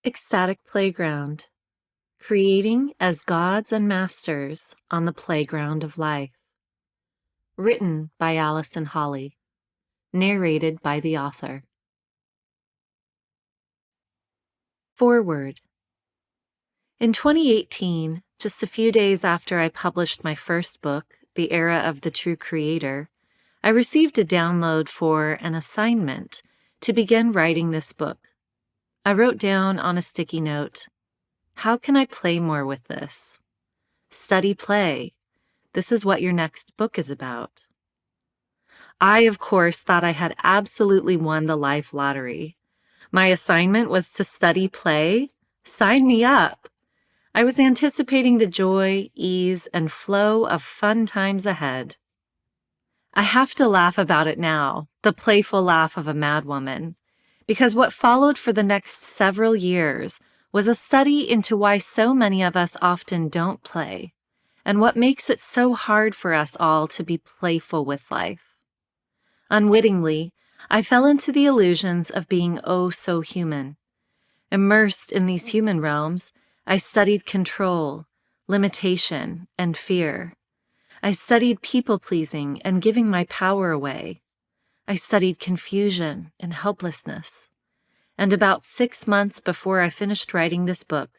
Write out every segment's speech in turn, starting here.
Ecstatic Playground, Creating as Gods and Masters on the Playground of Life. Written by Allison Holley. Narrated by the author. Foreword. In 2018, just a few days after I published my first book, The Era of the True Creator, I received a download for an assignment to begin writing this book. I wrote down on a sticky note, "How can I play more with this? Study play. This is what your next book is about." I, of course, thought I had absolutely won the life lottery. My assignment was to study play. Sign me up. I was anticipating the joy, ease, and flow of fun times ahead. I have to laugh about it now, the playful laugh of a madwoman, because what followed for the next several years was a study into why so many of us often don't play, and what makes it so hard for us all to be playful with life. Unwittingly, I fell into the illusions of being oh so human. Immersed in these human realms, I studied control, limitation, and fear. I studied people-pleasing and giving my power away. I studied confusion and helplessness. And about 6 months before I finished writing this book,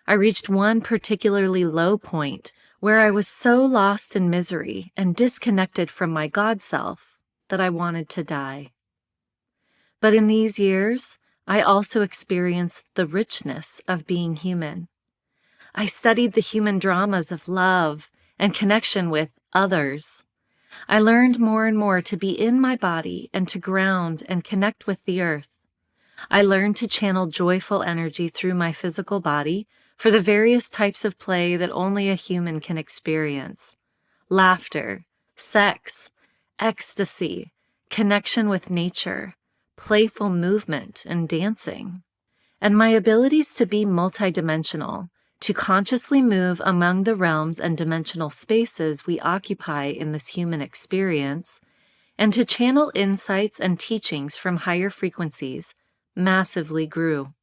I reached one particularly low point where I was so lost in misery and disconnected from my God self that I wanted to die. But in these years, I also experienced the richness of being human. I studied the human dramas of love and connection with others. I learned more and more to be in my body and to ground and connect with the earth. I learned to channel joyful energy through my physical body for the various types of play that only a human can experience: laughter, sex, ecstasy, connection with nature, playful movement, and dancing. And my abilities to be multidimensional, to consciously move among the realms and dimensional spaces we occupy in this human experience, and to channel insights and teachings from higher frequencies, massively grew.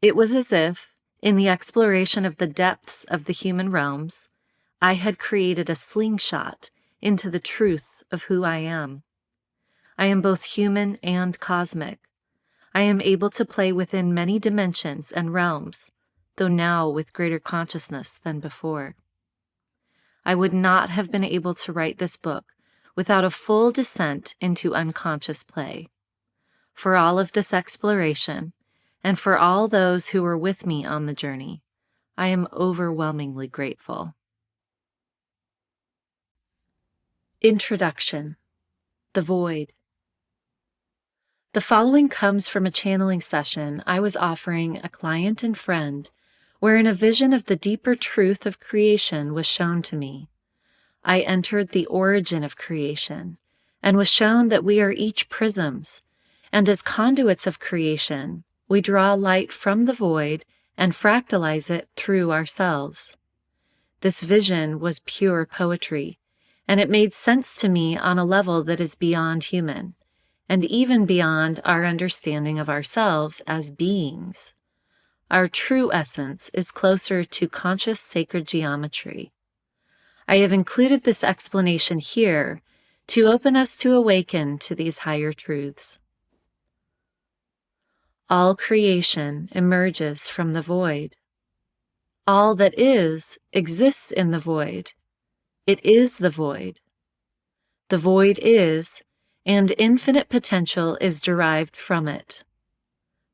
It was as if, in the exploration of the depths of the human realms, I had created a slingshot into the truth of who I am. I am both human and cosmic. I am able to play within many dimensions and realms, though now with greater consciousness than before. I would not have been able to write this book without a full descent into unconscious play. For all of this exploration, and for all those who were with me on the journey, I am overwhelmingly grateful. Introduction. The Void. The following comes from a channeling session I was offering a client and friend, wherein a vision of the deeper truth of creation was shown to me. I entered the origin of creation, and was shown that we are each prisms, and as conduits of creation, we draw light from the void and fractalize it through ourselves. This vision was pure poetry, and it made sense to me on a level that is beyond human, and even beyond our understanding of ourselves as beings. Our true essence is closer to conscious sacred geometry. I have included this explanation here to open us to awaken to these higher truths. All creation emerges from the void. All that is exists in the void. It is the void. The void is, and infinite potential is derived from it.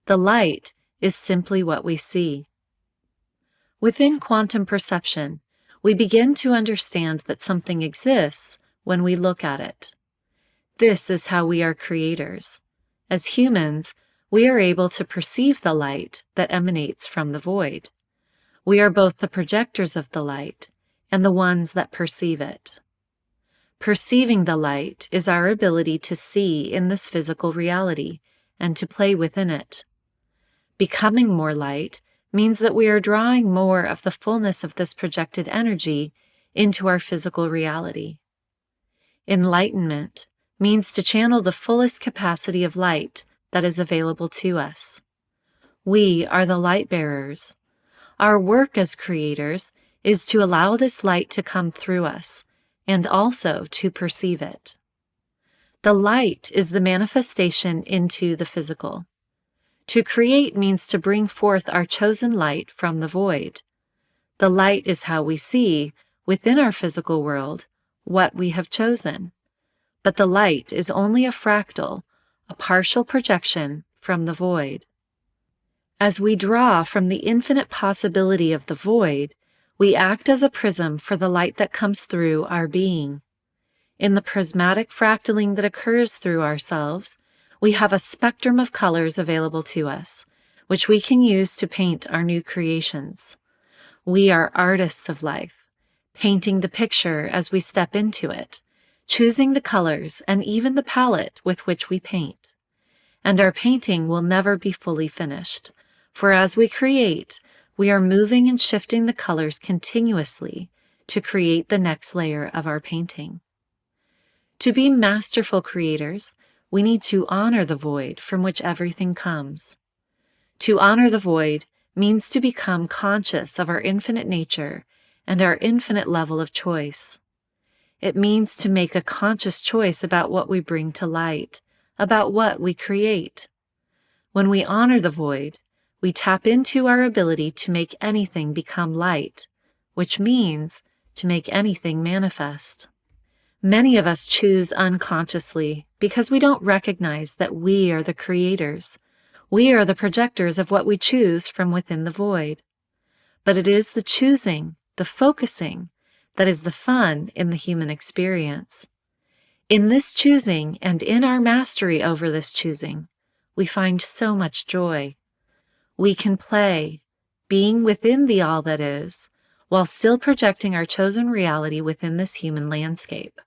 The light is simply what we see. Within quantum perception, we begin to understand that something exists when we look at it. This is how we are creators. As humans, we are able to perceive the light that emanates from the void. We are both the projectors of the light and the ones that perceive it. Perceiving the light is our ability to see in this physical reality and to play within it. Becoming more light means that we are drawing more of the fullness of this projected energy into our physical reality. Enlightenment means to channel the fullest capacity of light that is available to us. We are the light bearers. Our work as creators is to allow this light to come through us and also to perceive it. The light is the manifestation into the physical. To create means to bring forth our chosen light from the void. The light is how we see, within our physical world, what we have chosen. But the light is only a fractal, a partial projection from the void. As we draw from the infinite possibility of the void, we act as a prism for the light that comes through our being. In the prismatic fractaling that occurs through ourselves, we have a spectrum of colors available to us, which we can use to paint our new creations. We are artists of life, painting the picture as we step into it, choosing the colors and even the palette with which we paint. And our painting will never be fully finished, for as we create, we are moving and shifting the colors continuously to create the next layer of our painting. To be masterful creators, we need to honor the void from which everything comes. To honor the void means to become conscious of our infinite nature and our infinite level of choice. It means to make a conscious choice about what we bring to light, about what we create. When we honor the void, we tap into our ability to make anything become light, which means to make anything manifest. Many of us choose unconsciously because we don't recognize that we are the creators. We are the projectors of what we choose from within the void. But it is the choosing, the focusing, that is the fun in the human experience. In this choosing and in our mastery over this choosing, we find so much joy. We can play, being within the all that is, while still projecting our chosen reality within this human landscape.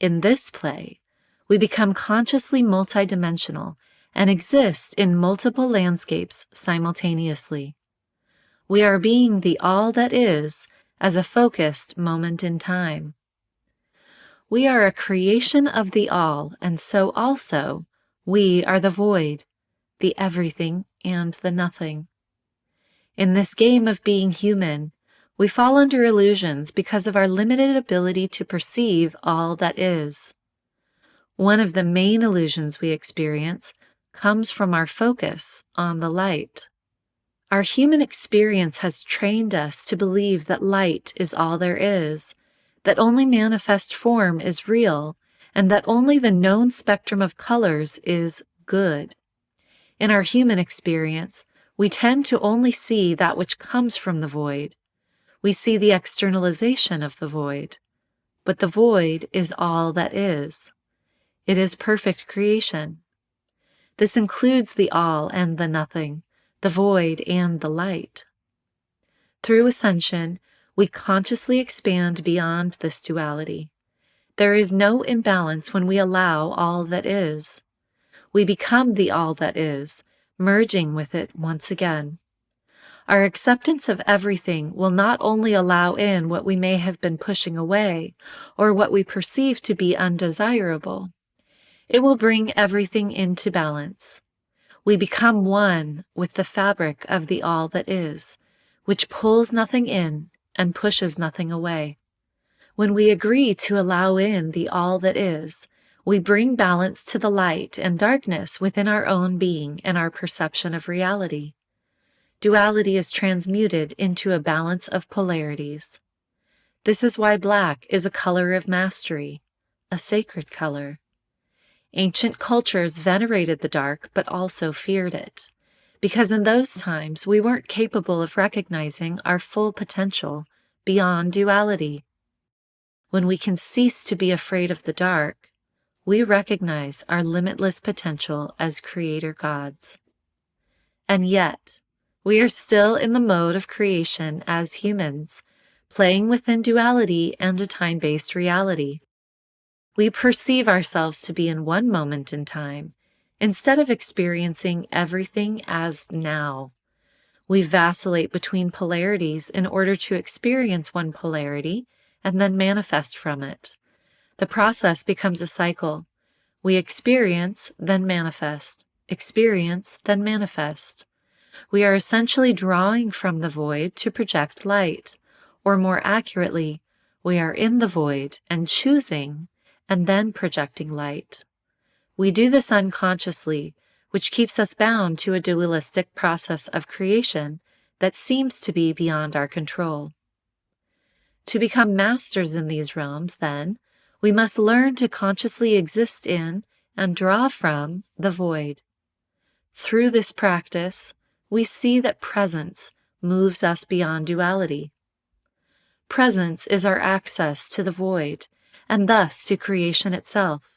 In this play, we become consciously multidimensional and exist in multiple landscapes simultaneously. We are being the all that is as a focused moment in time. We are a creation of the all, and so also we are the void, the everything and the nothing. In this game of being human, we fall under illusions because of our limited ability to perceive all that is. One of the main illusions we experience comes from our focus on the light. Our human experience has trained us to believe that light is all there is, that only manifest form is real, and that only the known spectrum of colors is good. In our human experience, we tend to only see that which comes from the void. We see the externalization of the void. But the void is all that is. It is perfect creation. This includes the all and the nothing, the void and the light. Through ascension, we consciously expand beyond this duality. There is no imbalance when we allow all that is. We become the all that is, merging with it once again. Our acceptance of everything will not only allow in what we may have been pushing away or what we perceive to be undesirable. It will bring everything into balance. We become one with the fabric of the all that is, which pulls nothing in and pushes nothing away. When we agree to allow in the all that is, we bring balance to the light and darkness within our own being and our perception of reality. Duality is transmuted into a balance of polarities. This is why black is a color of mastery, a sacred color. Ancient cultures venerated the dark but also feared it, because in those times we weren't capable of recognizing our full potential beyond duality. When we can cease to be afraid of the dark, we recognize our limitless potential as creator gods. And yet, we are still in the mode of creation as humans, playing within duality and a time-based reality. We perceive ourselves to be in one moment in time, instead of experiencing everything as now. We vacillate between polarities in order to experience one polarity and then manifest from it. The process becomes a cycle. We experience, then manifest, experience, then manifest. We are essentially drawing from the void to project light, or more accurately, we are in the void and choosing, and then projecting light. We do this unconsciously, which keeps us bound to a dualistic process of creation that seems to be beyond our control. To become masters in these realms, then, we must learn to consciously exist in and draw from the void. Through this practice, we see that presence moves us beyond duality. Presence is our access to the void, and thus to creation itself.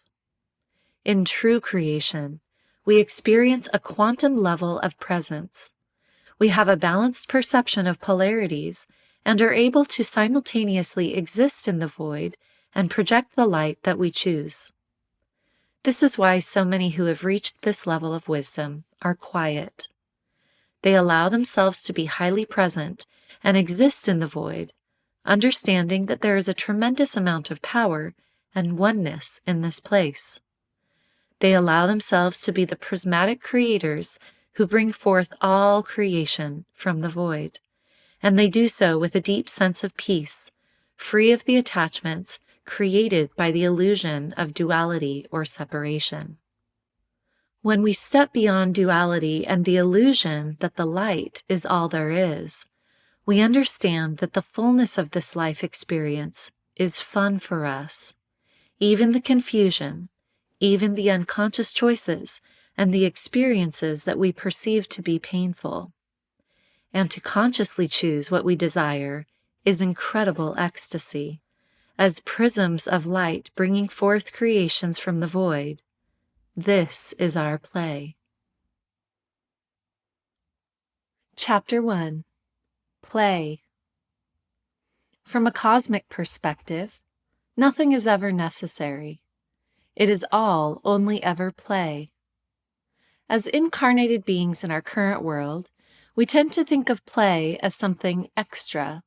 In true creation, we experience a quantum level of presence. We have a balanced perception of polarities and are able to simultaneously exist in the void and project the light that we choose. This is why so many who have reached this level of wisdom are quiet. They allow themselves to be highly present and exist in the void, understanding that there is a tremendous amount of power and oneness in this place. They allow themselves to be the prismatic creators who bring forth all creation from the void, and they do so with a deep sense of peace, free of the attachments created by the illusion of duality or separation. When we step beyond duality and the illusion that the light is all there is, we understand that the fullness of this life experience is fun for us. Even the confusion, even the unconscious choices and the experiences that we perceive to be painful. And to consciously choose what we desire is incredible ecstasy. As prisms of light bringing forth creations from the void, this is our play. Chapter 1. Play. From a cosmic perspective, nothing is ever necessary. It is all only ever play. As incarnated beings in our current world, we tend to think of play as something extra.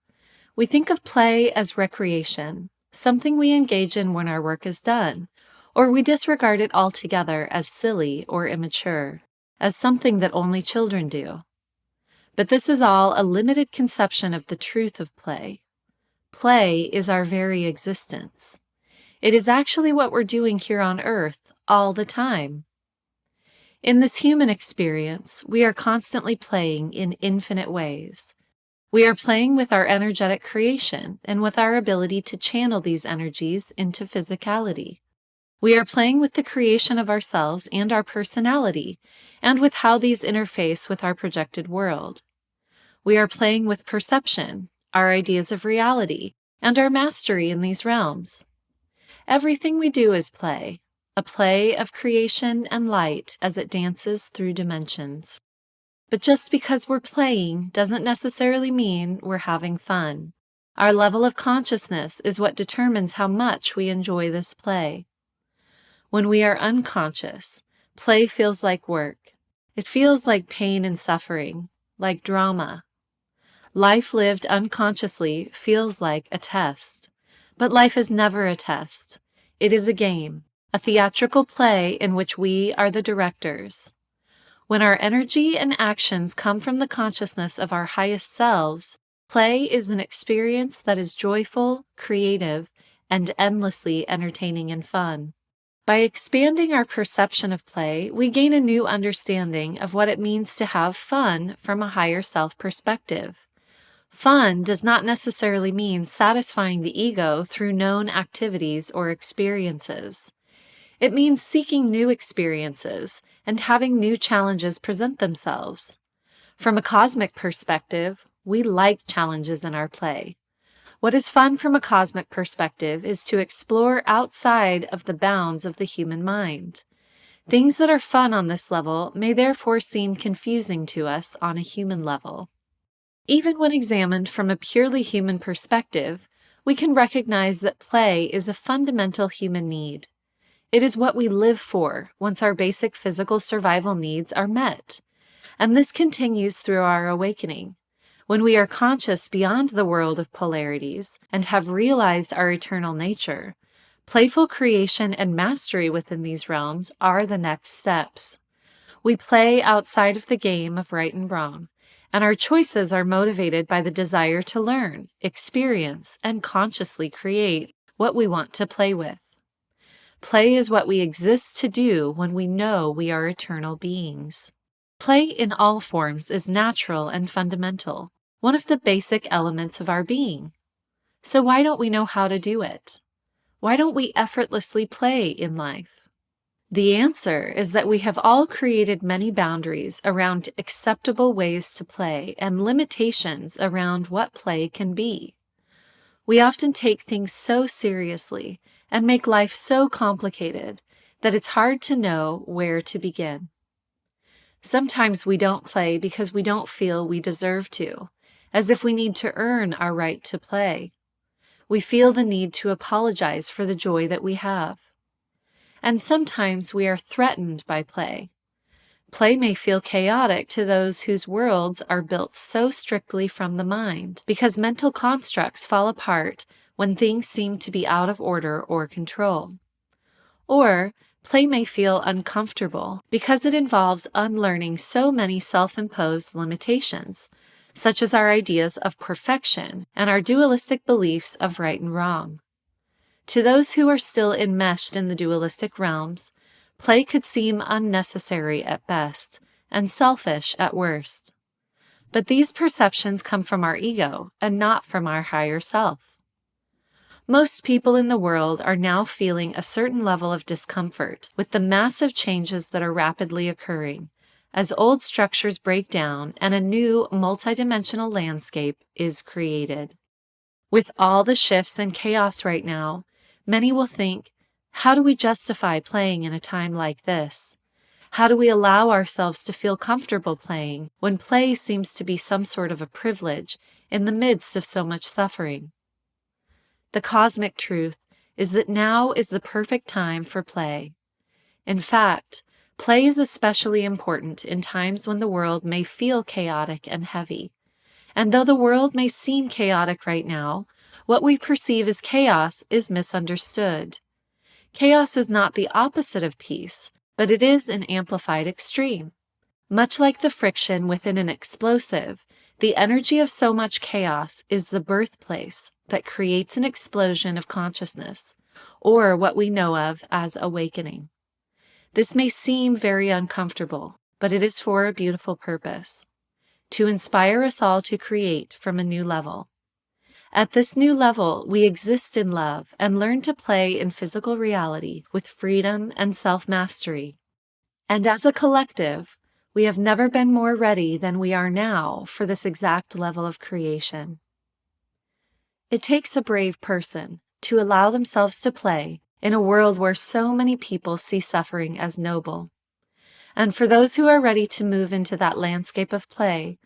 We think of play as recreation, something we engage in when our work is done, or we disregard it altogether as silly or immature, as something that only children do. But this is all a limited conception of the truth of play. Play is our very existence. It is actually what we're doing here on Earth all the time. In this human experience, we are constantly playing in infinite ways. We are playing with our energetic creation and with our ability to channel these energies into physicality. We are playing with the creation of ourselves and our personality, and with how these interface with our projected world. We are playing with perception, our ideas of reality, and our mastery in these realms. Everything we do is play, a play of creation and light as it dances through dimensions. But just because we're playing doesn't necessarily mean we're having fun. Our level of consciousness is what determines how much we enjoy this play. When we are unconscious, play feels like work. It feels like pain and suffering, like drama. Life lived unconsciously feels like a test. But life is never a test. It is a game, a theatrical play in which we are the directors. When our energy and actions come from the consciousness of our highest selves, play is an experience that is joyful, creative, and endlessly entertaining and fun. By expanding our perception of play, we gain a new understanding of what it means to have fun from a higher self perspective. Fun does not necessarily mean satisfying the ego through known activities or experiences. It means seeking new experiences and having new challenges present themselves. From a cosmic perspective, we like challenges in our play. What is fun from a cosmic perspective is to explore outside of the bounds of the human mind. Things that are fun on this level may therefore seem confusing to us on a human level. Even when examined from a purely human perspective, we can recognize that play is a fundamental human need. It is what we live for once our basic physical survival needs are met. And this continues through our awakening. When we are conscious beyond the world of polarities and have realized our eternal nature, playful creation and mastery within these realms are the next steps. We play outside of the game of right and wrong, and our choices are motivated by the desire to learn, experience, and consciously create what we want to play with. Play is what we exist to do when we know we are eternal beings. Play in all forms is natural and fundamental, one of the basic elements of our being. So why don't we know how to do it? Why don't we effortlessly play in life? The answer is that we have all created many boundaries around acceptable ways to play and limitations around what play can be. We often take things so seriously and make life so complicated that it's hard to know where to begin. Sometimes we don't play because we don't feel we deserve to, as if we need to earn our right to play. We feel the need to apologize for the joy that we have. And sometimes we are threatened by play. Play may feel chaotic to those whose worlds are built so strictly from the mind, because mental constructs fall apart when things seem to be out of order or control. Or play may feel uncomfortable because it involves unlearning so many self-imposed limitations, such as our ideas of perfection and our dualistic beliefs of right and wrong. To those who are still enmeshed in the dualistic realms, play could seem unnecessary at best and selfish at worst. But these perceptions come from our ego and not from our higher self. Most people in the world are now feeling a certain level of discomfort with the massive changes that are rapidly occurring as old structures break down and a new multidimensional landscape is created. With all the shifts and chaos right now, many will think, how do we justify playing in a time like this? How do we allow ourselves to feel comfortable playing when play seems to be some sort of a privilege in the midst of so much suffering? The cosmic truth is that now is the perfect time for play. In fact, play is especially important in times when the world may feel chaotic and heavy. And though the world may seem chaotic right now, what we perceive as chaos is misunderstood. Chaos is not the opposite of peace, but it is an amplified extreme. Much like the friction within an explosive, the energy of so much chaos is the birthplace that creates an explosion of consciousness, or what we know of as awakening. This may seem very uncomfortable, but it is for a beautiful purpose: to inspire us all to create from a new level. At this new level, we exist in love and learn to play in physical reality with freedom and self-mastery. And as a collective, we have never been more ready than we are now for this exact level of creation. It takes a brave person to allow themselves to play in a world where so many people see suffering as noble. And for those who are ready to move into that landscape of play,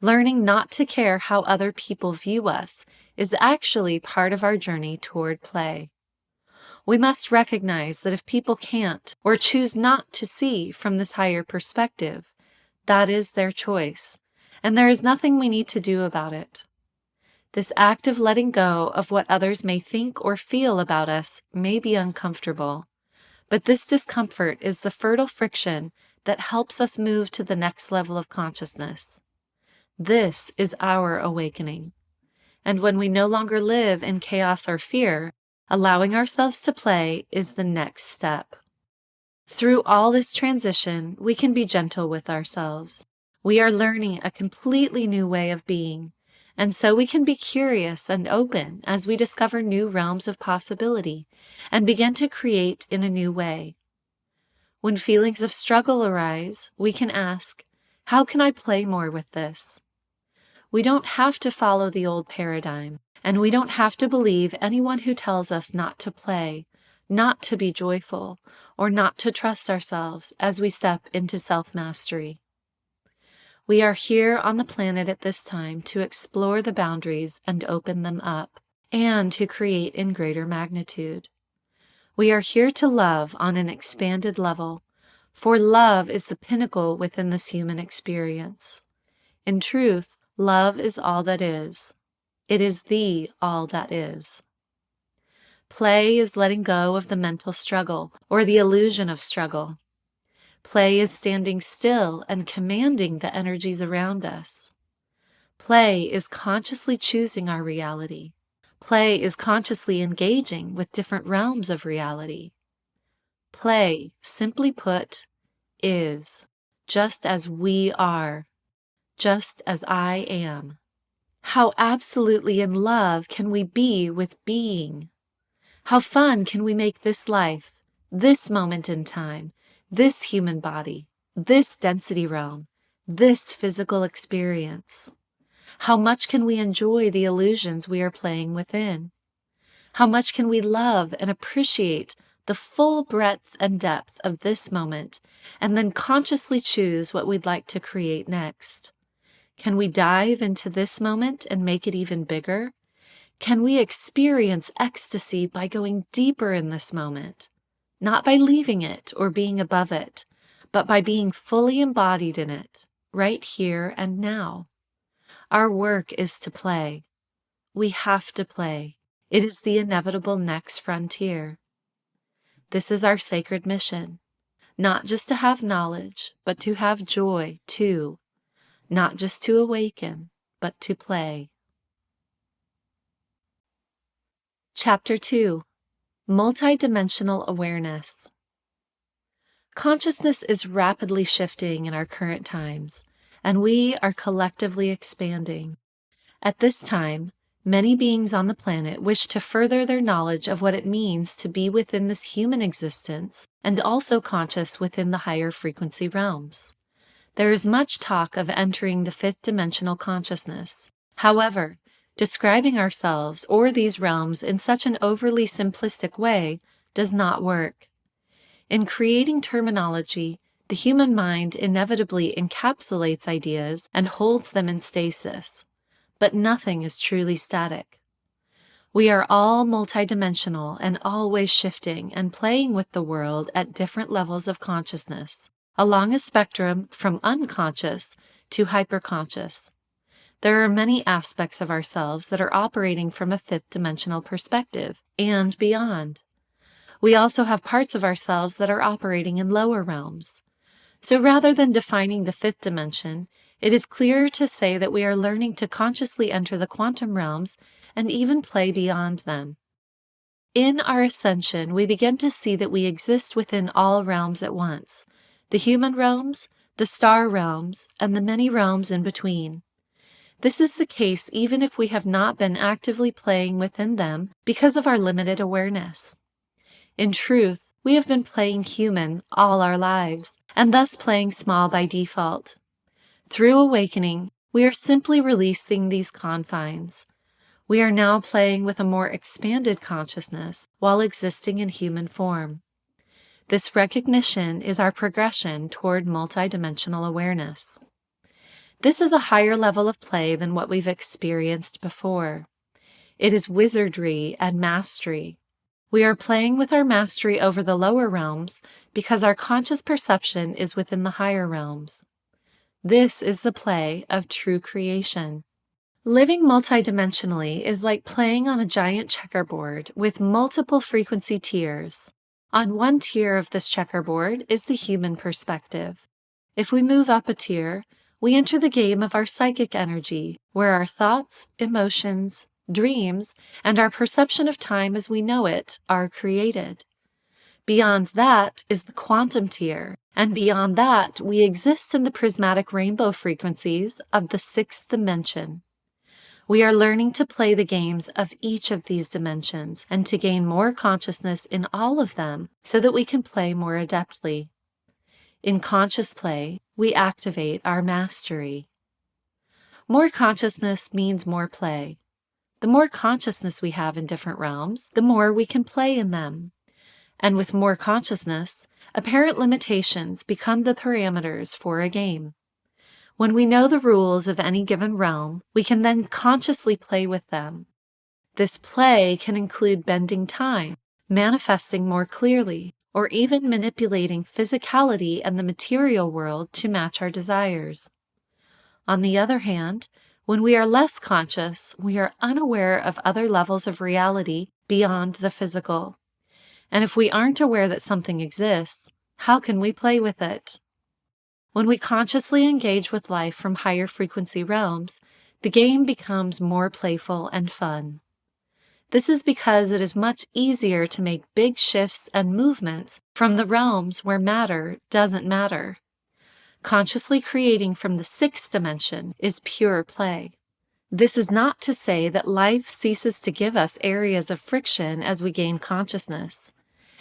learning not to care how other people view us is actually part of our journey toward play. We must recognize that if people can't or choose not to see from this higher perspective, that is their choice, and there is nothing we need to do about it. This act of letting go of what others may think or feel about us may be uncomfortable, but this discomfort is the fertile friction that helps us move to the next level of consciousness. This is our awakening. And when we no longer live in chaos or fear, allowing ourselves to play is the next step. Through all this transition, we can be gentle with ourselves. We are learning a completely new way of being, and so we can be curious and open as we discover new realms of possibility and begin to create in a new way. When feelings of struggle arise, we can ask, how can I play more with this? We don't have to follow the old paradigm, and we don't have to believe anyone who tells us not to play, not to be joyful, or not to trust ourselves as we step into self-mastery. We are here on the planet at this time to explore the boundaries and open them up, and to create in greater magnitude. We are here to love on an expanded level, for love is the pinnacle within this human experience. In truth, love is all that is. It is the all that is. Play is letting go of the mental struggle or the illusion of struggle. Play is standing still and commanding the energies around us. Play is consciously choosing our reality. Play is consciously engaging with different realms of reality. Play, simply put, is, just as we are, just as I am. How absolutely in love can we be with being? How fun can we make this life, this moment in time, this human body, this density realm, this physical experience? How much can we enjoy the illusions we are playing within? How much can we love and appreciate the full breadth and depth of this moment, and then consciously choose what we'd like to create next? Can we dive into this moment and make it even bigger? Can we experience ecstasy by going deeper in this moment? Not by leaving it or being above it, but by being fully embodied in it, right here and now. Our work is to play. We have to play. It is the inevitable next frontier. This is our sacred mission. Not just to have knowledge, but to have joy too. Not just to awaken, but to play. Chapter 2: Multidimensional Awareness. Consciousness is rapidly shifting in our current times, and we are collectively expanding. At this time, many beings on the planet wish to further their knowledge of what it means to be within this human existence and also conscious within the higher frequency realms. There is much talk of entering the fifth dimensional consciousness. However, describing ourselves or these realms in such an overly simplistic way does not work. In creating terminology, the human mind inevitably encapsulates ideas and holds them in stasis. But nothing is truly static. We are all multidimensional and always shifting and playing with the world at different levels of consciousness, along a spectrum from unconscious to hyperconscious. There are many aspects of ourselves that are operating from a fifth dimensional perspective and beyond. We also have parts of ourselves that are operating in lower realms. So rather than defining the fifth dimension, it is clearer to say that we are learning to consciously enter the quantum realms and even play beyond them. In our ascension, we begin to see that we exist within all realms at once: the human realms, the star realms, and the many realms in between. This is the case even if we have not been actively playing within them because of our limited awareness. In truth, we have been playing human all our lives, and thus playing small by default. Through awakening, we are simply releasing these confines. We are now playing with a more expanded consciousness while existing in human form. This recognition is our progression toward multidimensional awareness. This is a higher level of play than what we've experienced before. It is wizardry and mastery. We are playing with our mastery over the lower realms because our conscious perception is within the higher realms. This is the play of true creation. Living multidimensionally is like playing on a giant checkerboard with multiple frequency tiers. On one tier of this checkerboard is the human perspective. If we move up a tier, we enter the game of our psychic energy, where our thoughts, emotions, dreams, and our perception of time as we know it are created. Beyond that is the quantum tier, and beyond that we exist in the prismatic rainbow frequencies of the sixth dimension. We are learning to play the games of each of these dimensions and to gain more consciousness in all of them so that we can play more adeptly. In conscious play, we activate our mastery. More consciousness means more play. The more consciousness we have in different realms, the more we can play in them. And with more consciousness, apparent limitations become the parameters for a game. When we know the rules of any given realm, we can then consciously play with them. This play can include bending time, manifesting more clearly, or even manipulating physicality and the material world to match our desires. On the other hand, when we are less conscious, we are unaware of other levels of reality beyond the physical. And if we aren't aware that something exists, How can we play with it? When we consciously engage with life from higher frequency realms, the game becomes more playful and fun. This is because it is much easier to make big shifts and movements from the realms where matter doesn't matter. Consciously creating from the sixth dimension is pure play. This is not to say that life ceases to give us areas of friction as we gain consciousness.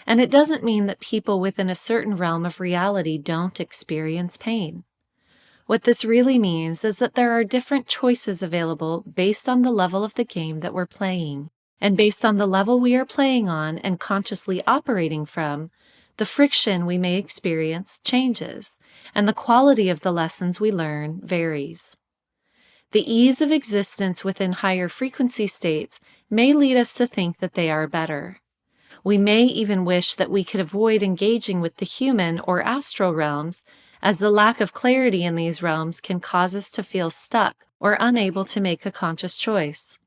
And it doesn't mean that people within a certain realm of reality don't experience pain. What this really means is that there are different choices available based on the level of the game that we're playing. And based on the level we are playing on and consciously operating from, the friction we may experience changes, and the quality of the lessons we learn varies. The ease of existence within higher frequency states may lead us to think that they are better. We may even wish that we could avoid engaging with the human or astral realms, as the lack of clarity in these realms can cause us to feel stuck or unable to make a conscious choice.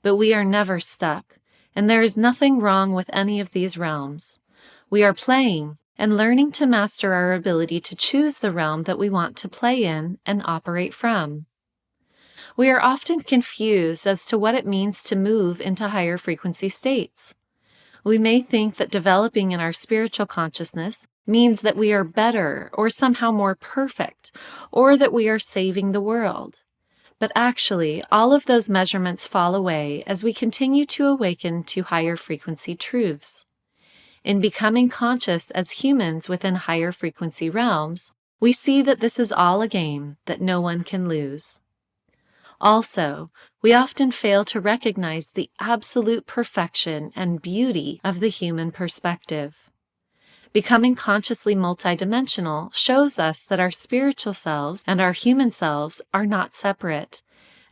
But we are never stuck, and there is nothing wrong with any of these realms. We are playing and learning to master our ability to choose the realm that we want to play in and operate from. We are often confused as to what it means to move into higher frequency states. We may think that developing in our spiritual consciousness means that we are better or somehow more perfect, or that we are saving the world. But actually, all of those measurements fall away as we continue to awaken to higher frequency truths. In becoming conscious as humans within higher frequency realms, we see that this is all a game that no one can lose. Also, we often fail to recognize the absolute perfection and beauty of the human perspective. Becoming consciously multidimensional shows us that our spiritual selves and our human selves are not separate,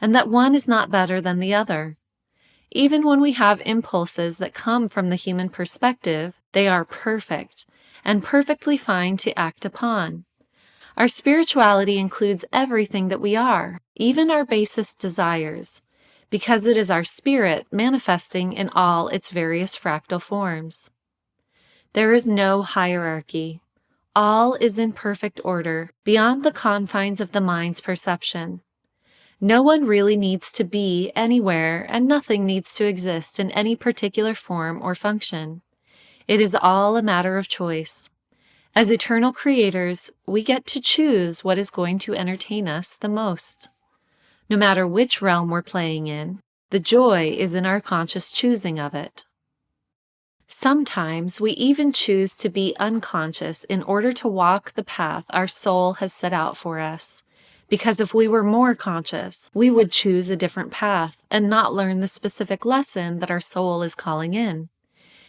and that one is not better than the other. Even when we have impulses that come from the human perspective, they are perfect, and perfectly fine to act upon. Our spirituality includes everything that we are, even our basest desires, because it is our spirit manifesting in all its various fractal forms. There is no hierarchy. All is in perfect order, beyond the confines of the mind's perception. No one really needs to be anywhere, and nothing needs to exist in any particular form or function. It is all a matter of choice. As eternal creators, we get to choose what is going to entertain us the most. No matter which realm we're playing in, the joy is in our conscious choosing of it. Sometimes we even choose to be unconscious in order to walk the path our soul has set out for us. Because if we were more conscious, we would choose a different path and not learn the specific lesson that our soul is calling in.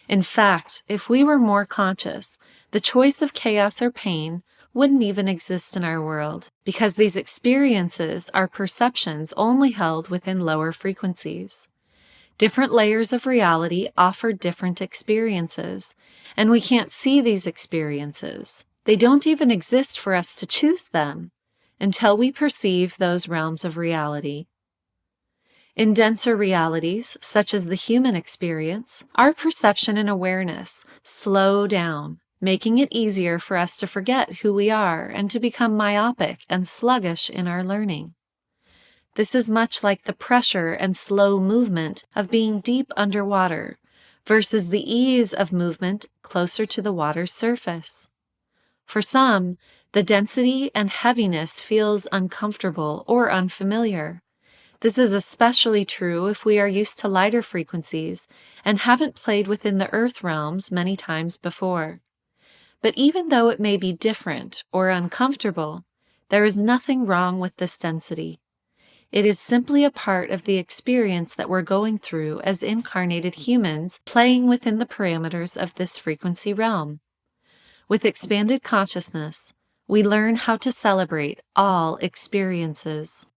In fact, if we were more conscious, the choice of chaos or pain wouldn't even exist in our world, because these experiences are perceptions only held within lower frequencies. Different layers of reality offer different experiences, and we can't see these experiences. They don't even exist for us to choose them until we perceive those realms of reality. In denser realities, such as the human experience, our perception and awareness slow down, making it easier for us to forget who we are and to become myopic and sluggish in our learning. This is much like the pressure and slow movement of being deep underwater versus the ease of movement closer to the water's surface. For some, the density and heaviness feels uncomfortable or unfamiliar. This is especially true if we are used to lighter frequencies and haven't played within the earth realms many times before. But even though it may be different or uncomfortable, there is nothing wrong with this density. It is simply a part of the experience that we're going through as incarnated humans playing within the parameters of this frequency realm. With expanded consciousness, we learn how to celebrate all experiences.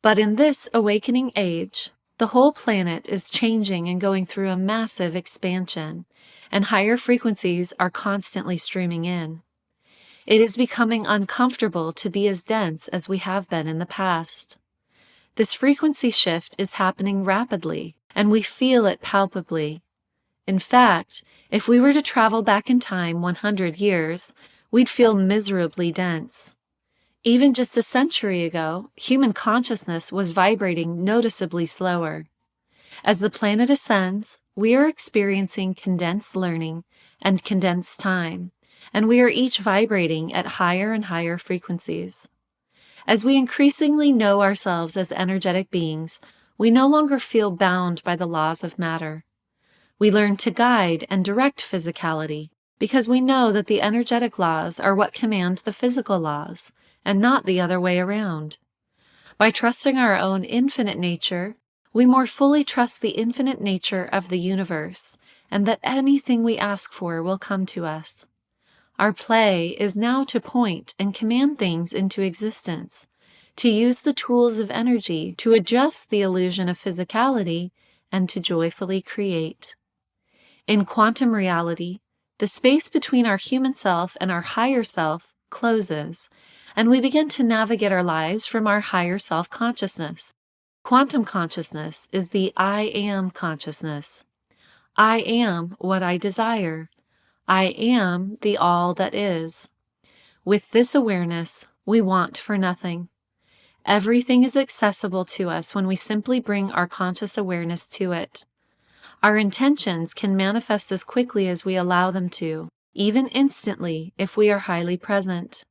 But in this awakening age, the whole planet is changing and going through a massive expansion, and higher frequencies are constantly streaming in. It is becoming uncomfortable to be as dense as we have been in the past. This frequency shift is happening rapidly, and we feel it palpably. In fact, if we were to travel back in time 100 years, we'd feel miserably dense. Even just a century ago, human consciousness was vibrating noticeably slower. As the planet ascends, we are experiencing condensed learning and condensed time, and we are each vibrating at higher and higher frequencies. As we increasingly know ourselves as energetic beings, we no longer feel bound by the laws of matter. We learn to guide and direct physicality because we know that the energetic laws are what command the physical laws, and not the other way around. By trusting our own infinite nature, we more fully trust the infinite nature of the universe, and that anything we ask for will come to us. Our play is now to point and command things into existence, to use the tools of energy to adjust the illusion of physicality, and to joyfully create. In quantum reality, the space between our human self and our higher self closes, and we begin to navigate our lives from our higher self consciousness. Quantum consciousness is the I am consciousness. I am what I desire. I am the all that is. With this awareness, we want for nothing. Everything is accessible to us when we simply bring our conscious awareness to it. Our intentions can manifest as quickly as we allow them to, even instantly if we are highly present.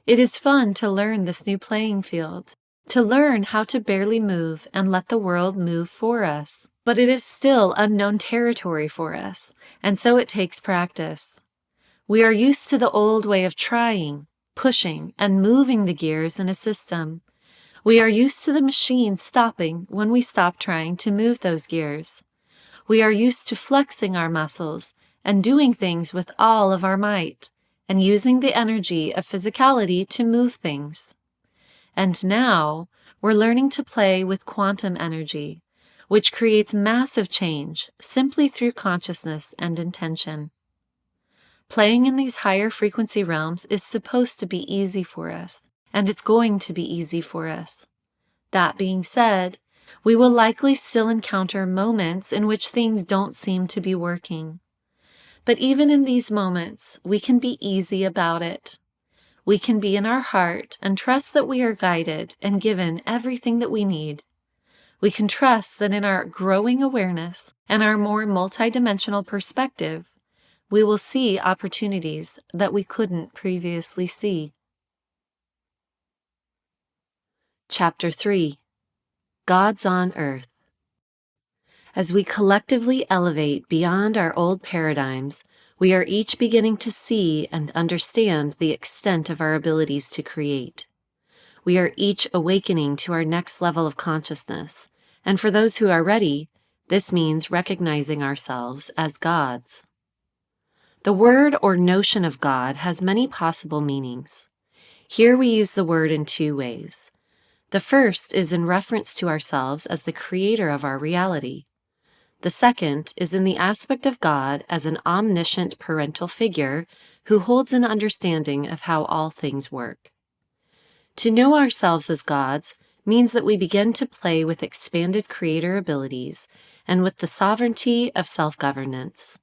It is fun to learn this new playing field, to learn how to barely move and let the world move for us. But it is still unknown territory for us, and so it takes practice. We are used to the old way of trying, pushing, and moving the gears in a system. We are used to the machine stopping when we stop trying to move those gears. We are used to flexing our muscles and doing things with all of our might, and using the energy of physicality to move things. And now, we're learning to play with quantum energy, which creates massive change simply through consciousness and intention. Playing in these higher frequency realms is supposed to be easy for us, and it's going to be easy for us. That being said, we will likely still encounter moments in which things don't seem to be working. But even in these moments, we can be easy about it. We can be in our heart and trust that we are guided and given everything that we need. We can trust that in our growing awareness and our more multidimensional perspective, we will see opportunities that we couldn't previously see. Chapter 3: Gods on Earth. As we collectively elevate beyond our old paradigms, we are each beginning to see and understand the extent of our abilities to create. We are each awakening to our next level of consciousness, and for those who are ready, this means recognizing ourselves as gods. The word or notion of God has many possible meanings. Here we use the word in two ways. The first is in reference to ourselves as the creator of our reality. The second is in the aspect of God as an omniscient parental figure who holds an understanding of how all things work. To know ourselves as gods means that we begin to play with expanded creator abilities and with the sovereignty of self-governance.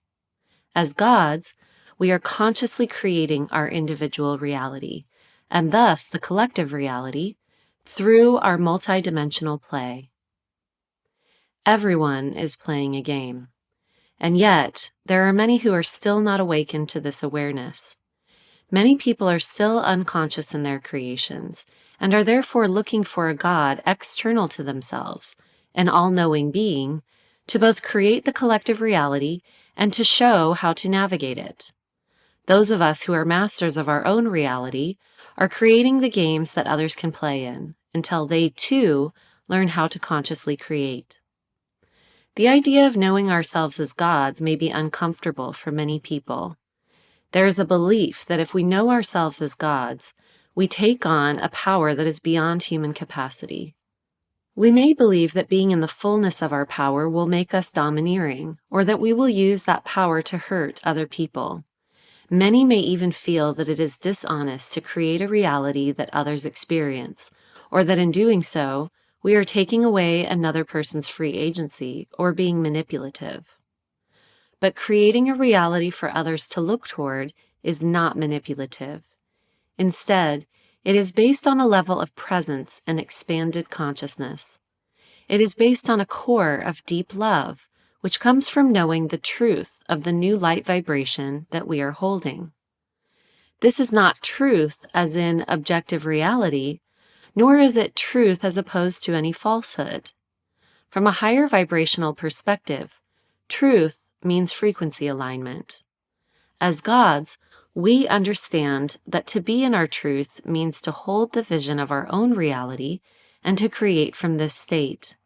As gods, we are consciously creating our individual reality, and thus the collective reality, through our multidimensional play. Everyone is playing a game, and yet there are many who are still not awakened to this awareness. Many people are still unconscious in their creations, and are therefore looking for a God external to themselves, an all-knowing being, to both create the collective reality and to show how to navigate it. Those of us who are masters of our own reality are creating the games that others can play in, until they, too, learn how to consciously create. The idea of knowing ourselves as gods may be uncomfortable for many people. There is a belief that if we know ourselves as gods, we take on a power that is beyond human capacity. We may believe that being in the fullness of our power will make us domineering, or that we will use that power to hurt other people. Many may even feel that it is dishonest to create a reality that others experience, or that in doing so, we are taking away another person's free agency or being manipulative. But creating a reality for others to look toward is not manipulative. Instead, it is based on a level of presence and expanded consciousness. It is based on a core of deep love, which comes from knowing the truth of the new light vibration that we are holding. This is not truth as in objective reality, nor is it truth as opposed to any falsehood. From a higher vibrational perspective, truth means frequency alignment. As gods, we understand that to be in our truth means to hold the vision of our own reality and to create from this state.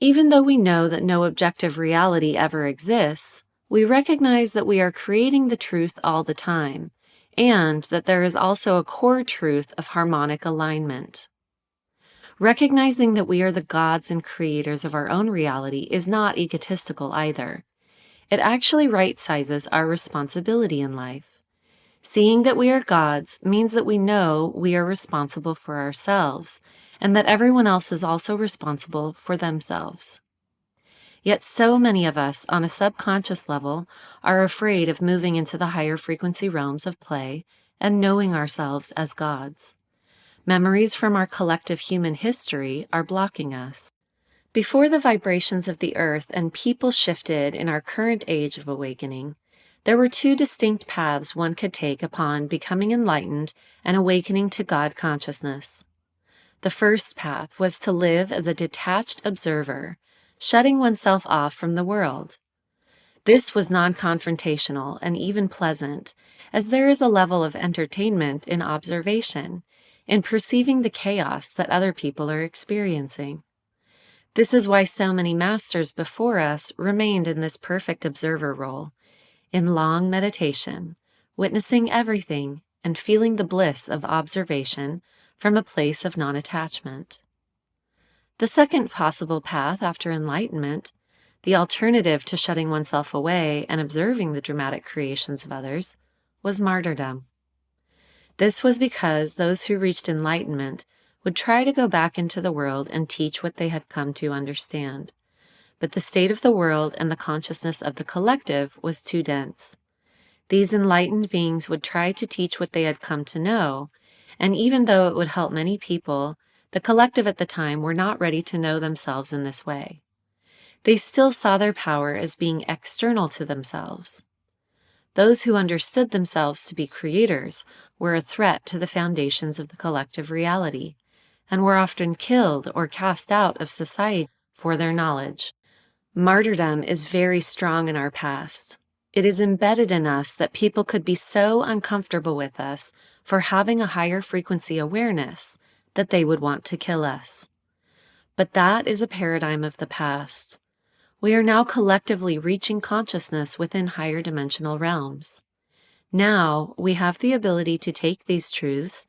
Even though we know that no objective reality ever exists, we recognize that we are creating the truth all the time, and that there is also a core truth of harmonic alignment. Recognizing that we are the gods and creators of our own reality is not egotistical either. It actually right-sizes our responsibility in life. Seeing that we are gods means that we know we are responsible for ourselves, and that everyone else is also responsible for themselves. Yet so many of us, on a subconscious level, are afraid of moving into the higher frequency realms of play and knowing ourselves as gods. Memories from our collective human history are blocking us. Before the vibrations of the earth and people shifted in our current age of awakening, there were two distinct paths one could take upon becoming enlightened and awakening to God consciousness. The first path was to live as a detached observer, shutting oneself off from the world. This was non-confrontational and even pleasant, as there is a level of entertainment in observation, in perceiving the chaos that other people are experiencing. This is why so many masters before us remained in this perfect observer role, in long meditation, witnessing everything and feeling the bliss of observation from a place of non-attachment. The second possible path after enlightenment, the alternative to shutting oneself away and observing the dramatic creations of others, was martyrdom. This was because those who reached enlightenment would try to go back into the world and teach what they had come to understand. But the state of the world and the consciousness of the collective was too dense. These enlightened beings would try to teach what they had come to know, and even though it would help many people, the collective at the time were not ready to know themselves in this way. They still saw their power as being external to themselves. Those who understood themselves to be creators were a threat to the foundations of the collective reality, and were often killed or cast out of society for their knowledge. Martyrdom is very strong in our past. It is embedded in us that people could be so uncomfortable with us for having a higher frequency awareness that they would want to kill us. But that is a paradigm of the past. We are now collectively reaching consciousness within higher dimensional realms. Now we have the ability to take these truths,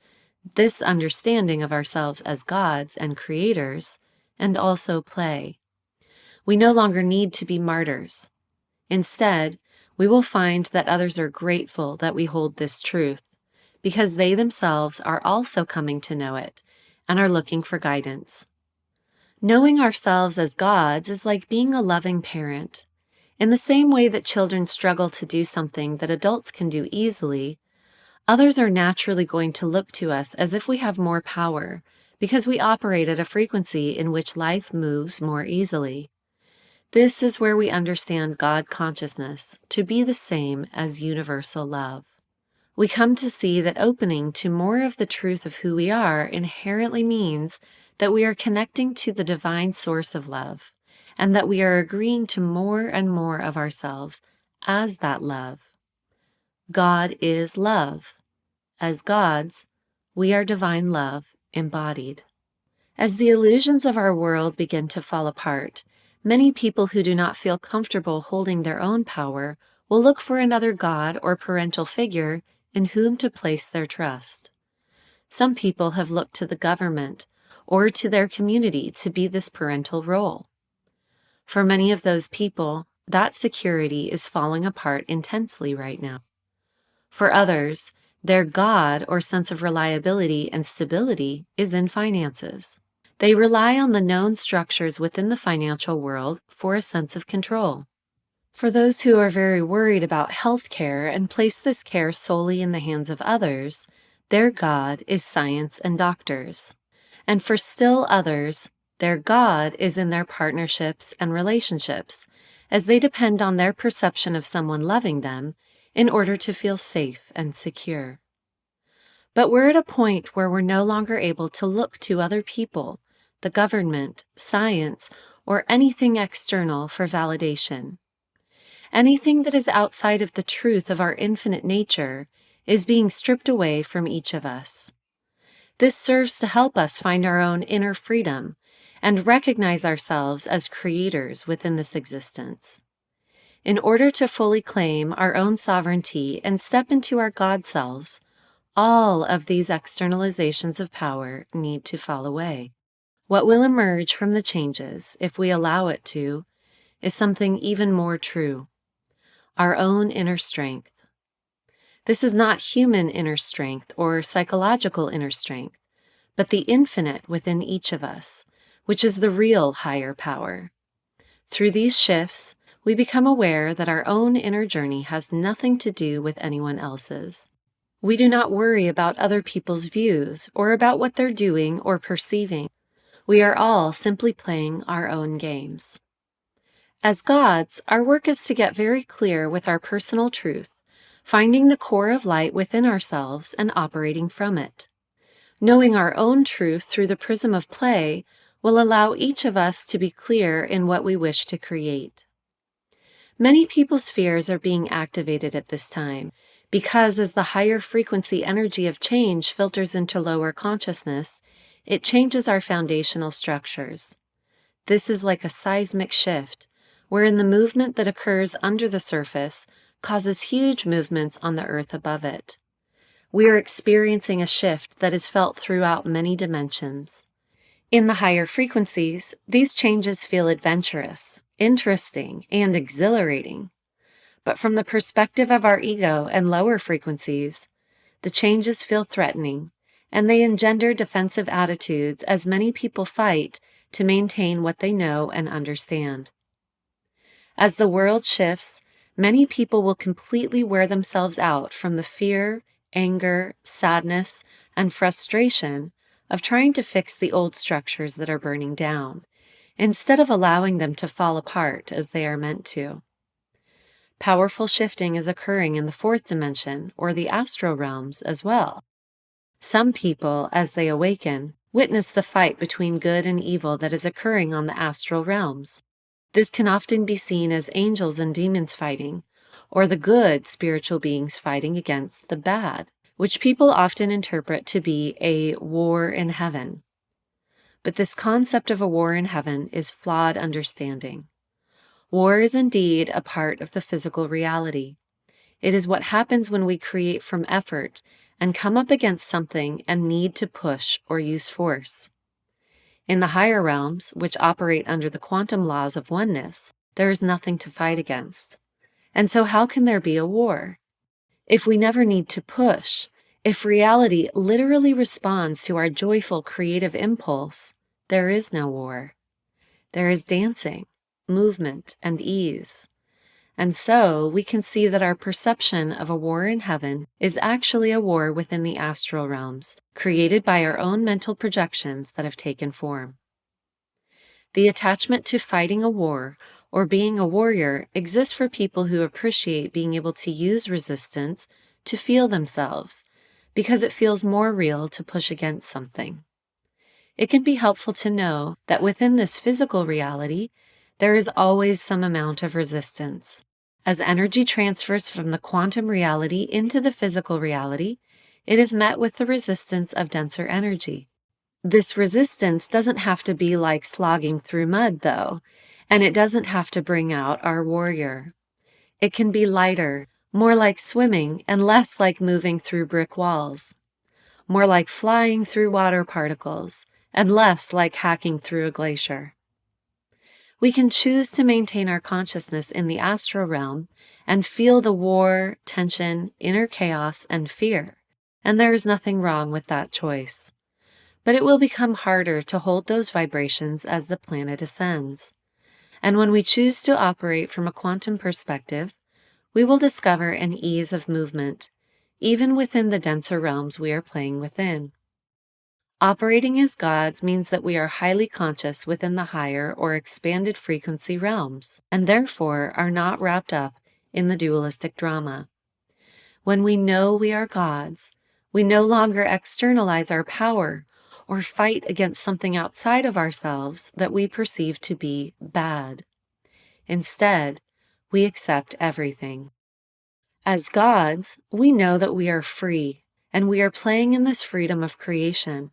this understanding of ourselves as gods and creators, and also play. We no longer need to be martyrs. Instead, we will find that others are grateful that we hold this truth, because they themselves are also coming to know it and are looking for guidance. Knowing ourselves as gods is like being a loving parent. In the same way that children struggle to do something that adults can do easily, others are naturally going to look to us as if we have more power, because we operate at a frequency in which life moves more easily. This is where we understand God consciousness to be the same as universal love. We come to see that opening to more of the truth of who we are inherently means that we are connecting to the divine source of love, and that we are agreeing to more and more of ourselves as that love. God is love. As gods, we are divine love embodied. As the illusions of our world begin to fall apart, many people who do not feel comfortable holding their own power will look for another god or parental figure in whom to place their trust. Some people have looked to the government or to their community to be this parental role. For many of those people, that security is falling apart intensely right now. For others, their God or sense of reliability and stability is in finances. They rely on the known structures within the financial world for a sense of control. For those who are very worried about health care and place this care solely in the hands of others, their God is science and doctors. And for still others, their God is in their partnerships and relationships, as they depend on their perception of someone loving them in order to feel safe and secure. But we're at a point where we're no longer able to look to other people, the government, science, or anything external for validation. Anything that is outside of the truth of our infinite nature is being stripped away from each of us. This serves to help us find our own inner freedom and recognize ourselves as creators within this existence. In order to fully claim our own sovereignty and step into our God selves, all of these externalizations of power need to fall away. What will emerge from the changes, if we allow it to, is something even more true: our own inner strength. This is not human inner strength or psychological inner strength, but the infinite within each of us, which is the real higher power. Through these shifts, we become aware that our own inner journey has nothing to do with anyone else's. We do not worry about other people's views or about what they're doing or perceiving. We are all simply playing our own games. As gods, our work is to get very clear with our personal truth, finding the core of light within ourselves and operating from it. Knowing our own truth through the prism of play will allow each of us to be clear in what we wish to create. Many people's fears are being activated at this time because as the higher frequency energy of change filters into lower consciousness, it changes our foundational structures. This is like a seismic shift, wherein the movement that occurs under the surface causes huge movements on the earth above it. We are experiencing a shift that is felt throughout many dimensions. In the higher frequencies, these changes feel adventurous, interesting, and exhilarating. But from the perspective of our ego and lower frequencies, the changes feel threatening, and they engender defensive attitudes as many people fight to maintain what they know and understand. As the world shifts, many people will completely wear themselves out from the fear, anger, sadness, and frustration of trying to fix the old structures that are burning down, instead of allowing them to fall apart as they are meant to. Powerful shifting is occurring in the fourth dimension, or the astral realms, as well. Some people, as they awaken, witness the fight between good and evil that is occurring on the astral realms. This can often be seen as angels and demons fighting, or the good spiritual beings fighting against the bad, which people often interpret to be a war in heaven. But this concept of a war in heaven is flawed understanding. War is indeed a part of the physical reality. It is what happens when we create from effort and come up against something and need to push or use force. In the higher realms, which operate under the quantum laws of oneness, there is nothing to fight against. And so how can there be a war? If we never need to push, if reality literally responds to our joyful creative impulse, there is no war. There is dancing, movement, and ease. And so we can see that our perception of a war in heaven is actually a war within the astral realms, created by our own mental projections that have taken form. The attachment to fighting a war or being a warrior exists for people who appreciate being able to use resistance to feel themselves, because it feels more real to push against something. It can be helpful to know that within this physical reality, there is always some amount of resistance. As energy transfers from the quantum reality into the physical reality, it is met with the resistance of denser energy. This resistance doesn't have to be like slogging through mud, though, and it doesn't have to bring out our warrior. It can be lighter, more like swimming and less like moving through brick walls, more like flying through water particles and less like hacking through a glacier. We can choose to maintain our consciousness in the astral realm and feel the war, tension, inner chaos, and fear, and there is nothing wrong with that choice. But it will become harder to hold those vibrations as the planet ascends. And when we choose to operate from a quantum perspective, we will discover an ease of movement, even within the denser realms we are playing within. Operating as gods means that we are highly conscious within the higher or expanded frequency realms, and therefore are not wrapped up in the dualistic drama. When we know we are gods, we no longer externalize our power or fight against something outside of ourselves that we perceive to be bad. Instead, we accept everything. As gods, we know that we are free, and we are playing in this freedom of creation.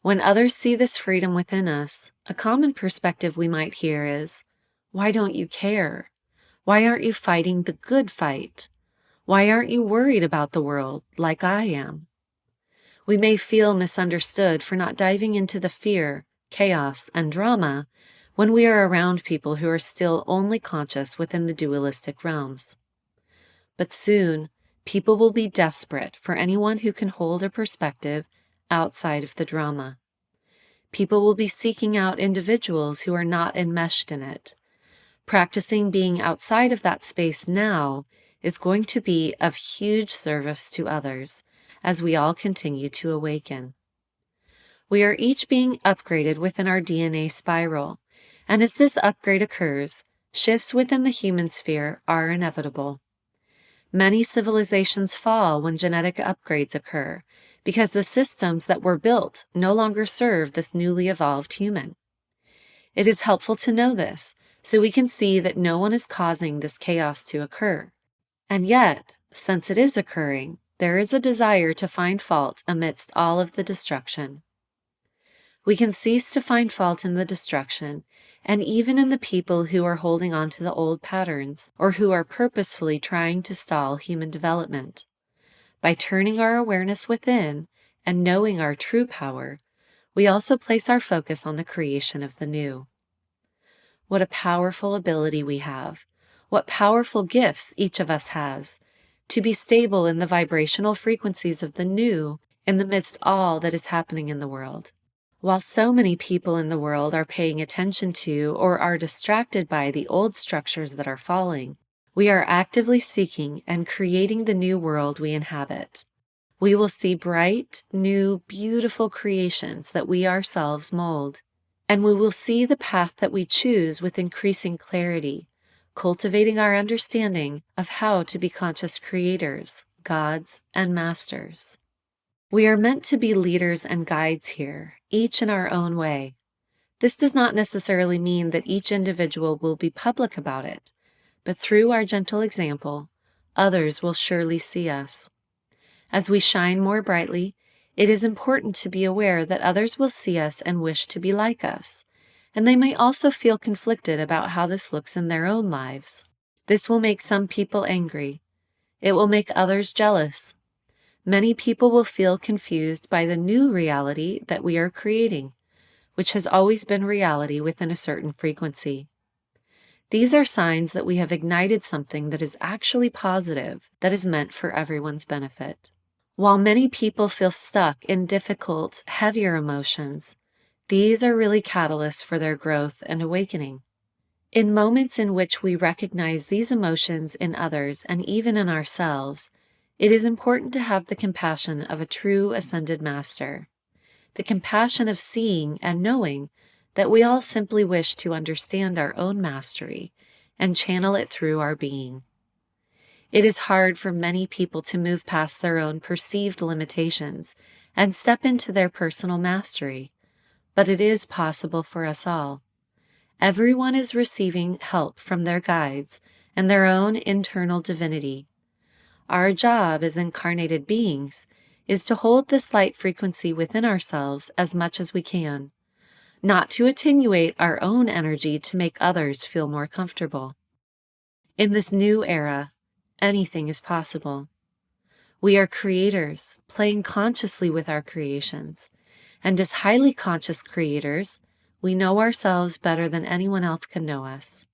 When others see this freedom within us, a common perspective we might hear is, "Why don't you care? Why aren't you fighting the good fight? Why aren't you worried about the world like I am?" We may feel misunderstood for not diving into the fear, chaos, and drama when we are around people who are still only conscious within the dualistic realms. But soon, people will be desperate for anyone who can hold a perspective outside of the drama. People will be seeking out individuals who are not enmeshed in it. Practicing being outside of that space now is going to be of huge service to others as we all continue to awaken. We are each being upgraded within our DNA spiral, and as this upgrade occurs, shifts within the human sphere are inevitable. Many civilizations fall when genetic upgrades occur because the systems that were built no longer serve this newly evolved human. It is helpful to know this so we can see that no one is causing this chaos to occur. And yet, since it is occurring, there is a desire to find fault amidst all of the destruction. We can cease to find fault in the destruction, and even in the people who are holding on to the old patterns, or who are purposefully trying to stall human development. By turning our awareness within and knowing our true power, we also place our focus on the creation of the new. What a powerful ability we have, what powerful gifts each of us has, to be stable in the vibrational frequencies of the new in the midst of all that is happening in the world. While so many people in the world are paying attention to or are distracted by the old structures that are falling, we are actively seeking and creating the new world we inhabit. We will see bright, new, beautiful creations that we ourselves mold, and we will see the path that we choose with increasing clarity, cultivating our understanding of how to be conscious creators, gods, and masters. We are meant to be leaders and guides here, each in our own way. This does not necessarily mean that each individual will be public about it, but through our gentle example, others will surely see us. As we shine more brightly, it is important to be aware that others will see us and wish to be like us, and they may also feel conflicted about how this looks in their own lives. This will make some people angry. It will make others jealous. Many people will feel confused by the new reality that we are creating, which has always been reality within a certain frequency. These are signs that we have ignited something that is actually positive, that is meant for everyone's benefit. While many people feel stuck in difficult, heavier emotions, these are really catalysts for their growth and awakening. In moments in which we recognize these emotions in others and even in ourselves, it is important to have the compassion of a true ascended master, the compassion of seeing and knowing that we all simply wish to understand our own mastery and channel it through our being. It is hard for many people to move past their own perceived limitations and step into their personal mastery, but it is possible for us all. Everyone is receiving help from their guides and their own internal divinity. Our job as incarnated beings is to hold this light frequency within ourselves as much as we can, not to attenuate our own energy to make others feel more comfortable. In this new era, anything is possible. We are creators, playing consciously with our creations, and as highly conscious creators, we know ourselves better than anyone else can know us.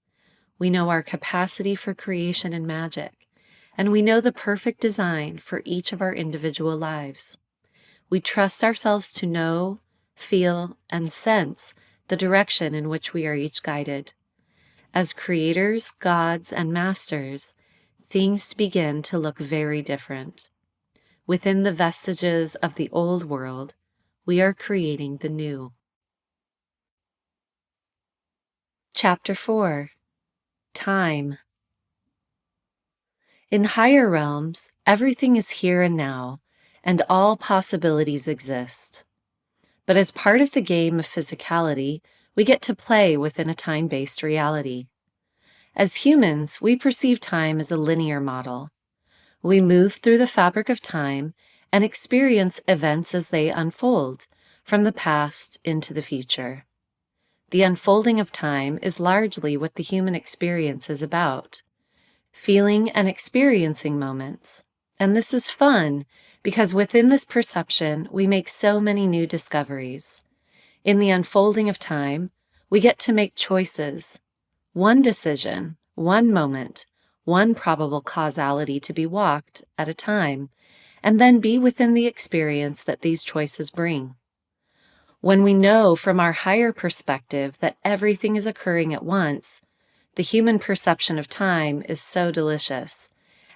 We know our capacity for creation and magic, and we know the perfect design for each of our individual lives. We trust ourselves to know, feel, and sense the direction in which we are each guided. as creators, gods, and masters, things begin to look very different. Within the vestiges of the old world, we are creating the new. Chapter 4. Time. In higher realms, everything is here and now, and all possibilities exist. But as part of the game of physicality, we get to play within a time-based reality. As humans, we perceive time as a linear model. We move through the fabric of time and experience events as they unfold, from the past into the future. The unfolding of time is largely what the human experience is about. Feeling and experiencing moments. And this is fun because within this perception, we make so many new discoveries. In the unfolding of time, we get to make choices. One decision, one moment, one probable causality to be walked at a time, and then be within the experience that these choices bring. When we know from our higher perspective that everything is occurring at once, the human perception of time is so delicious,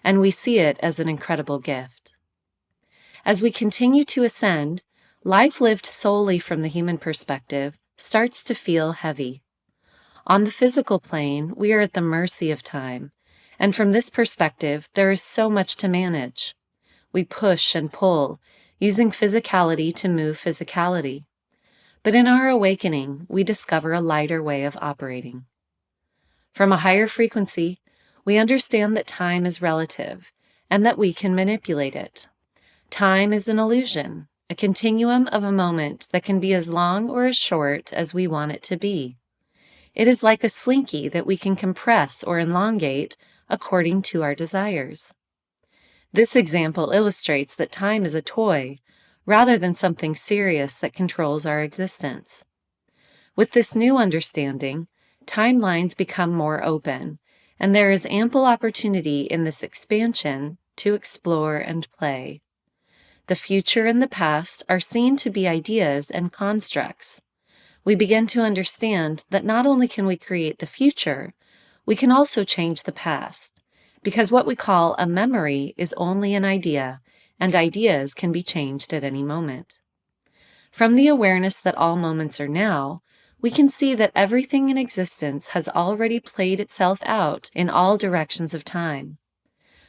and we see it as an incredible gift. As we continue to ascend, life lived solely from the human perspective starts to feel heavy. On the physical plane, we are at the mercy of time, and from this perspective, there is so much to manage. We push and pull, using physicality to move physicality. But in our awakening, we discover a lighter way of operating. From a higher frequency, we understand that time is relative and that we can manipulate it. Time is an illusion, a continuum of a moment that can be as long or as short as we want it to be. It is like a slinky that we can compress or elongate according to our desires. This example illustrates that time is a toy rather than something serious that controls our existence. With this new understanding, timelines become more open, and there is ample opportunity in this expansion to explore and play. The future and the past are seen to be ideas and constructs. We begin to understand that not only can we create the future, we can also change the past, because what we call a memory is only an idea, and ideas can be changed at any moment. From the awareness that all moments are now, we can see that everything in existence has already played itself out in all directions of time.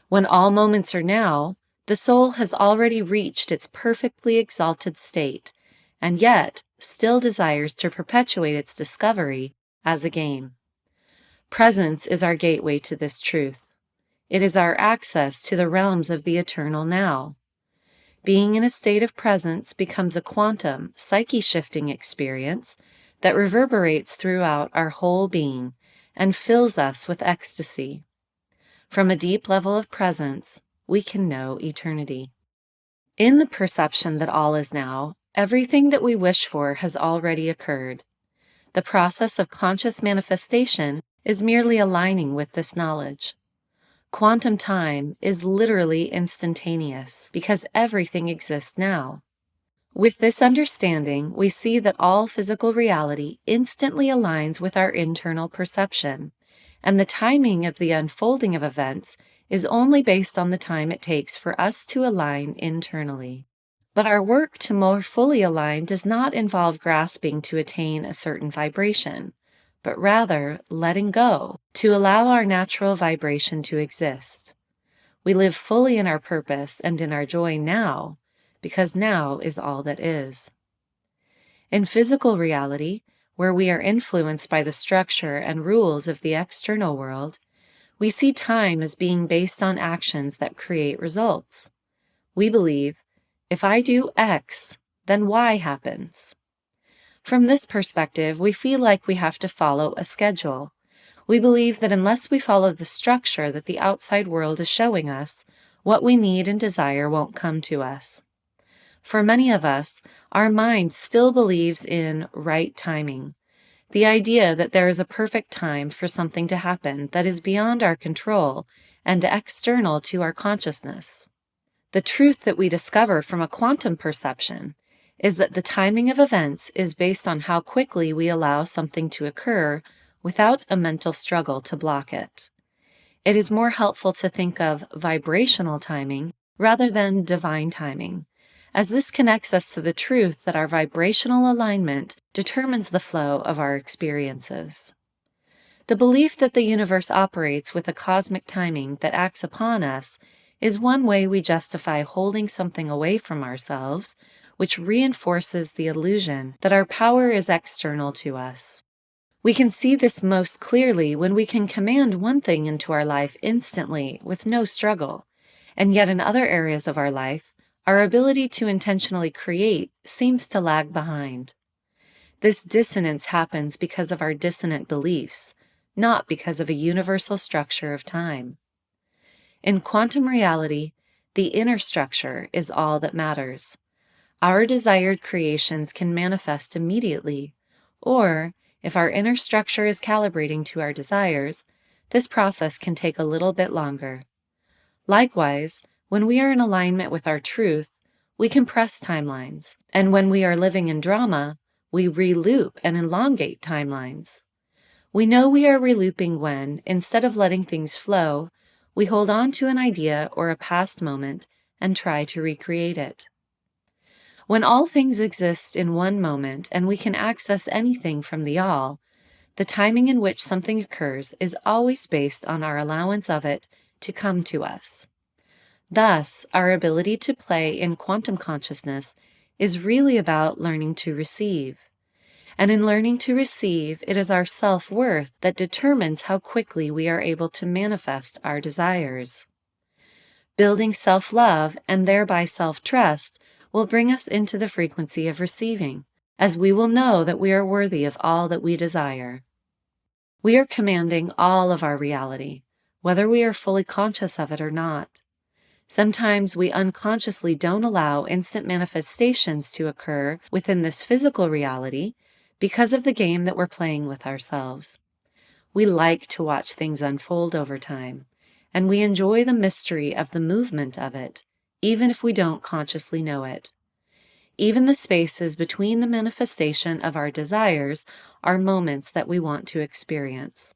When all moments are now, the soul has already reached its perfectly exalted state, and yet still desires to perpetuate its discovery as a game. Presence is our gateway to this truth. It is our access to the realms of the eternal now. Being in a state of presence becomes a quantum, psyche-shifting experience that reverberates throughout our whole being and fills us with ecstasy. From a deep level of presence, we can know eternity. In the perception that all is now, everything that we wish for has already occurred. The process of conscious manifestation is merely aligning with this knowledge. Quantum time is literally instantaneous because everything exists now. With this understanding, we see that all physical reality instantly aligns with our internal perception, and the timing of the unfolding of events is only based on the time it takes for us to align internally. But our work to more fully align does not involve grasping to attain a certain vibration, but rather letting go to allow our natural vibration to exist. We live fully in our purpose and in our joy now, because now is all that is. In physical reality, where we are influenced by the structure and rules of the external world, we see time as being based on actions that create results. We believe, if I do X, then Y happens. From this perspective, we feel like we have to follow a schedule. We believe that unless we follow the structure that the outside world is showing us, what we need and desire won't come to us. For many of us, our mind still believes in right timing, the idea that there is a perfect time for something to happen that is beyond our control and external to our consciousness. The truth that we discover from a quantum perception is that the timing of events is based on how quickly we allow something to occur without a mental struggle to block it. It is more helpful to think of vibrational timing rather than divine timing, as this connects us to the truth that our vibrational alignment determines the flow of our experiences. The belief that the universe operates with a cosmic timing that acts upon us is one way we justify holding something away from ourselves, which reinforces the illusion that our power is external to us. We can see this most clearly when we can command one thing into our life instantly with no struggle, and yet in other areas of our life, our ability to intentionally create seems to lag behind. This dissonance happens because of our dissonant beliefs, not because of a universal structure of time. In quantum reality, the inner structure is all that matters. Our desired creations can manifest immediately, or, if our inner structure is calibrating to our desires, this process can take a little bit longer. Likewise, when we are in alignment with our truth, we compress timelines, and when we are living in drama, we re-loop and elongate timelines. We know we are re-looping when, instead of letting things flow, we hold on to an idea or a past moment and try to recreate it. When all things exist in one moment and we can access anything from the all, the timing in which something occurs is always based on our allowance of it to come to us. Thus, our ability to play in quantum consciousness is really about learning to receive. And in learning to receive, it is our self-worth that determines how quickly we are able to manifest our desires. Building self-love and thereby self-trust will bring us into the frequency of receiving, as we will know that we are worthy of all that we desire. We are commanding all of our reality, whether we are fully conscious of it or not. Sometimes we unconsciously don't allow instant manifestations to occur within this physical reality because of the game that we're playing with ourselves. We like to watch things unfold over time, and we enjoy the mystery of the movement of it, even if we don't consciously know it. Even the spaces between the manifestation of our desires are moments that we want to experience.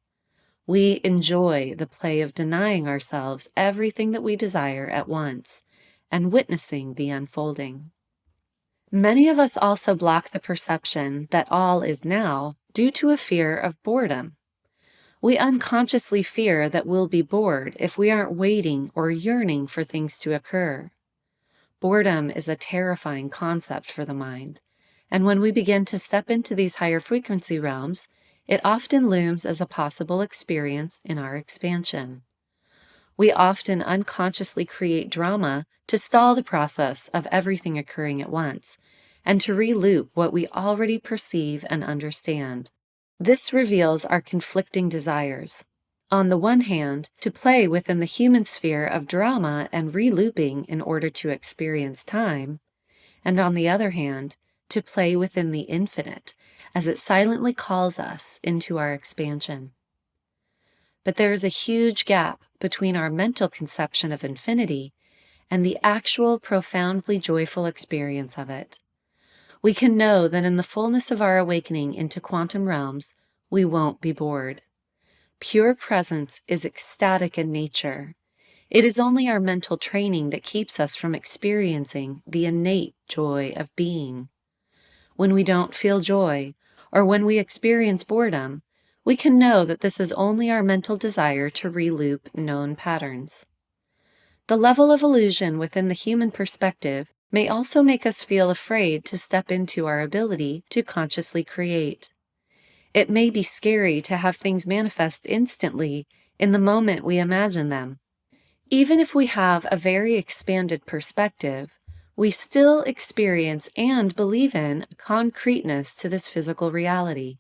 We enjoy the play of denying ourselves everything that we desire at once and witnessing the unfolding. Many of us also block the perception that all is now due to a fear of boredom. We unconsciously fear that we'll be bored if we aren't waiting or yearning for things to occur. Boredom is a terrifying concept for the mind, and when we begin to step into these higher frequency realms, it often looms as a possible experience in our expansion. We often unconsciously create drama to stall the process of everything occurring at once, and to re-loop what we already perceive and understand. This reveals our conflicting desires. On the one hand, to play within the human sphere of drama and re-looping in order to experience time, and on the other hand, to play within the infinite, as it silently calls us into our expansion. But there is a huge gap between our mental conception of infinity and the actual profoundly joyful experience of it. We can know that in the fullness of our awakening into quantum realms, we won't be bored. Pure presence is ecstatic in nature. It is only our mental training that keeps us from experiencing the innate joy of being. When we don't feel joy, or when we experience boredom, we can know that this is only our mental desire to re-loop known patterns. The level of illusion within the human perspective may also make us feel afraid to step into our ability to consciously create. It may be scary to have things manifest instantly in the moment we imagine them. Even if we have a very expanded perspective, we still experience and believe in concreteness to this physical reality.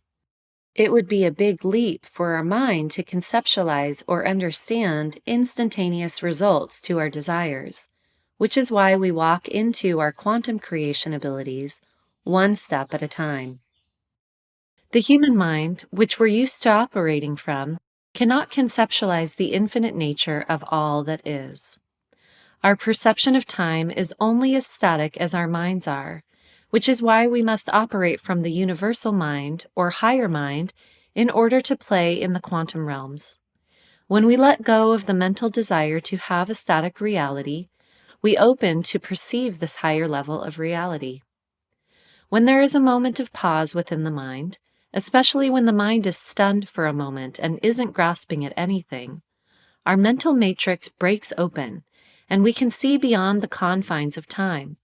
It would be a big leap for our mind to conceptualize or understand instantaneous results to our desires, which is why we walk into our quantum creation abilities one step at a time. The human mind, which we're used to operating from, cannot conceptualize the infinite nature of all that is. Our perception of time is only as static as our minds are, which is why we must operate from the universal mind or higher mind in order to play in the quantum realms. When we let go of the mental desire to have a static reality, we open to perceive this higher level of reality. When there is a moment of pause within the mind, especially when the mind is stunned for a moment and isn't grasping at anything, our mental matrix breaks open, and we can see beyond the confines of time.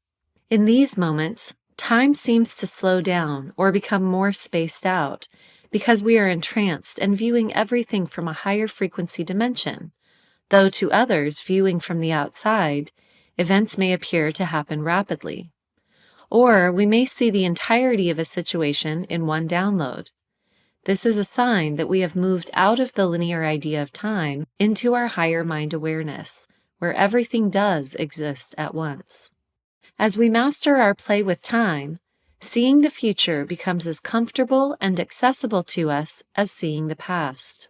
In these moments, time seems to slow down or become more spaced out because we are entranced and viewing everything from a higher frequency dimension, though to others viewing from the outside, events may appear to happen rapidly. Or we may see the entirety of a situation in one download. This is a sign that we have moved out of the linear idea of time into our higher mind awareness, where everything does exist at once. As we master our play with time, seeing the future becomes as comfortable and accessible to us as seeing the past.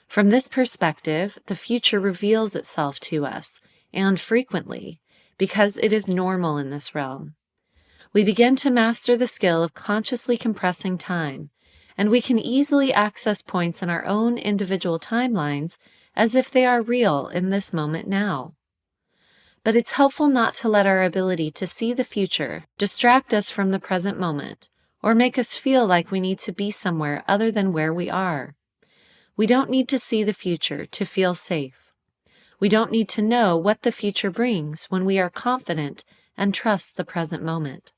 From this perspective, the future reveals itself to us, and frequently, because it is normal in this realm. We begin to master the skill of consciously compressing time, and we can easily access points in our own individual timelines as if they are real in this moment now. But it's helpful not to let our ability to see the future distract us from the present moment, or make us feel like we need to be somewhere other than where we are. We don't need to see the future to feel safe. We don't need to know what the future brings when we are confident and trust the present moment.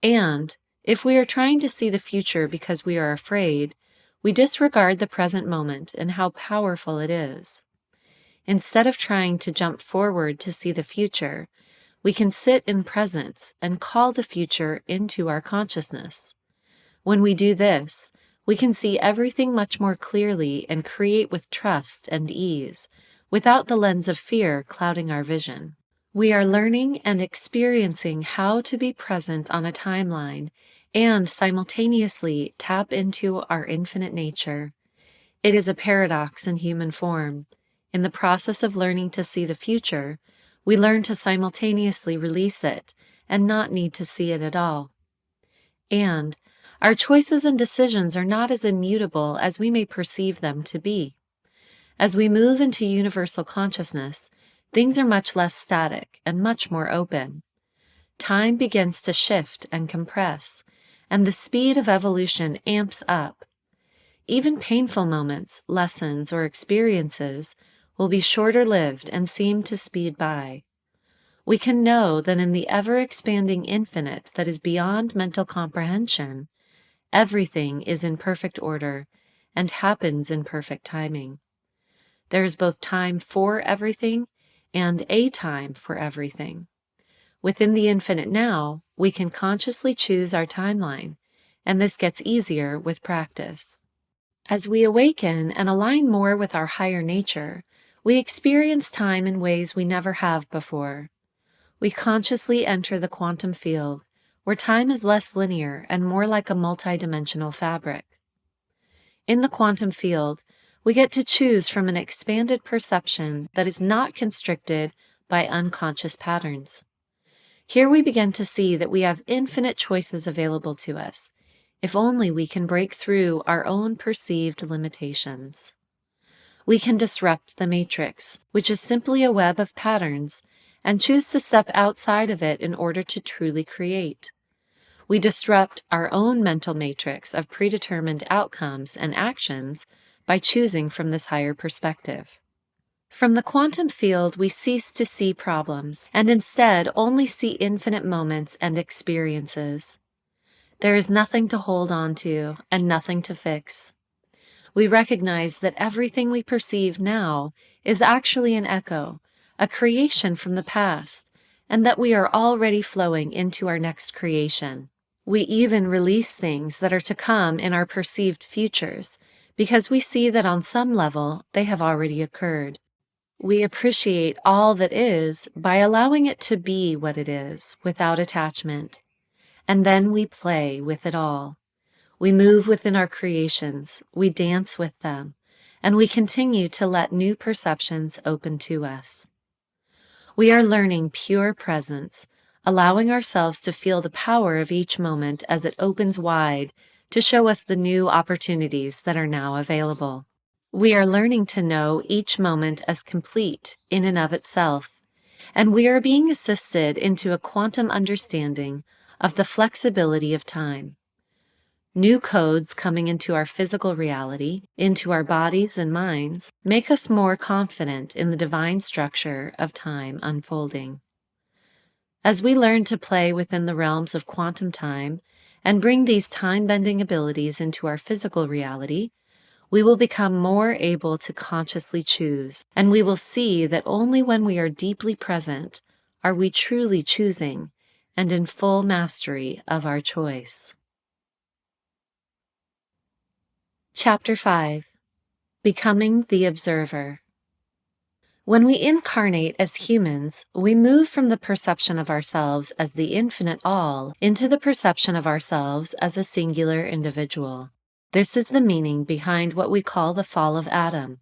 And if we are trying to see the future because we are afraid, we disregard the present moment and how powerful it is. Instead of trying to jump forward to see the future, we can sit in presence and call the future into our consciousness. When we do this, we can see everything much more clearly and create with trust and ease, without the lens of fear clouding our vision. We are learning and experiencing how to be present on a timeline and simultaneously tap into our infinite nature. It is a paradox in human form. In the process of learning to see the future, we learn to simultaneously release it and not need to see it at all. And our choices and decisions are not as immutable as we may perceive them to be. As we move into universal consciousness, things are much less static and much more open. Time begins to shift and compress, and the speed of evolution amps up. Even painful moments, lessons, or experiences will be shorter-lived and seem to speed by. We can know that in the ever-expanding infinite that is beyond mental comprehension, everything is in perfect order and happens in perfect timing. There is both time for everything and a time for everything. Within the infinite now, we can consciously choose our timeline, and this gets easier with practice. As we awaken and align more with our higher nature, we experience time in ways we never have before. We consciously enter the quantum field, where time is less linear and more like a multidimensional fabric. In the quantum field, we get to choose from an expanded perception that is not constricted by unconscious patterns. Here we begin to see that we have infinite choices available to us, if only we can break through our own perceived limitations. We can disrupt the matrix, which is simply a web of patterns, and choose to step outside of it in order to truly create. We disrupt our own mental matrix of predetermined outcomes and actions by choosing from this higher perspective. From the quantum field, we cease to see problems and instead only see infinite moments and experiences. There is nothing to hold on to and nothing to fix. We recognize that everything we perceive now is actually an echo, a creation from the past, and that we are already flowing into our next creation. We even release things that are to come in our perceived futures, because we see that on some level they have already occurred. We appreciate all that is by allowing it to be what it is, without attachment. And then we play with it all. We move within our creations, we dance with them, and we continue to let new perceptions open to us. We are learning pure presence, allowing ourselves to feel the power of each moment as it opens wide to show us the new opportunities that are now available. We are learning to know each moment as complete in and of itself, and we are being assisted into a quantum understanding of the flexibility of time. New codes coming into our physical reality, into our bodies and minds, make us more confident in the divine structure of time unfolding. As we learn to play within the realms of quantum time and bring these time-bending abilities into our physical reality, we will become more able to consciously choose, and we will see that only when we are deeply present are we truly choosing and in full mastery of our choice. Chapter 5. Becoming the Observer. When we incarnate as humans, we move from the perception of ourselves as the infinite all into the perception of ourselves as a singular individual. This is the meaning behind what we call the fall of Adam,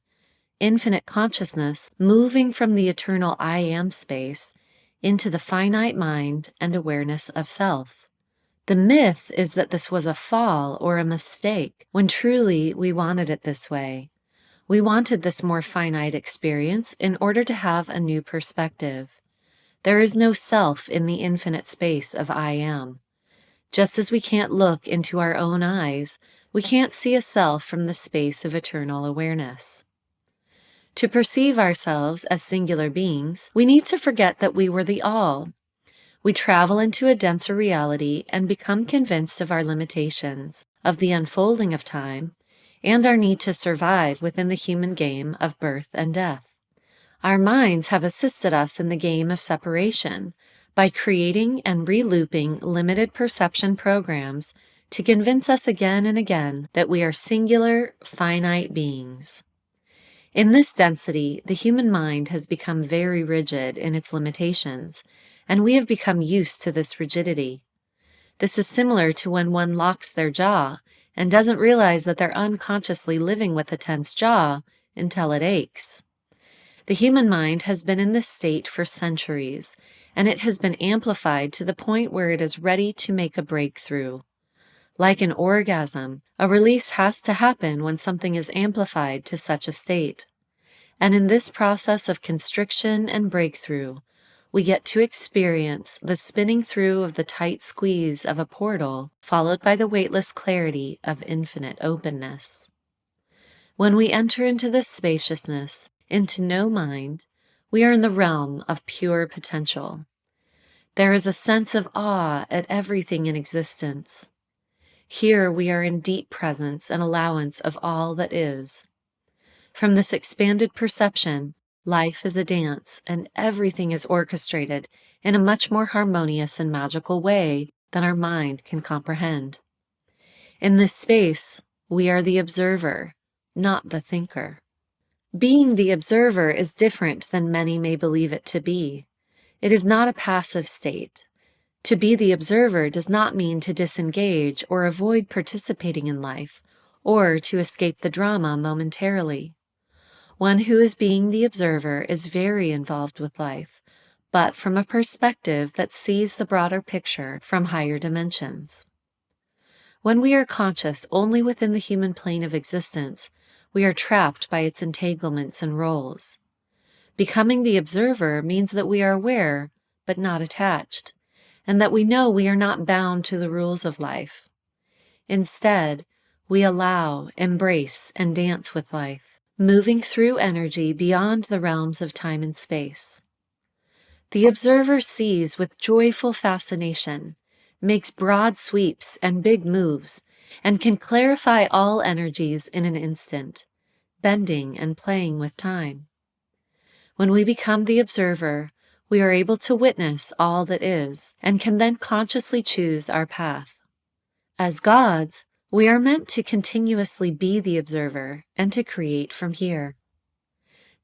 infinite consciousness moving from the eternal I am space into the finite mind and awareness of self. The myth is that this was a fall or a mistake, when truly we wanted it this way. We wanted this more finite experience in order to have a new perspective. There is no self in the infinite space of I am. Just as we can't look into our own eyes, we can't see a self from the space of eternal awareness. To perceive ourselves as singular beings, we need to forget that we were the all. We travel into a denser reality and become convinced of our limitations, of the unfolding of time, and our need to survive within the human game of birth and death. Our minds have assisted us in the game of separation by creating and re-looping limited perception programs to convince us again and again that we are singular, finite beings. In this density, the human mind has become very rigid in its limitations, and we have become used to this rigidity. This is similar to when one locks their jaw and doesn't realize that they're unconsciously living with a tense jaw until it aches. The human mind has been in this state for centuries, and it has been amplified to the point where it is ready to make a breakthrough. Like an orgasm, a release has to happen when something is amplified to such a state. And in this process of constriction and breakthrough, we get to experience the spinning through of the tight squeeze of a portal, followed by the weightless clarity of infinite openness. When we enter into this spaciousness, into no mind, we are in the realm of pure potential. There is a sense of awe at everything in existence. Here we are in deep presence and allowance of all that is. From this expanded perception, life is a dance, and everything is orchestrated in a much more harmonious and magical way than our mind can comprehend. In this space, we are the observer, not the thinker. Being the observer is different than many may believe it to be. It is not a passive state. To be the observer does not mean to disengage or avoid participating in life, or to escape the drama momentarily. One who is being the observer is very involved with life, but from a perspective that sees the broader picture from higher dimensions. When we are conscious only within the human plane of existence, we are trapped by its entanglements and roles. Becoming the observer means that we are aware, but not attached, and that we know we are not bound to the rules of life. Instead, we allow, embrace, and dance with life, moving through energy beyond the realms of time and space. The observer sees with joyful fascination, makes broad sweeps and big moves, and can clarify all energies in an instant, bending and playing with time. When we become the observer, we are able to witness all that is, and can then consciously choose our path. As gods, we are meant to continuously be the observer and to create from here.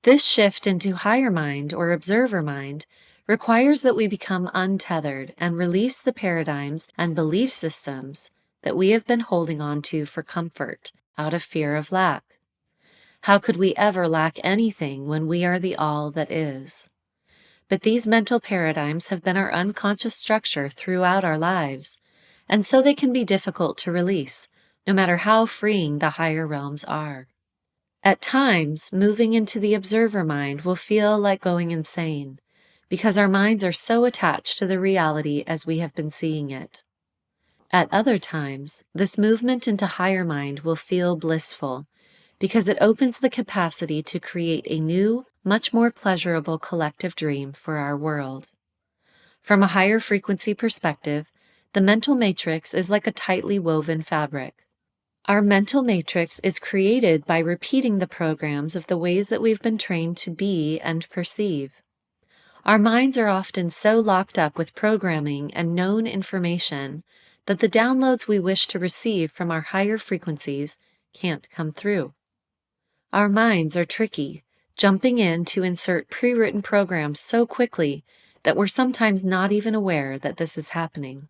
This shift into higher mind or observer mind requires that we become untethered and release the paradigms and belief systems that we have been holding on to for comfort out of fear of lack. How could we ever lack anything when we are the all that is? But these mental paradigms have been our unconscious structure throughout our lives, and so they can be difficult to release, no matter how freeing the higher realms are. At times, moving into the observer mind will feel like going insane, because our minds are so attached to the reality as we have been seeing it. At other times, this movement into higher mind will feel blissful, because it opens the capacity to create a new, much more pleasurable collective dream for our world. From a higher frequency perspective, the mental matrix is like a tightly woven fabric. Our mental matrix is created by repeating the programs of the ways that we've been trained to be and perceive. Our minds are often so locked up with programming and known information that the downloads we wish to receive from our higher frequencies can't come through. Our minds are tricky, jumping in to insert pre-written programs so quickly that we're sometimes not even aware that this is happening.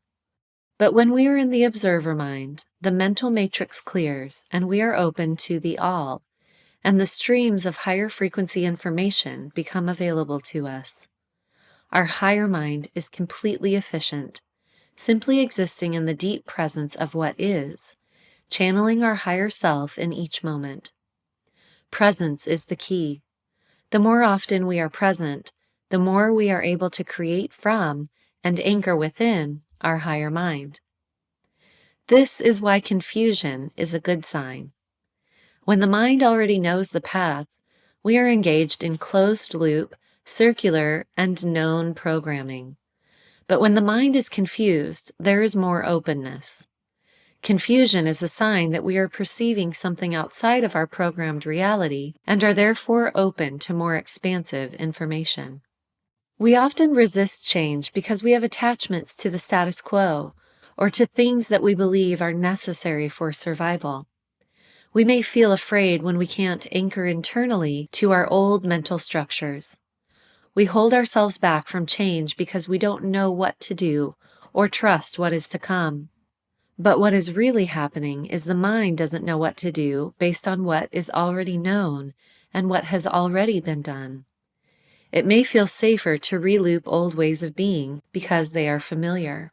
But when we are in the observer mind, the mental matrix clears and we are open to the all, and the streams of higher frequency information become available to us. Our higher mind is completely efficient, simply existing in the deep presence of what is, channeling our higher self in each moment. Presence is the key. The more often we are present, the more we are able to create from and anchor within our higher mind. This is why confusion is a good sign. When the mind already knows the path, we are engaged in closed-loop, circular, and known programming. But when the mind is confused, there is more openness. Confusion is a sign that we are perceiving something outside of our programmed reality and are therefore open to more expansive information. We often resist change because we have attachments to the status quo or to things that we believe are necessary for survival. We may feel afraid when we can't anchor internally to our old mental structures. We hold ourselves back from change because we don't know what to do or trust what is to come. But what is really happening is the mind doesn't know what to do based on what is already known and what has already been done. It may feel safer to reloop old ways of being because they are familiar.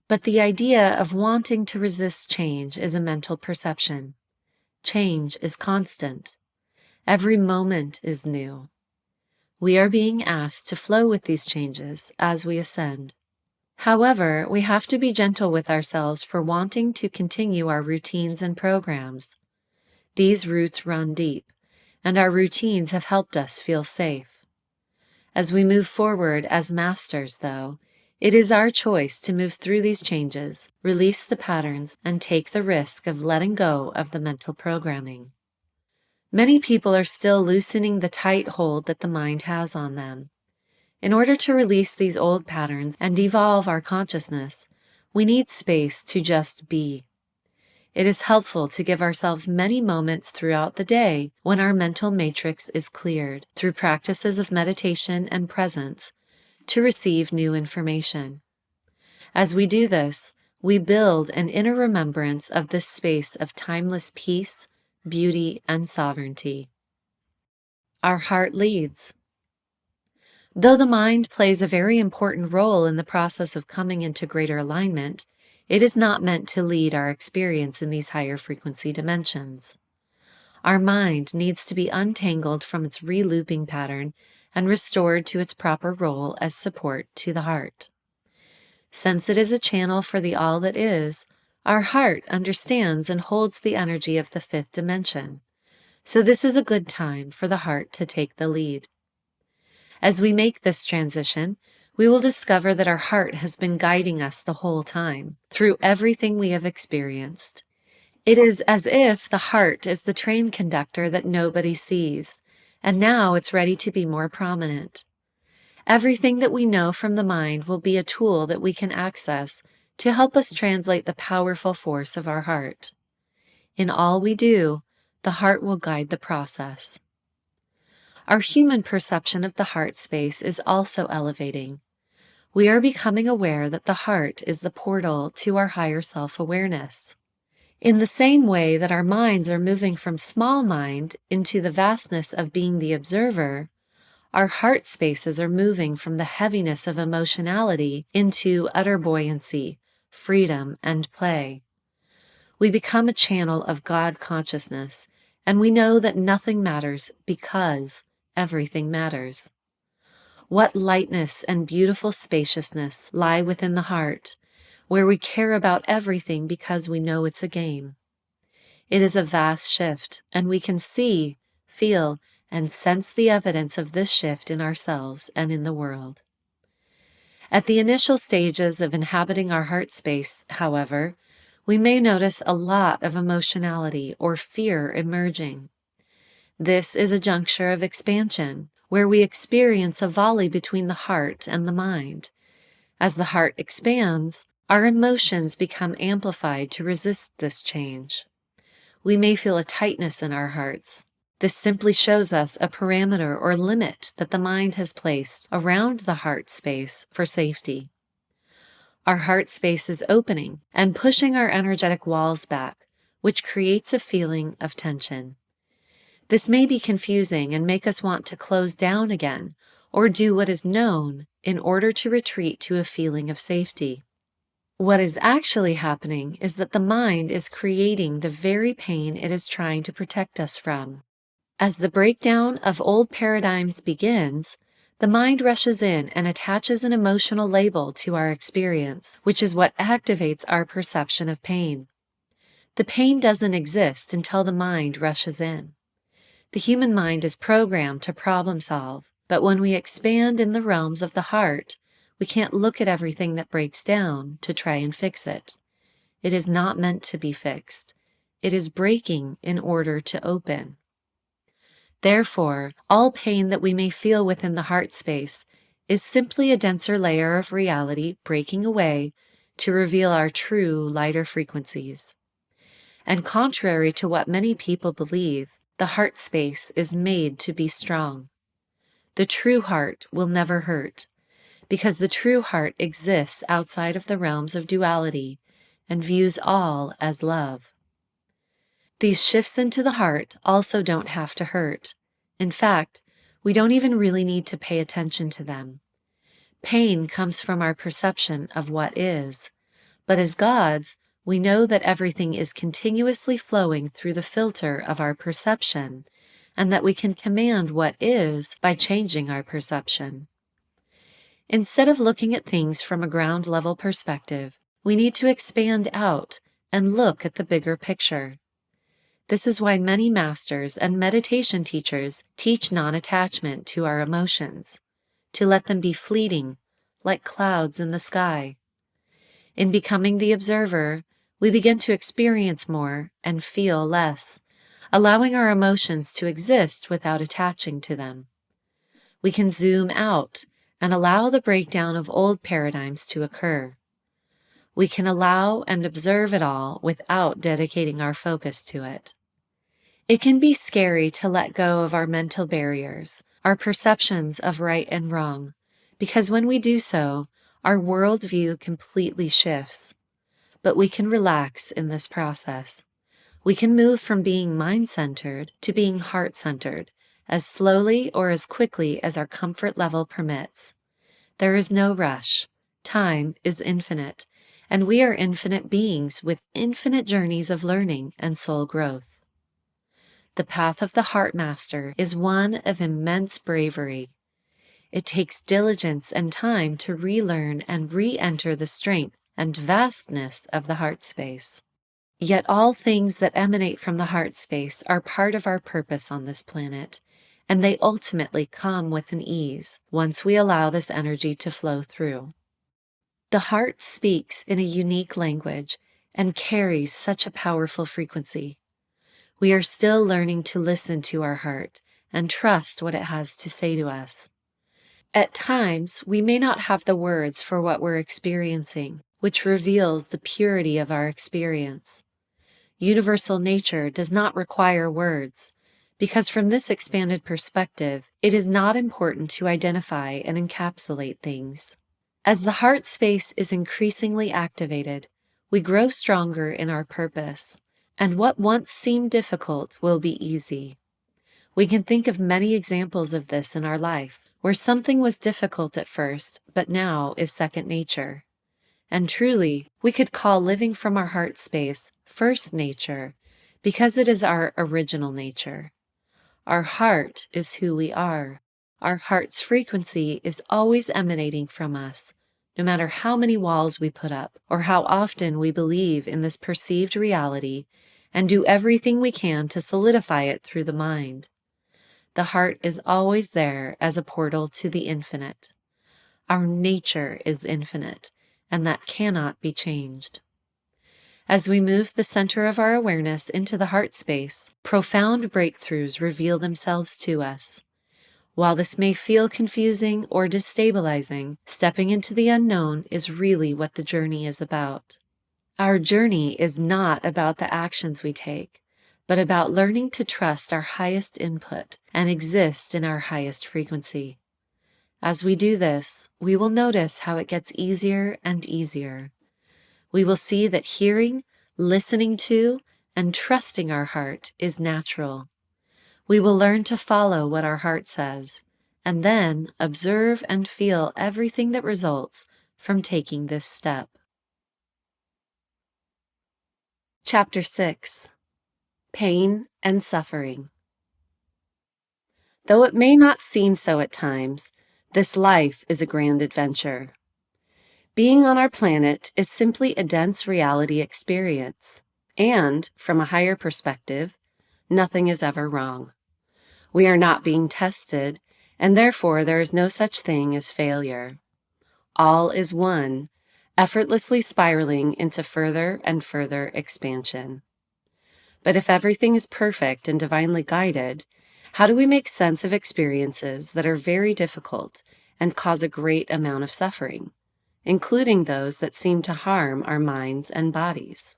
But the idea of wanting to resist change is a mental perception. Change is constant. Every moment is new. We are being asked to flow with these changes as we ascend. However, we have to be gentle with ourselves for wanting to continue our routines and programs. These roots run deep, and our routines have helped us feel safe. As we move forward as masters, though, it is our choice to move through these changes, release the patterns, and take the risk of letting go of the mental programming. Many people are still loosening the tight hold that the mind has on them. In order to release these old patterns and evolve our consciousness, we need space to just be. It is helpful to give ourselves many moments throughout the day when our mental matrix is cleared through practices of meditation and presence to receive new information. As we do this, we build an inner remembrance of this space of timeless peace, beauty, and sovereignty. Our heart leads. Though the mind plays a very important role in the process of coming into greater alignment, it is not meant to lead our experience in these higher frequency dimensions. Our mind needs to be untangled from its relooping pattern and restored to its proper role as support to the heart. Since it is a channel for the all that is, our heart understands and holds the energy of the fifth dimension. So this is a good time for the heart to take the lead. As we make this transition, we will discover that our heart has been guiding us the whole time, through everything we have experienced. It is as if the heart is the train conductor that nobody sees, and now it's ready to be more prominent. Everything that we know from the mind will be a tool that we can access to help us translate the powerful force of our heart. In all we do, the heart will guide the process. Our human perception of the heart space is also elevating. We are becoming aware that the heart is the portal to our higher self-awareness. In the same way that our minds are moving from small mind into the vastness of being the observer, our heart spaces are moving from the heaviness of emotionality into utter buoyancy, freedom, and play. We become a channel of God consciousness, and we know that nothing matters because everything matters. What lightness and beautiful spaciousness lie within the heart, where we care about everything because we know it's a game. It is a vast shift, and we can see, feel, and sense the evidence of this shift in ourselves and in the world. At the initial stages of inhabiting our heart space, however, we may notice a lot of emotionality or fear emerging. This is a juncture of expansion, where we experience a volley between the heart and the mind. As the heart expands, our emotions become amplified to resist this change. We may feel a tightness in our hearts. This simply shows us a parameter or limit that the mind has placed around the heart space for safety. Our heart space is opening and pushing our energetic walls back, which creates a feeling of tension. This may be confusing and make us want to close down again or do what is known in order to retreat to a feeling of safety. What is actually happening is that the mind is creating the very pain it is trying to protect us from. As the breakdown of old paradigms begins, the mind rushes in and attaches an emotional label to our experience, which is what activates our perception of pain. The pain doesn't exist until the mind rushes in. The human mind is programmed to problem solve, but when we expand in the realms of the heart, we can't look at everything that breaks down to try and fix it. It is not meant to be fixed. It is breaking in order to open. Therefore, all pain that we may feel within the heart space is simply a denser layer of reality breaking away to reveal our true, lighter frequencies. And contrary to what many people believe, the heart space is made to be strong. The true heart will never hurt, because the true heart exists outside of the realms of duality and views all as love. These shifts into the heart also don't have to hurt. In fact, we don't even really need to pay attention to them. Pain comes from our perception of what is, but as gods, we know that everything is continuously flowing through the filter of our perception, and that we can command what is by changing our perception. Instead of looking at things from a ground level perspective, we need to expand out and look at the bigger picture. This is why many masters and meditation teachers teach non-attachment to our emotions, to let them be fleeting, like clouds in the sky. In becoming the observer, we begin to experience more and feel less, allowing our emotions to exist without attaching to them. We can zoom out and allow the breakdown of old paradigms to occur. We can allow and observe it all without dedicating our focus to it. It can be scary to let go of our mental barriers, our perceptions of right and wrong, because when we do so, our worldview completely shifts. But we can relax in this process. We can move from being mind-centered to being heart-centered, as slowly or as quickly as our comfort level permits. There is no rush. Time is infinite, and we are infinite beings with infinite journeys of learning and soul growth. The path of the Heart Master is one of immense bravery. It takes diligence and time to relearn and re-enter the strength and vastness of the heart space. Yet all things that emanate from the heart space are part of our purpose on this planet, and they ultimately come with an ease once we allow this energy to flow through. The heart speaks in a unique language and carries such a powerful frequency. We are still learning to listen to our heart and trust what it has to say to us. At times, we may not have the words for what we're experiencing, which reveals the purity of our experience. Universal nature does not require words, because from this expanded perspective, it is not important to identify and encapsulate things. As the heart space is increasingly activated, we grow stronger in our purpose, and what once seemed difficult will be easy. We can think of many examples of this in our life, where something was difficult at first, but now is second nature. And truly, we could call living from our heart space first nature, because it is our original nature. Our heart is who we are. Our heart's frequency is always emanating from us, no matter how many walls we put up or how often we believe in this perceived reality and do everything we can to solidify it through the mind. The heart is always there as a portal to the infinite. Our nature is infinite, and that cannot be changed. As we move the center of our awareness into the heart space, profound breakthroughs reveal themselves to us. While this may feel confusing or destabilizing, stepping into the unknown is really what the journey is about. Our journey is not about the actions we take, but about learning to trust our highest input and exist in our highest frequency. As we do this, we will notice how it gets easier and easier. We will see that hearing, listening to, and trusting our heart is natural. We will learn to follow what our heart says, and then observe and feel everything that results from taking this step. Chapter 6: Pain and Suffering. Though it may not seem so at times, this life is a grand adventure. Being on our planet is simply a dense reality experience, and, from a higher perspective, nothing is ever wrong. We are not being tested, and therefore there is no such thing as failure. All is one, effortlessly spiraling into further and further expansion. But if everything is perfect and divinely guided, how do we make sense of experiences that are very difficult and cause a great amount of suffering, including those that seem to harm our minds and bodies?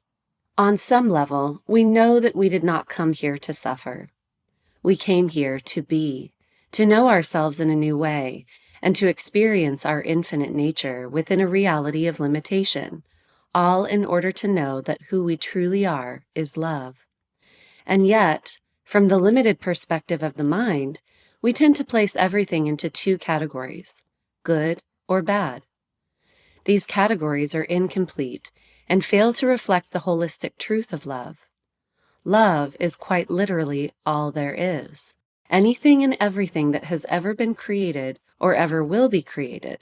On some level, we know that we did not come here to suffer. We came here to be, to know ourselves in a new way, and to experience our infinite nature within a reality of limitation, all in order to know that who we truly are is love. And yet, from the limited perspective of the mind, we tend to place everything into two categories, good or bad. These categories are incomplete and fail to reflect the holistic truth of love. Love is quite literally all there is. Anything and everything that has ever been created or ever will be created.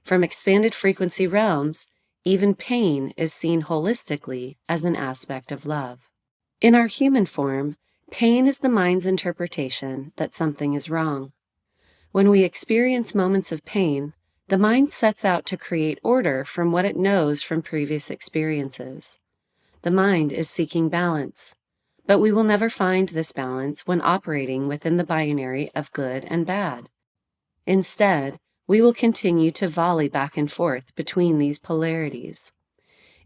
From expanded frequency realms, even pain is seen holistically as an aspect of love. In our human form, pain is the mind's interpretation that something is wrong. When we experience moments of pain, the mind sets out to create order from what it knows from previous experiences. The mind is seeking balance, but we will never find this balance when operating within the binary of good and bad. Instead, we will continue to volley back and forth between these polarities.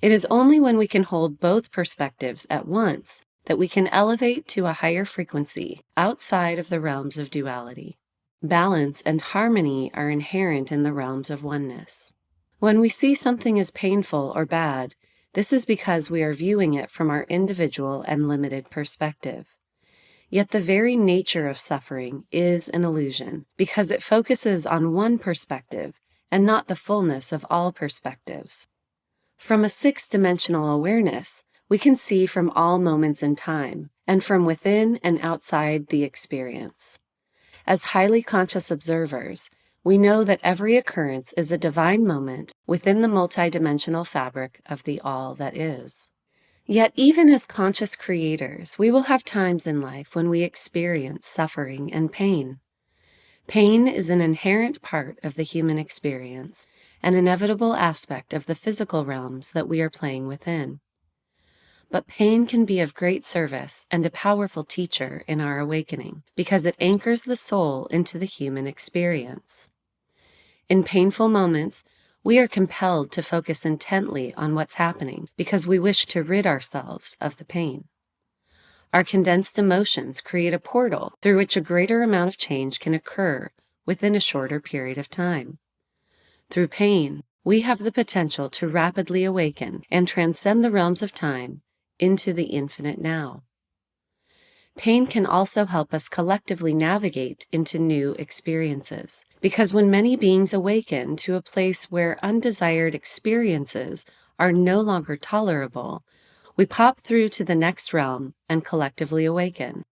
It is only when we can hold both perspectives at once that we can elevate to a higher frequency outside of the realms of duality. Balance and harmony are inherent in the realms of oneness. When we see something as painful or bad, this is because we are viewing it from our individual and limited perspective. Yet the very nature of suffering is an illusion, because it focuses on one perspective and not the fullness of all perspectives. From a sixth-dimensional awareness, we can see from all moments in time, and from within and outside the experience. As highly conscious observers, we know that every occurrence is a divine moment within the multidimensional fabric of the all that is. Yet even as conscious creators, we will have times in life when we experience suffering and pain. Pain is an inherent part of the human experience, an inevitable aspect of the physical realms that we are playing within. But pain can be of great service and a powerful teacher in our awakening, because it anchors the soul into the human experience. In painful moments, we are compelled to focus intently on what's happening because we wish to rid ourselves of the pain. Our condensed emotions create a portal through which a greater amount of change can occur within a shorter period of time. Through pain, we have the potential to rapidly awaken and transcend the realms of time into the infinite now. Pain can also help us collectively navigate into new experiences. Because when many beings awaken to a place where undesired experiences are no longer tolerable, we pop through to the next realm and collectively awaken.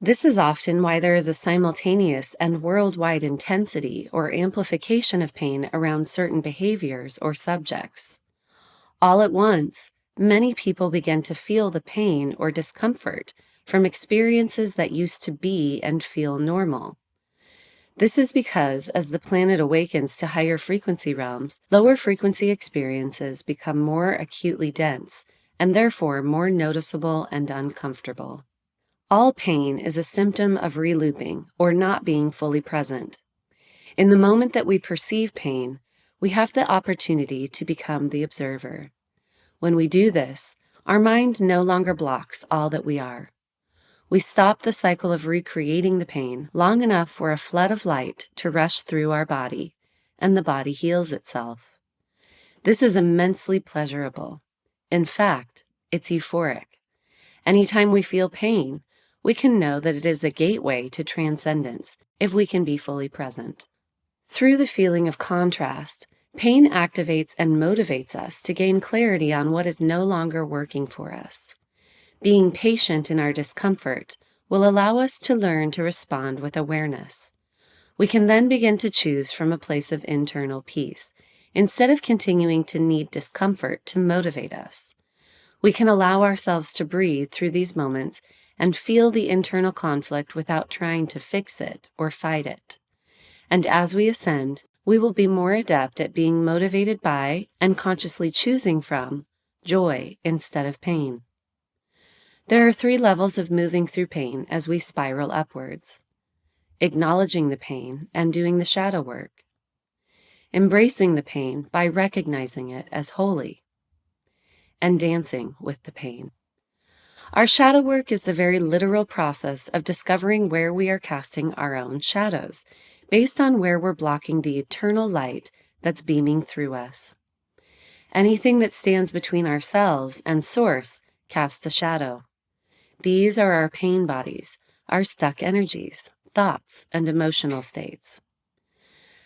This is often why there is a simultaneous and worldwide intensity or amplification of pain around certain behaviors or subjects. All at once, many people begin to feel the pain or discomfort from experiences that used to be and feel normal. This is because as the planet awakens to higher frequency realms, lower frequency experiences become more acutely dense and therefore more noticeable and uncomfortable. All pain is a symptom of relooping or not being fully present. In the moment that we perceive pain, we have the opportunity to become the observer. When we do this, our mind no longer blocks all that we are. We stop the cycle of recreating the pain long enough for a flood of light to rush through our body, and the body heals itself. This is immensely pleasurable. In fact, it's euphoric. Anytime we feel pain, we can know that it is a gateway to transcendence if we can be fully present. Through the feeling of contrast, pain activates and motivates us to gain clarity on what is no longer working for us. Being patient in our discomfort will allow us to learn to respond with awareness. We can then begin to choose from a place of internal peace, instead of continuing to need discomfort to motivate us. We can allow ourselves to breathe through these moments and feel the internal conflict without trying to fix it or fight it. And as we ascend, we will be more adept at being motivated by and consciously choosing from joy instead of pain. There are 3 levels of moving through pain as we spiral upwards: acknowledging the pain and doing the shadow work, embracing the pain by recognizing it as holy, and dancing with the pain. Our shadow work is the very literal process of discovering where we are casting our own shadows, based on where we're blocking the eternal light that's beaming through us. Anything that stands between ourselves and Source casts a shadow. These are our pain bodies, our stuck energies, thoughts, and emotional states.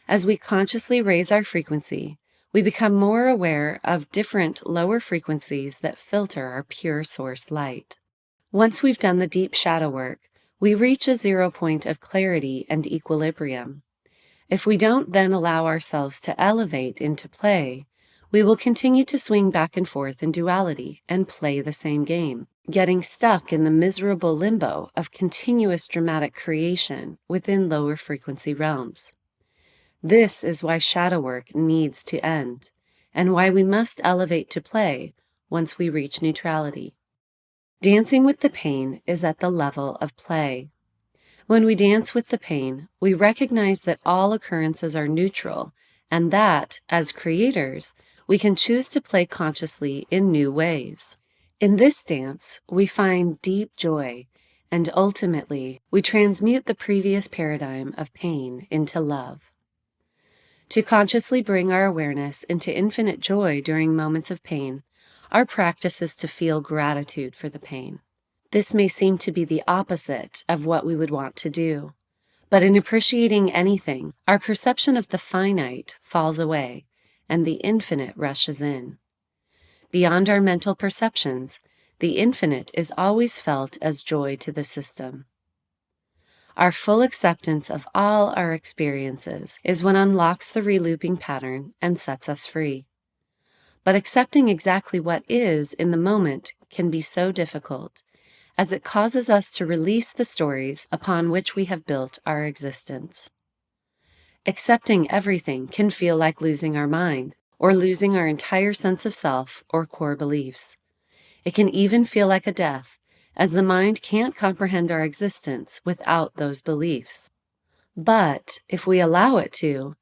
As we consciously raise our frequency, we become more aware of different lower frequencies that filter our pure source light. Once we've done the deep shadow work, we reach a 0 point of clarity and equilibrium. If we don't then allow ourselves to elevate into play, we will continue to swing back and forth in duality and play the same game, getting stuck in the miserable limbo of continuous dramatic creation within lower frequency realms. This is why shadow work needs to end, and why we must elevate to play once we reach neutrality. Dancing with the pain is at the level of play. When we dance with the pain, we recognize that all occurrences are neutral, and that, as creators, we can choose to play consciously in new ways. In this dance, we find deep joy, and ultimately, we transmute the previous paradigm of pain into love. To consciously bring our awareness into infinite joy during moments of pain, our practice is to feel gratitude for the pain. This may seem to be the opposite of what we would want to do, but in appreciating anything, our perception of the finite falls away, and the infinite rushes in. Beyond our mental perceptions, the infinite is always felt as joy to the system. Our full acceptance of all our experiences is what unlocks the relooping pattern and sets us free. But accepting exactly what is in the moment can be so difficult, as it causes us to release the stories upon which we have built our existence. Accepting everything can feel like losing our mind, or losing our entire sense of self or core beliefs. It can even feel like a death, as the mind can't comprehend our existence without those beliefs. But if we allow it to,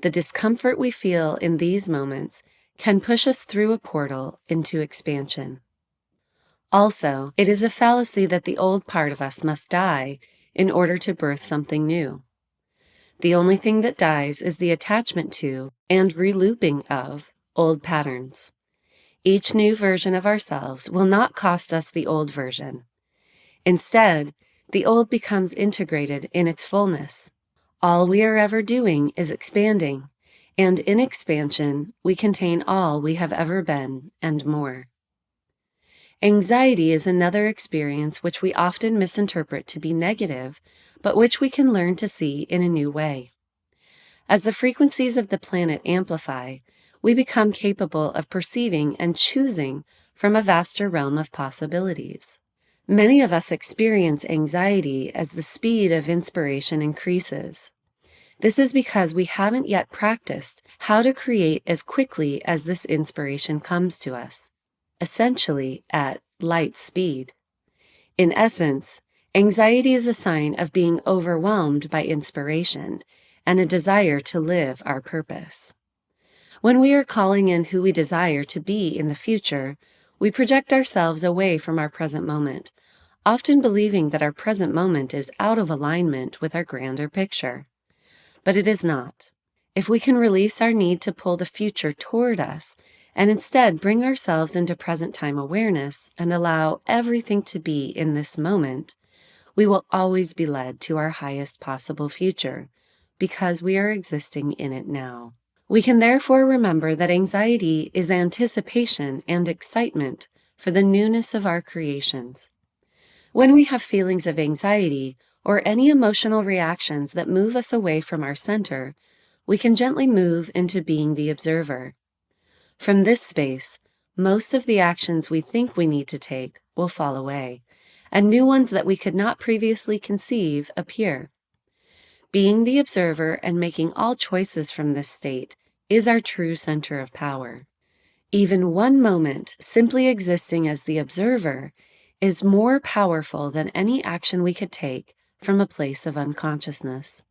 the discomfort we feel in these moments can push us through a portal into expansion. Also, it is a fallacy that the old part of us must die in order to birth something new. The only thing that dies is the attachment to and relooping of old patterns. Each new version of ourselves will not cost us the old version. Instead, the old becomes integrated in its fullness. All we are ever doing is expanding, and in expansion, we contain all we have ever been and more. Anxiety is another experience which we often misinterpret to be negative, but which we can learn to see in a new way. As the frequencies of the planet amplify, we become capable of perceiving and choosing from a vaster realm of possibilities. Many of us experience anxiety as the speed of inspiration increases. This is because we haven't yet practiced how to create as quickly as this inspiration comes to us, essentially at light speed. In essence, anxiety is a sign of being overwhelmed by inspiration and a desire to live our purpose. When we are calling in who we desire to be in the future, we project ourselves away from our present moment, often believing that our present moment is out of alignment with our grander picture. But it is not. If we can release our need to pull the future toward us and instead bring ourselves into present time awareness and allow everything to be in this moment, we will always be led to our highest possible future because we are existing in it now. We can therefore remember that anxiety is anticipation and excitement for the newness of our creations. When we have feelings of anxiety or any emotional reactions that move us away from our center, we can gently move into being the observer. From this space, most of the actions we think we need to take will fall away, and new ones that we could not previously conceive appear. Being the observer and making all choices from this state is our true center of power. Even one moment simply existing as the observer is more powerful than any action we could take from a place of unconsciousness.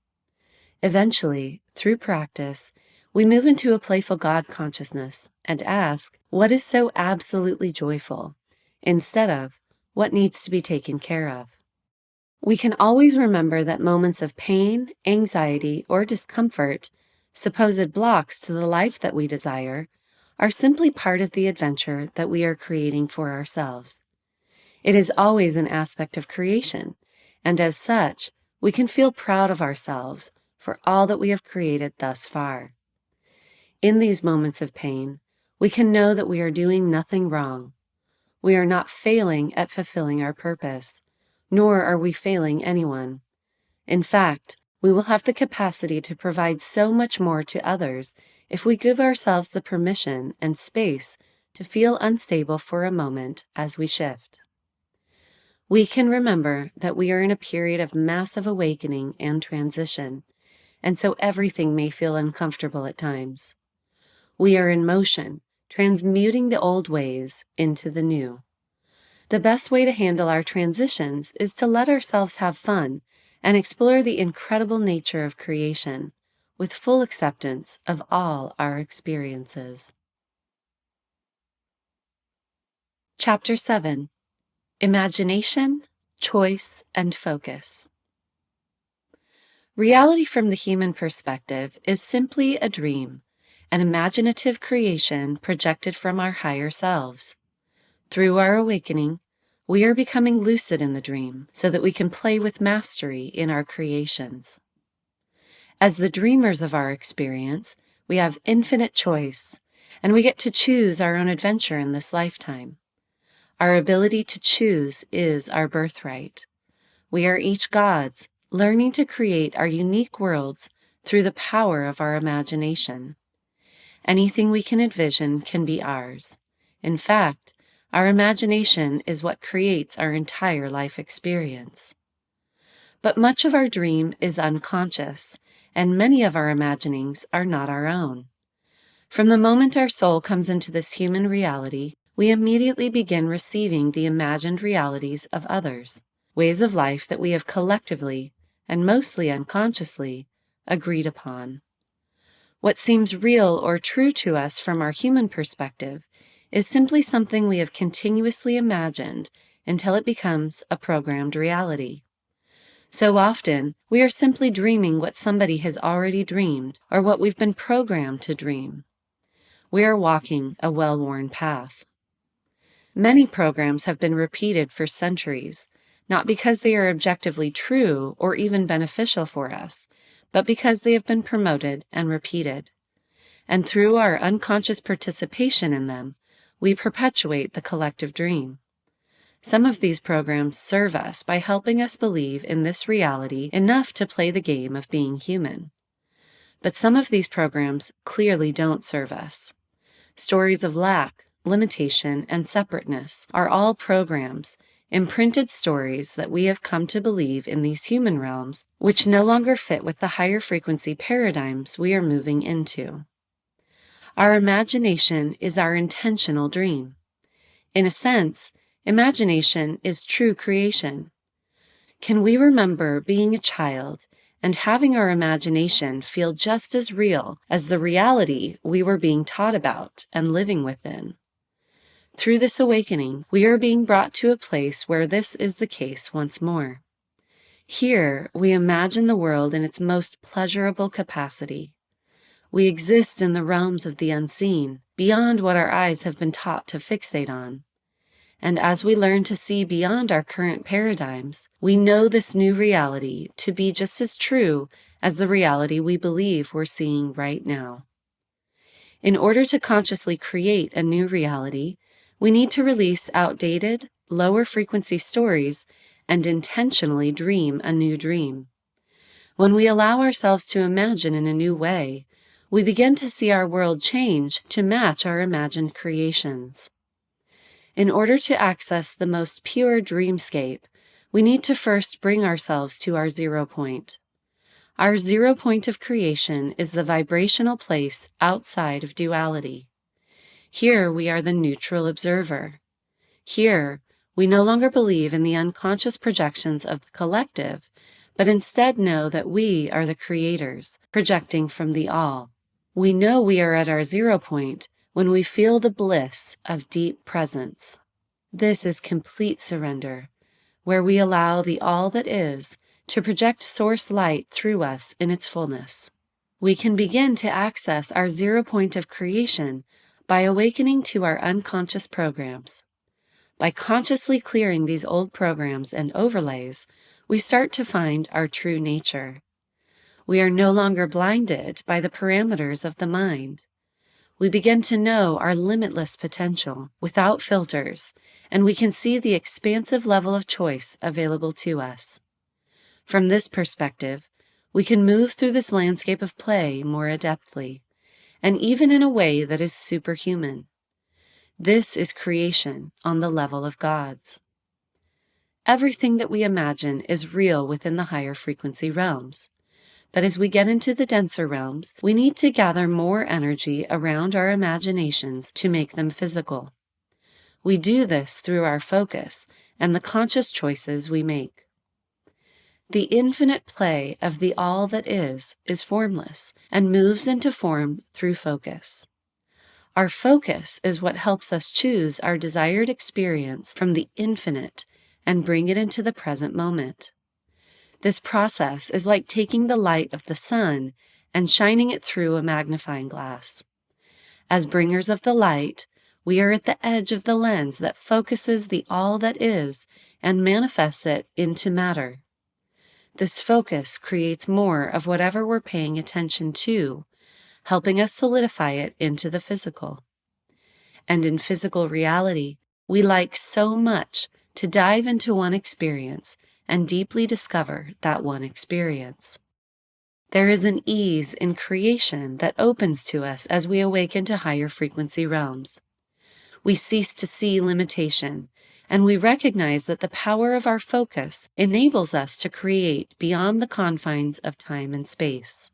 Eventually, through practice, we move into a playful God consciousness and ask, what is so absolutely joyful, instead of what needs to be taken care of. We can always remember that moments of pain, anxiety, or discomfort, supposed blocks to the life that we desire, are simply part of the adventure that we are creating for ourselves. It is always an aspect of creation, and as such, we can feel proud of ourselves for all that we have created thus far. In these moments of pain, we can know that we are doing nothing wrong. We are not failing at fulfilling our purpose, nor are we failing anyone. In fact, we will have the capacity to provide so much more to others if we give ourselves the permission and space to feel unstable for a moment as we shift. We can remember that we are in a period of massive awakening and transition, and so everything may feel uncomfortable at times. We are in motion, transmuting the old ways into the new. The best way to handle our transitions is to let ourselves have fun and explore the incredible nature of creation, with full acceptance of all our experiences. Chapter 7. Imagination, Choice, and Focus. Reality from the human perspective is simply a dream, an imaginative creation projected from our higher selves. Through our awakening, we are becoming lucid in the dream so that we can play with mastery in our creations. As the dreamers of our experience, we have infinite choice, and we get to choose our own adventure in this lifetime. Our ability to choose is our birthright. We are each gods, learning to create our unique worlds through the power of our imagination. Anything we can envision can be ours. In fact, our imagination is what creates our entire life experience. But much of our dream is unconscious, and many of our imaginings are not our own. From the moment our soul comes into this human reality, we immediately begin receiving the imagined realities of others, ways of life that we have collectively, and mostly unconsciously, agreed upon. What seems real or true to us from our human perspective is simply something we have continuously imagined until it becomes a programmed reality. So often, we are simply dreaming what somebody has already dreamed or what we've been programmed to dream. We are walking a well-worn path. Many programs have been repeated for centuries, not because they are objectively true or even beneficial for us, but because they have been promoted and repeated. And through our unconscious participation in them, we perpetuate the collective dream. Some of these programs serve us by helping us believe in this reality enough to play the game of being human. But some of these programs clearly don't serve us. Stories of lack, limitation, and separateness are all programs, imprinted stories that we have come to believe in these human realms, which no longer fit with the higher frequency paradigms we are moving into. Our imagination is our intentional dream. In a sense, imagination is true creation. Can we remember being a child and having our imagination feel just as real as the reality we were being taught about and living within? Through this awakening, we are being brought to a place where this is the case once more. Here, we imagine the world in its most pleasurable capacity. We exist in the realms of the unseen, beyond what our eyes have been taught to fixate on. And as we learn to see beyond our current paradigms, we know this new reality to be just as true as the reality we believe we're seeing right now. In order to consciously create a new reality, we need to release outdated, lower frequency stories and intentionally dream a new dream. When we allow ourselves to imagine in a new way, we begin to see our world change to match our imagined creations. In order to access the most pure dreamscape, we need to first bring ourselves to our 0 point. Our 0 point of creation is the vibrational place outside of duality. Here we are the neutral observer. Here, we no longer believe in the unconscious projections of the collective, but instead know that we are the creators, projecting from the all. We know we are at our 0 point when we feel the bliss of deep presence. This is complete surrender, where we allow the all that is to project source light through us in its fullness. We can begin to access our 0 point of creation by awakening to our unconscious programs. By consciously clearing these old programs and overlays, we start to find our true nature. We are no longer blinded by the parameters of the mind. We begin to know our limitless potential without filters, and we can see the expansive level of choice available to us. From this perspective, we can move through this landscape of play more adeptly, and even in a way that is superhuman. This is creation on the level of gods. Everything that we imagine is real within the higher frequency realms. But as we get into the denser realms, we need to gather more energy around our imaginations to make them physical. We do this through our focus and the conscious choices we make. The infinite play of the all that is formless and moves into form through focus. Our focus is what helps us choose our desired experience from the infinite and bring it into the present moment. This process is like taking the light of the sun and shining it through a magnifying glass. As bringers of the light, we are at the edge of the lens that focuses the all that is and manifests it into matter. This focus creates more of whatever we're paying attention to, helping us solidify it into the physical. And in physical reality, we like so much to dive into one experience and deeply discover that one experience. There is an ease in creation that opens to us as we awaken to higher frequency realms. We cease to see limitation, and we recognize that the power of our focus enables us to create beyond the confines of time and space.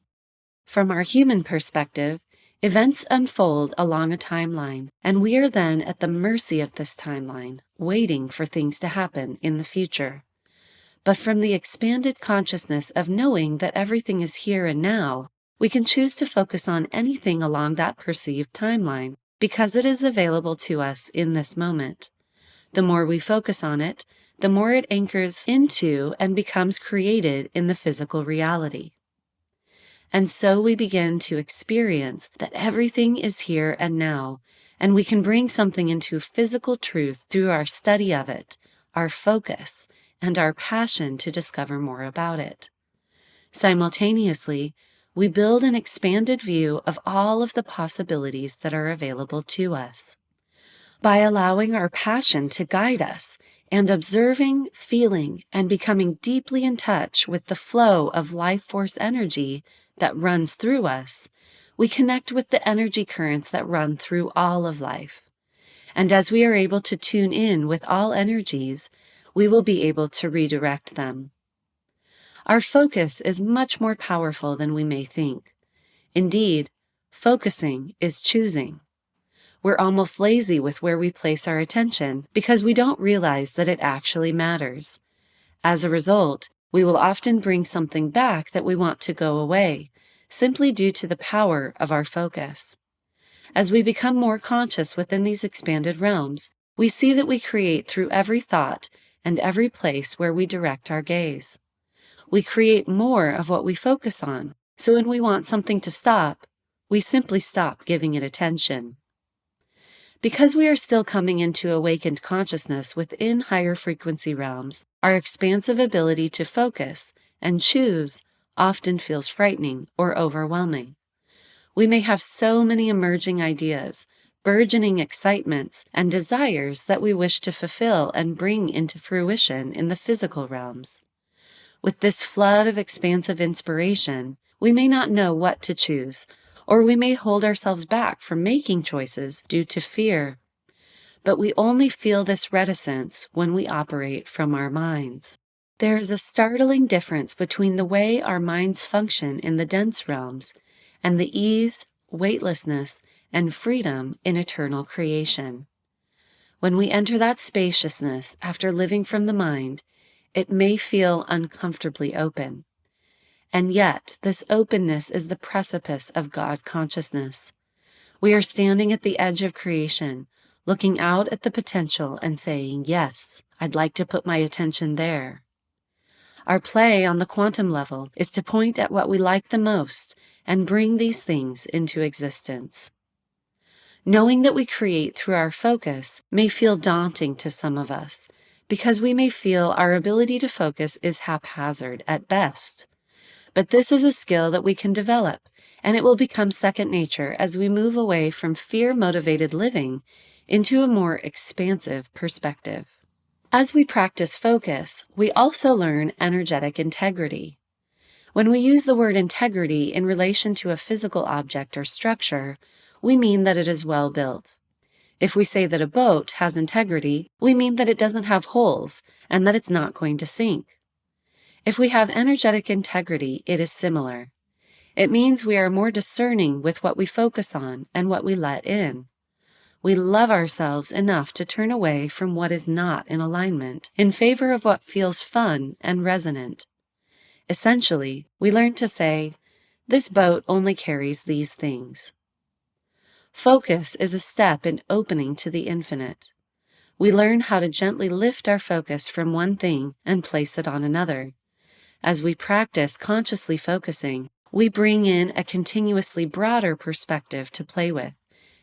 From our human perspective, events unfold along a timeline, and we are then at the mercy of this timeline, waiting for things to happen in the future. But from the expanded consciousness of knowing that everything is here and now, we can choose to focus on anything along that perceived timeline because it is available to us in this moment. The more we focus on it, the more it anchors into and becomes created in the physical reality. And so we begin to experience that everything is here and now, and we can bring something into physical truth through our study of it, our focus, and our passion to discover more about it. Simultaneously, we build an expanded view of all of the possibilities that are available to us. By allowing our passion to guide us and observing, feeling, and becoming deeply in touch with the flow of life force energy that runs through us, we connect with the energy currents that run through all of life. And as we are able to tune in with all energies, we will be able to redirect them. Our focus is much more powerful than we may think. Indeed, focusing is choosing. We're almost lazy with where we place our attention because we don't realize that it actually matters. As a result, we will often bring something back that we want to go away, simply due to the power of our focus. As we become more conscious within these expanded realms, we see that we create through every thought and every place where we direct our gaze. We create more of what we focus on, so when we want something to stop, we simply stop giving it attention. Because we are still coming into awakened consciousness within higher frequency realms, our expansive ability to focus and choose often feels frightening or overwhelming. We may have so many emerging ideas, burgeoning excitements, and desires that we wish to fulfill and bring into fruition in the physical realms. With this flood of expansive inspiration, we may not know what to choose, or we may hold ourselves back from making choices due to fear. But we only feel this reticence when we operate from our minds. There is a startling difference between the way our minds function in the dense realms and the ease, weightlessness, and freedom in eternal creation. When we enter that spaciousness after living from the mind, it may feel uncomfortably open. And yet, this openness is the precipice of God consciousness. We are standing at the edge of creation, looking out at the potential and saying, yes, I'd like to put my attention there. Our play on the quantum level is to point at what we like the most and bring these things into existence. Knowing that we create through our focus may feel daunting to some of us, because we may feel our ability to focus is haphazard at best. But this is a skill that we can develop, and it will become second nature as we move away from fear-motivated living into a more expansive perspective. As we practice focus, we also learn energetic integrity. When we use the word integrity in relation to a physical object or structure, we mean that it is well built. If we say that a boat has integrity, we mean that it doesn't have holes and that it's not going to sink. If we have energetic integrity, it is similar. It means we are more discerning with what we focus on and what we let in. We love ourselves enough to turn away from what is not in alignment in favor of what feels fun and resonant. Essentially, we learn to say, this boat only carries these things. Focus is a step in opening to the infinite. We learn how to gently lift our focus from one thing and place it on another. As we practice consciously focusing, we bring in a continuously broader perspective to play with,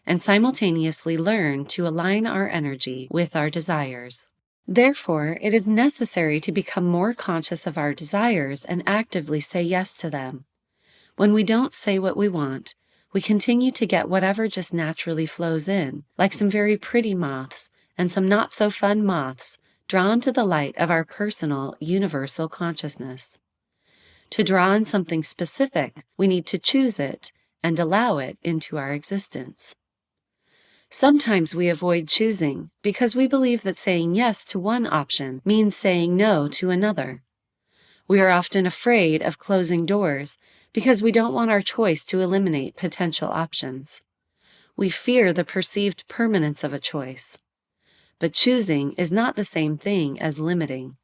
and simultaneously learn to align our energy with our desires. Therefore, it is necessary to become more conscious of our desires and actively say yes to them. When we don't say what we want, we continue to get whatever just naturally flows in, like some very pretty moths and some not-so-fun moths drawn to the light of our personal, universal consciousness. To draw in something specific, we need to choose it and allow it into our existence. Sometimes we avoid choosing because we believe that saying yes to one option means saying no to another. We are often afraid of closing doors because we don't want our choice to eliminate potential options. We fear the perceived permanence of a choice. But choosing is not the same thing as limiting.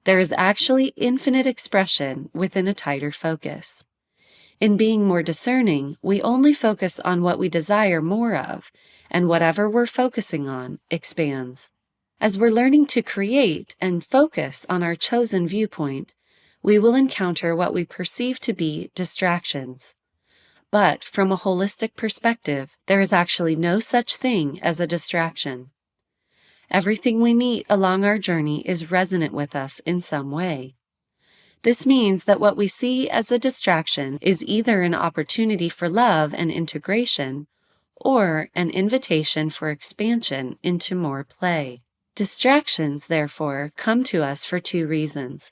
There is actually infinite expression within a tighter focus. In being more discerning, we only focus on what we desire more of, and whatever we're focusing on expands. As we're learning to create and focus on our chosen viewpoint, we will encounter what we perceive to be distractions. But from a holistic perspective, there is actually no such thing as a distraction. Everything we meet along our journey is resonant with us in some way. This means that what we see as a distraction is either an opportunity for love and integration, or an invitation for expansion into more play. Distractions, therefore, come to us for two reasons.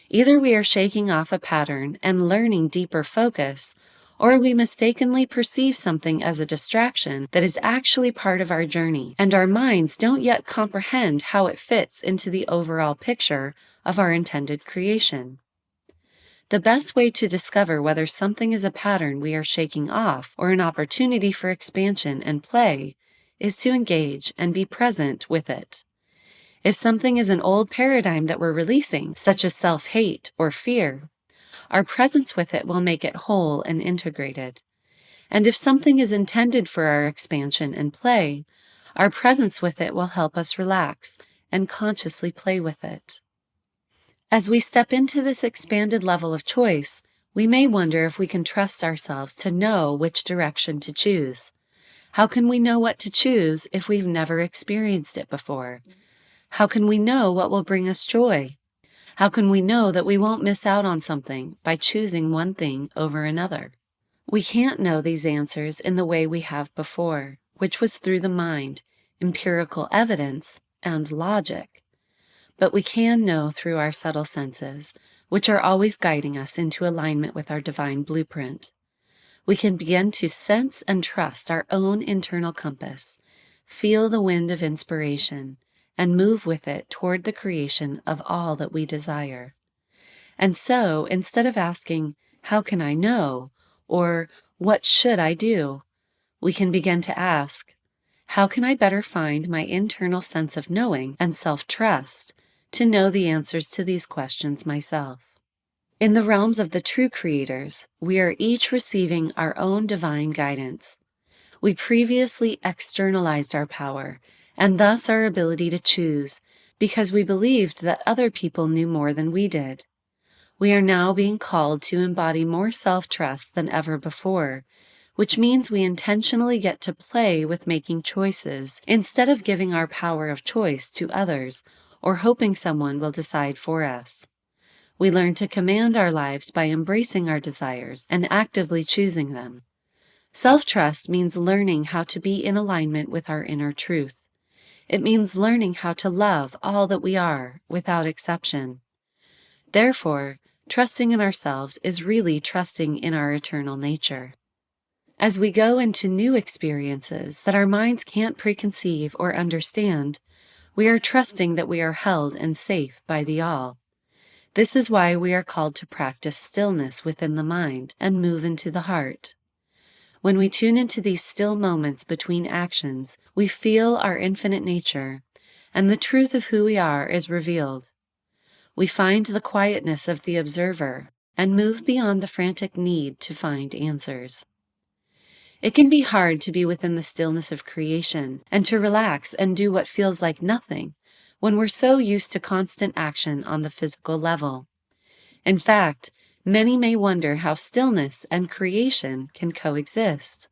Either we are shaking off a pattern and learning deeper focus, or we mistakenly perceive something as a distraction that is actually part of our journey, and our minds don't yet comprehend how it fits into the overall picture of our intended creation. The best way to discover whether something is a pattern we are shaking off or an opportunity for expansion and play is to engage and be present with it. If something is an old paradigm that we're releasing, such as self-hate or fear, our presence with it will make it whole and integrated. And if something is intended for our expansion and play, our presence with it will help us relax and consciously play with it. As we step into this expanded level of choice, we may wonder if we can trust ourselves to know which direction to choose. How can we know what to choose if we've never experienced it before? How can we know what will bring us joy? How can we know that we won't miss out on something by choosing one thing over another? We can't know these answers in the way we have before, which was through the mind, empirical evidence, and logic. But we can know through our subtle senses, which are always guiding us into alignment with our divine blueprint. We can begin to sense and trust our own internal compass, feel the wind of inspiration, and move with it toward the creation of all that we desire. And so, instead of asking, "How can I know?" or "What should I do?" we can begin to ask, "How can I better find my internal sense of knowing and self-trust to know the answers to these questions myself?" In the realms of the true creators, we are each receiving our own divine guidance. We previously externalized our power, and thus our ability to choose, because we believed that other people knew more than we did. We are now being called to embody more self-trust than ever before, which means we intentionally get to play with making choices instead of giving our power of choice to others or hoping someone will decide for us. We learn to command our lives by embracing our desires and actively choosing them. Self-trust means learning how to be in alignment with our inner truth. It means learning how to love all that we are, without exception. Therefore, trusting in ourselves is really trusting in our eternal nature. As we go into new experiences that our minds can't preconceive or understand, we are trusting that we are held and safe by the All. This is why we are called to practice stillness within the mind and move into the heart. When we tune into these still moments between actions, we feel our infinite nature, and the truth of who we are is revealed. We find the quietness of the observer and move beyond the frantic need to find answers. It can be hard to be within the stillness of creation and to relax and do what feels like nothing when we're so used to constant action on the physical level. In fact, many may wonder how stillness and creation can coexist.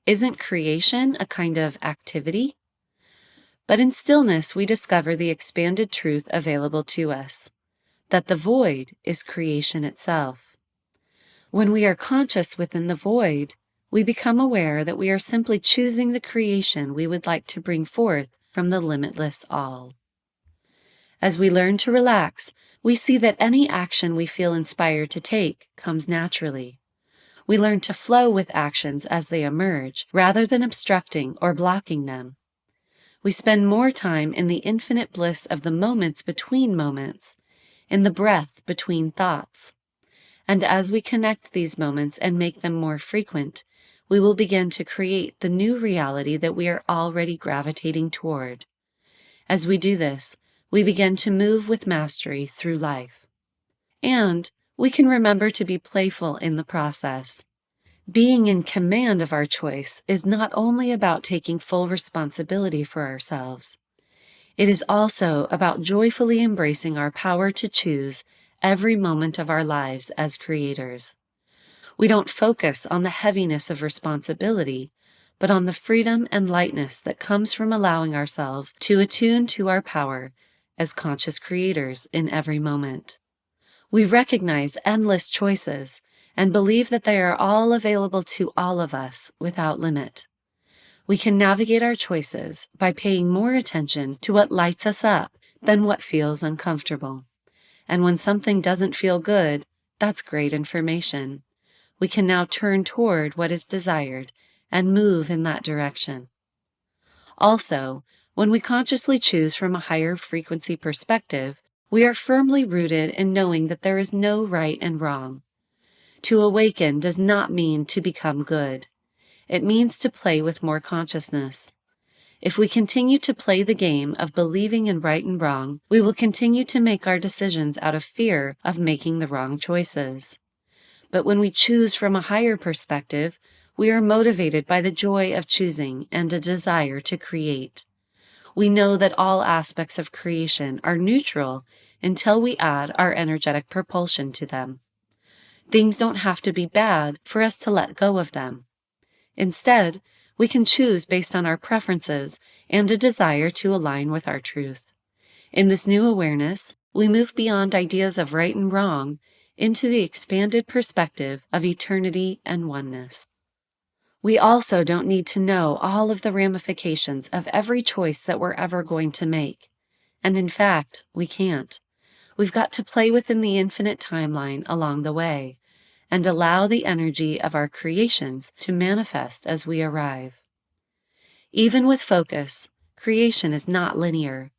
Isn't creation a kind of activity? But in stillness, we discover the expanded truth available to us, that the void is creation itself. When we are conscious within the void, we become aware that we are simply choosing the creation we would like to bring forth from the limitless all. As we learn to relax, we see that any action we feel inspired to take comes naturally. We learn to flow with actions as they emerge, rather than obstructing or blocking them. We spend more time in the infinite bliss of the moments between moments, in the breath between thoughts. And as we connect these moments and make them more frequent, we will begin to create the new reality that we are already gravitating toward. As we do this, we begin to move with mastery through life. And we can remember to be playful in the process. Being in command of our choice is not only about taking full responsibility for ourselves. It is also about joyfully embracing our power to choose every moment of our lives as creators. We don't focus on the heaviness of responsibility, but on the freedom and lightness that comes from allowing ourselves to attune to our power as conscious creators in every moment. We recognize endless choices and believe that they are all available to all of us without limit. We can navigate our choices by paying more attention to what lights us up than what feels uncomfortable. And when something doesn't feel good, that's great information. We can now turn toward what is desired and move in that direction. Also, when we consciously choose from a higher frequency perspective, we are firmly rooted in knowing that there is no right and wrong. To awaken does not mean to become good. It means to play with more consciousness. If we continue to play the game of believing in right and wrong, we will continue to make our decisions out of fear of making the wrong choices. But when we choose from a higher perspective, we are motivated by the joy of choosing and a desire to create. We know that all aspects of creation are neutral until we add our energetic propulsion to them. Things don't have to be bad for us to let go of them. Instead, we can choose based on our preferences and a desire to align with our truth. In this new awareness, we move beyond ideas of right and wrong into the expanded perspective of eternity and oneness. We also don't need to know all of the ramifications of every choice that we're ever going to make. And in fact, we can't. We've got to play within the infinite timeline along the way and allow the energy of our creations to manifest as we arrive. Even with focus, creation is not linear.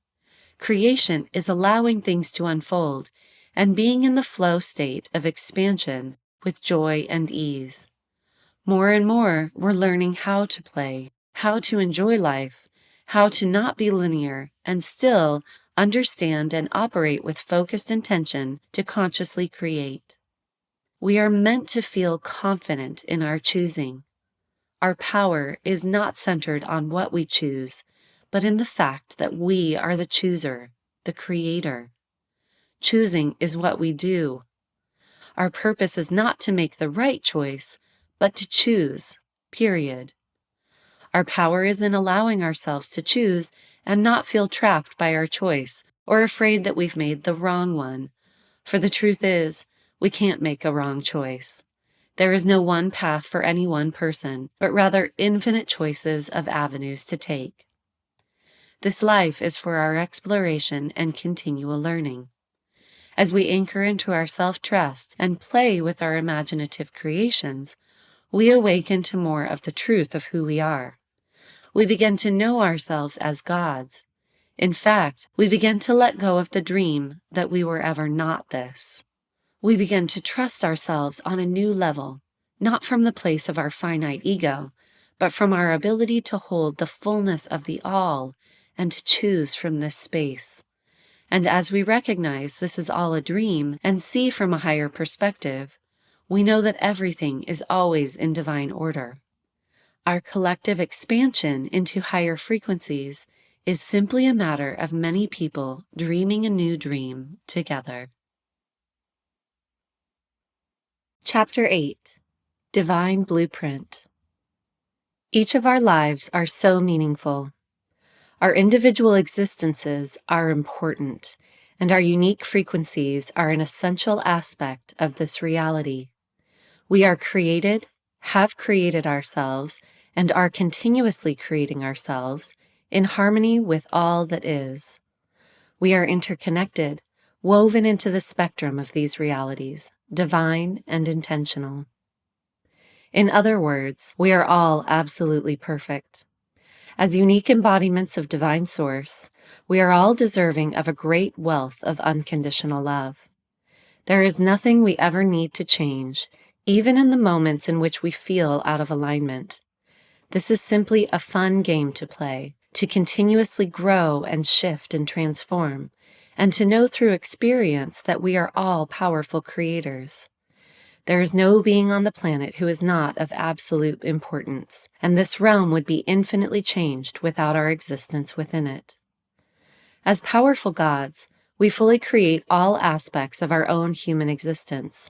Creation is allowing things to unfold and being in the flow state of expansion with joy and ease. More and more, we're learning how to play, how to enjoy life, how to not be linear, and still understand and operate with focused intention to consciously create. We are meant to feel confident in our choosing. Our power is not centered on what we choose, but in the fact that we are the chooser, the creator. Choosing is what we do. Our purpose is not to make the right choice, but to choose, period. Our power is in allowing ourselves to choose and not feel trapped by our choice or afraid that we've made the wrong one. For the truth is, we can't make a wrong choice. There is no one path for any one person, but rather infinite choices of avenues to take. This life is for our exploration and continual learning. As we anchor into our self-trust and play with our imaginative creations, we awaken to more of the truth of who we are. We begin to know ourselves as gods. In fact, we begin to let go of the dream that we were ever not this. We begin to trust ourselves on a new level, not from the place of our finite ego, but from our ability to hold the fullness of the all and to choose from this space. And as we recognize this is all a dream and see from a higher perspective, we know that everything is always in divine order. Our collective expansion into higher frequencies is simply a matter of many people dreaming a new dream together. Chapter 8: Divine Blueprint. Each of our lives are so meaningful. Our individual existences are important, and our unique frequencies are an essential aspect of this reality. We are created, have created ourselves, and are continuously creating ourselves in harmony with all that is. We are interconnected, woven into the spectrum of these realities, divine and intentional. In other words, we are all absolutely perfect. As unique embodiments of divine source, we are all deserving of a great wealth of unconditional love. There is nothing we ever need to change, even in the moments in which we feel out of alignment. This is simply a fun game to play, to continuously grow and shift and transform, and to know through experience that we are all powerful creators. There is no being on the planet who is not of absolute importance, and this realm would be infinitely changed without our existence within it. As powerful gods, we fully create all aspects of our own human existence,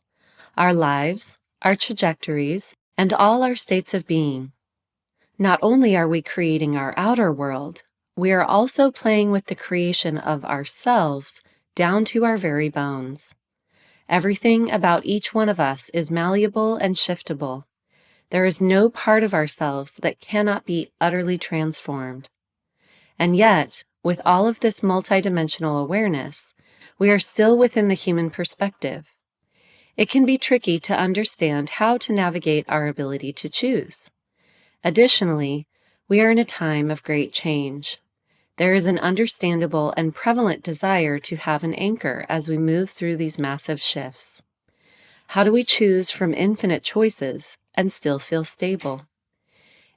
our lives, our trajectories, and all our states of being. Not only are we creating our outer world, we are also playing with the creation of ourselves down to our very bones. Everything about each one of us is malleable and shiftable. There is no part of ourselves that cannot be utterly transformed. And yet, with all of this multidimensional awareness, we are still within the human perspective. It can be tricky to understand how to navigate our ability to choose. Additionally, we are in a time of great change. There is an understandable and prevalent desire to have an anchor as we move through these massive shifts. How do we choose from infinite choices and still feel stable?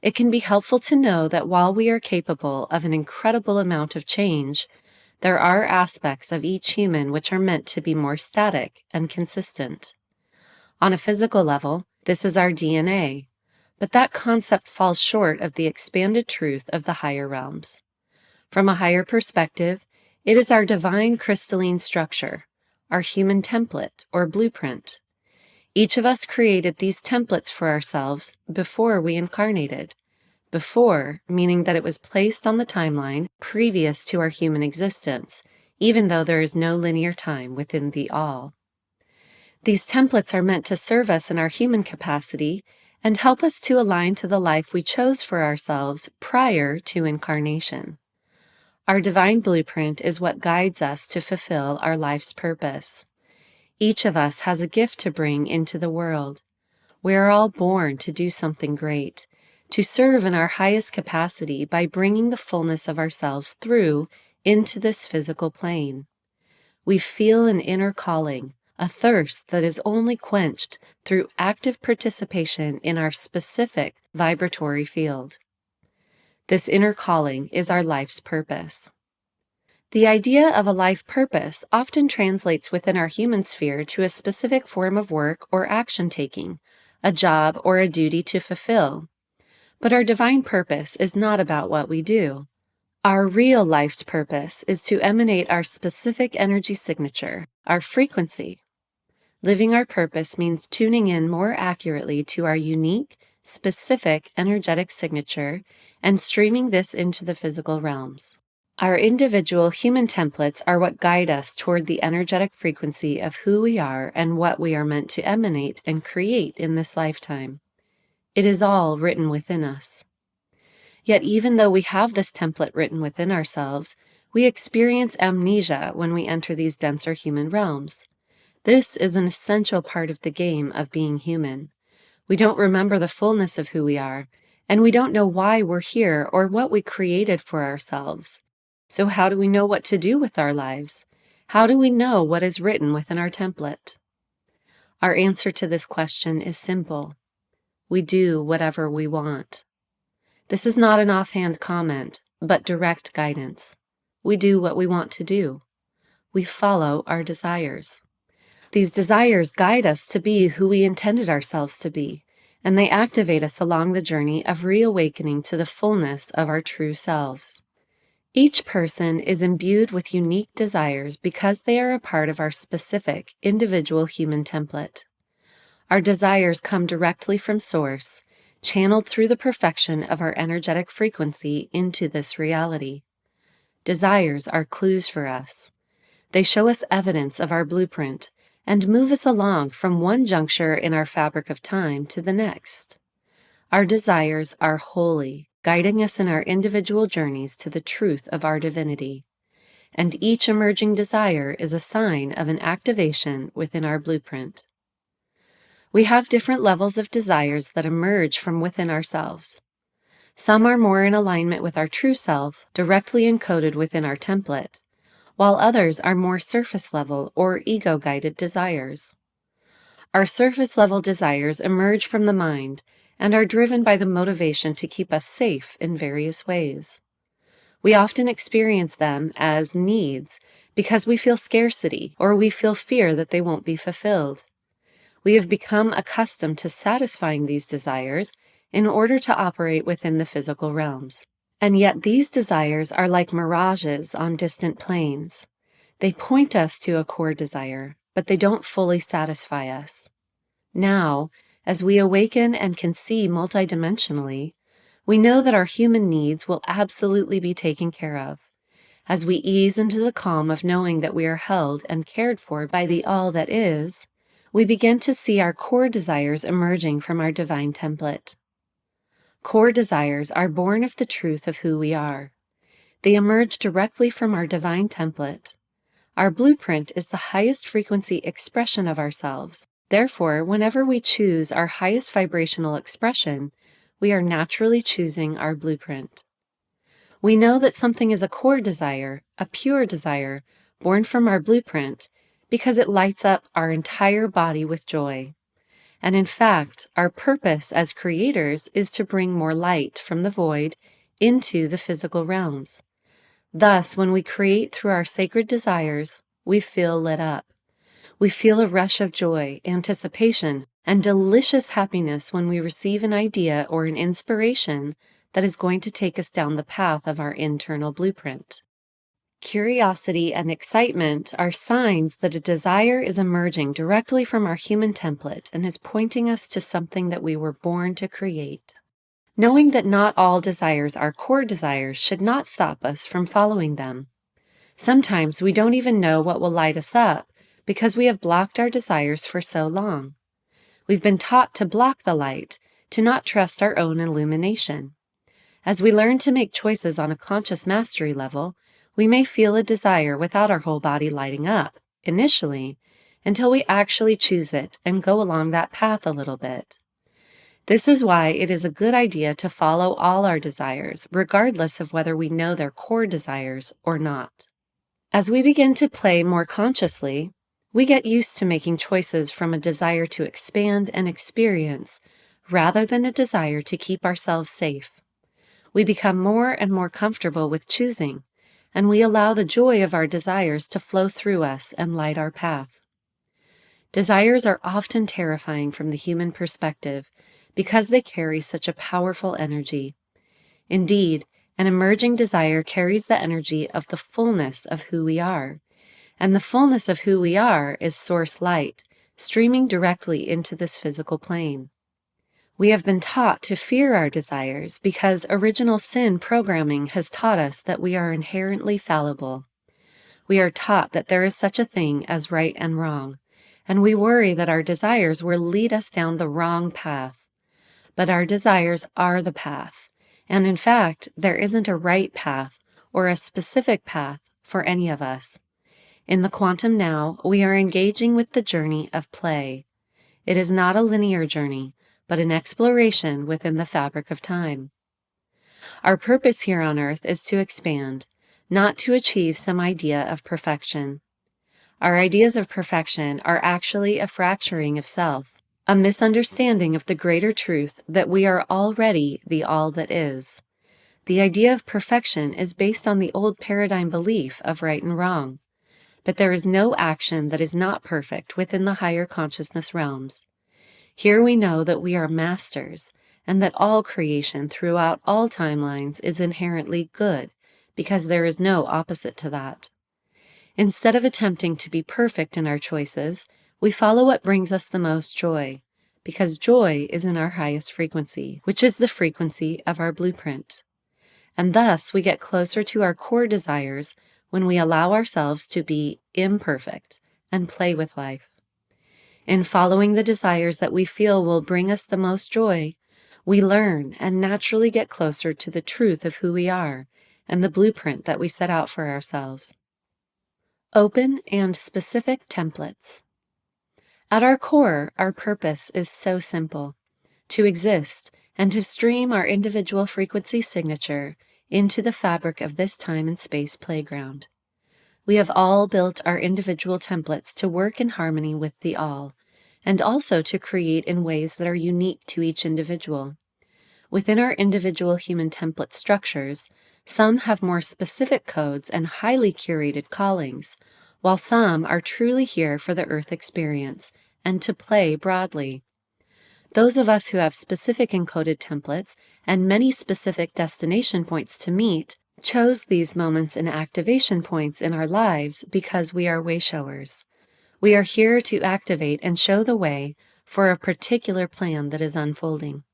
It can be helpful to know that while we are capable of an incredible amount of change, there are aspects of each human which are meant to be more static and consistent. On a physical level, this is our DNA, but that concept falls short of the expanded truth of the higher realms. From a higher perspective, it is our divine crystalline structure, our human template or blueprint. Each of us created these templates for ourselves before we incarnated. Before, meaning that it was placed on the timeline previous to our human existence, even though there is no linear time within the all. These templates are meant to serve us in our human capacity and help us to align to the life we chose for ourselves prior to incarnation. Our divine blueprint is what guides us to fulfill our life's purpose. Each of us has a gift to bring into the world. We are all born to do something great, to serve in our highest capacity by bringing the fullness of ourselves through into this physical plane. We feel an inner calling, a thirst that is only quenched through active participation in our specific vibratory field. This inner calling is our life's purpose. The idea of a life purpose often translates within our human sphere to a specific form of work or action taking, a job or a duty to fulfill. But our divine purpose is not about what we do. Our real life's purpose is to emanate our specific energy signature, our frequency. Living our purpose means tuning in more accurately to our unique, specific energetic signature and streaming this into the physical realms. Our individual human templates are what guide us toward the energetic frequency of who we are and what we are meant to emanate and create in this lifetime. It is all written within us. Yet even though we have this template written within ourselves, we experience amnesia when we enter these denser human realms. This is an essential part of the game of being human. We don't remember the fullness of who we are, and we don't know why we're here or what we created for ourselves. So how do we know what to do with our lives? How do we know what is written within our template? Our answer to this question is simple. We do whatever we want. This is not an offhand comment, but direct guidance. We do what we want to do. We follow our desires. These desires guide us to be who we intended ourselves to be, and they activate us along the journey of reawakening to the fullness of our true selves. Each person is imbued with unique desires because they are a part of our specific, individual human template. Our desires come directly from Source, channeled through the perfection of our energetic frequency into this reality. Desires are clues for us. They show us evidence of our blueprint and move us along from one juncture in our fabric of time to the next. Our desires are holy, guiding us in our individual journeys to the truth of our divinity. And each emerging desire is a sign of an activation within our blueprint. We have different levels of desires that emerge from within ourselves. Some are more in alignment with our true self, directly encoded within our template, while others are more surface level or ego-guided desires. Our surface level desires emerge from the mind and are driven by the motivation to keep us safe in various ways. We often experience them as needs because we feel scarcity or we feel fear that they won't be fulfilled. We have become accustomed to satisfying these desires in order to operate within the physical realms. And yet these desires are like mirages on distant plains. They point us to a core desire, but they don't fully satisfy us. Now, as we awaken and can see multidimensionally, We know that our human needs will absolutely be taken care of. As we ease into the calm of knowing that we are held and cared for by the all that is, we begin to see our core desires emerging from our divine template. Core desires are born of the truth of who we are. They emerge directly from our divine template. Our blueprint is the highest frequency expression of ourselves. Therefore, whenever we choose our highest vibrational expression, we are naturally choosing our blueprint. We know that something is a core desire, a pure desire, born from our blueprint, because it lights up our entire body with joy. And in fact, our purpose as creators is to bring more light from the void into the physical realms. Thus, when we create through our sacred desires, we feel lit up. We feel a rush of joy, anticipation, and delicious happiness when we receive an idea or an inspiration that is going to take us down the path of our internal blueprint. Curiosity and excitement are signs that a desire is emerging directly from our human template and is pointing us to something that we were born to create. Knowing that not all desires are core desires should not stop us from following them. Sometimes we don't even know what will light us up because we have blocked our desires for so long. We've been taught to block the light, to not trust our own illumination. As we learn to make choices on a conscious mastery level, we may feel a desire without our whole body lighting up, initially, until we actually choose it and go along that path a little bit. This is why it is a good idea to follow all our desires, regardless of whether we know they're core desires or not. As we begin to play more consciously, we get used to making choices from a desire to expand and experience, rather than a desire to keep ourselves safe. We become more and more comfortable with choosing, and we allow the joy of our desires to flow through us and light our path. Desires are often terrifying from the human perspective because they carry such a powerful energy. Indeed, an emerging desire carries the energy of the fullness of who we are, and the fullness of who we are is source light, streaming directly into this physical plane. We have been taught to fear our desires because original sin programming has taught us that we are inherently fallible. We are taught that there is such a thing as right and wrong, and we worry that our desires will lead us down the wrong path. But our desires are the path, and in fact, there isn't a right path or a specific path for any of us. In the quantum now, we are engaging with the journey of play. It is not a linear journey, but an exploration within the fabric of time. Our purpose here on Earth is to expand, not to achieve some idea of perfection. Our ideas of perfection are actually a fracturing of self, a misunderstanding of the greater truth that we are already the all that is. The idea of perfection is based on the old paradigm belief of right and wrong, but there is no action that is not perfect within the higher consciousness realms. Here we know that we are masters, and that all creation throughout all timelines is inherently good, because there is no opposite to that. Instead of attempting to be perfect in our choices, we follow what brings us the most joy, because joy is in our highest frequency, which is the frequency of our blueprint. And thus we get closer to our core desires when we allow ourselves to be imperfect and play with life. In following the desires that we feel will bring us the most joy, we learn and naturally get closer to the truth of who we are and the blueprint that we set out for ourselves. Open and specific templates. At our core, our purpose is so simple: to exist and to stream our individual frequency signature into the fabric of this time and space playground. We have all built our individual templates to work in harmony with the all, and also to create in ways that are unique to each individual. Within our individual human template structures, some have more specific codes and highly curated callings, while some are truly here for the Earth experience and to play broadly. Those of us who have specific encoded templates and many specific destination points to meet chose these moments and activation points in our lives because we are wayshowers. We are here to activate and show the way for a particular plan that is unfolding.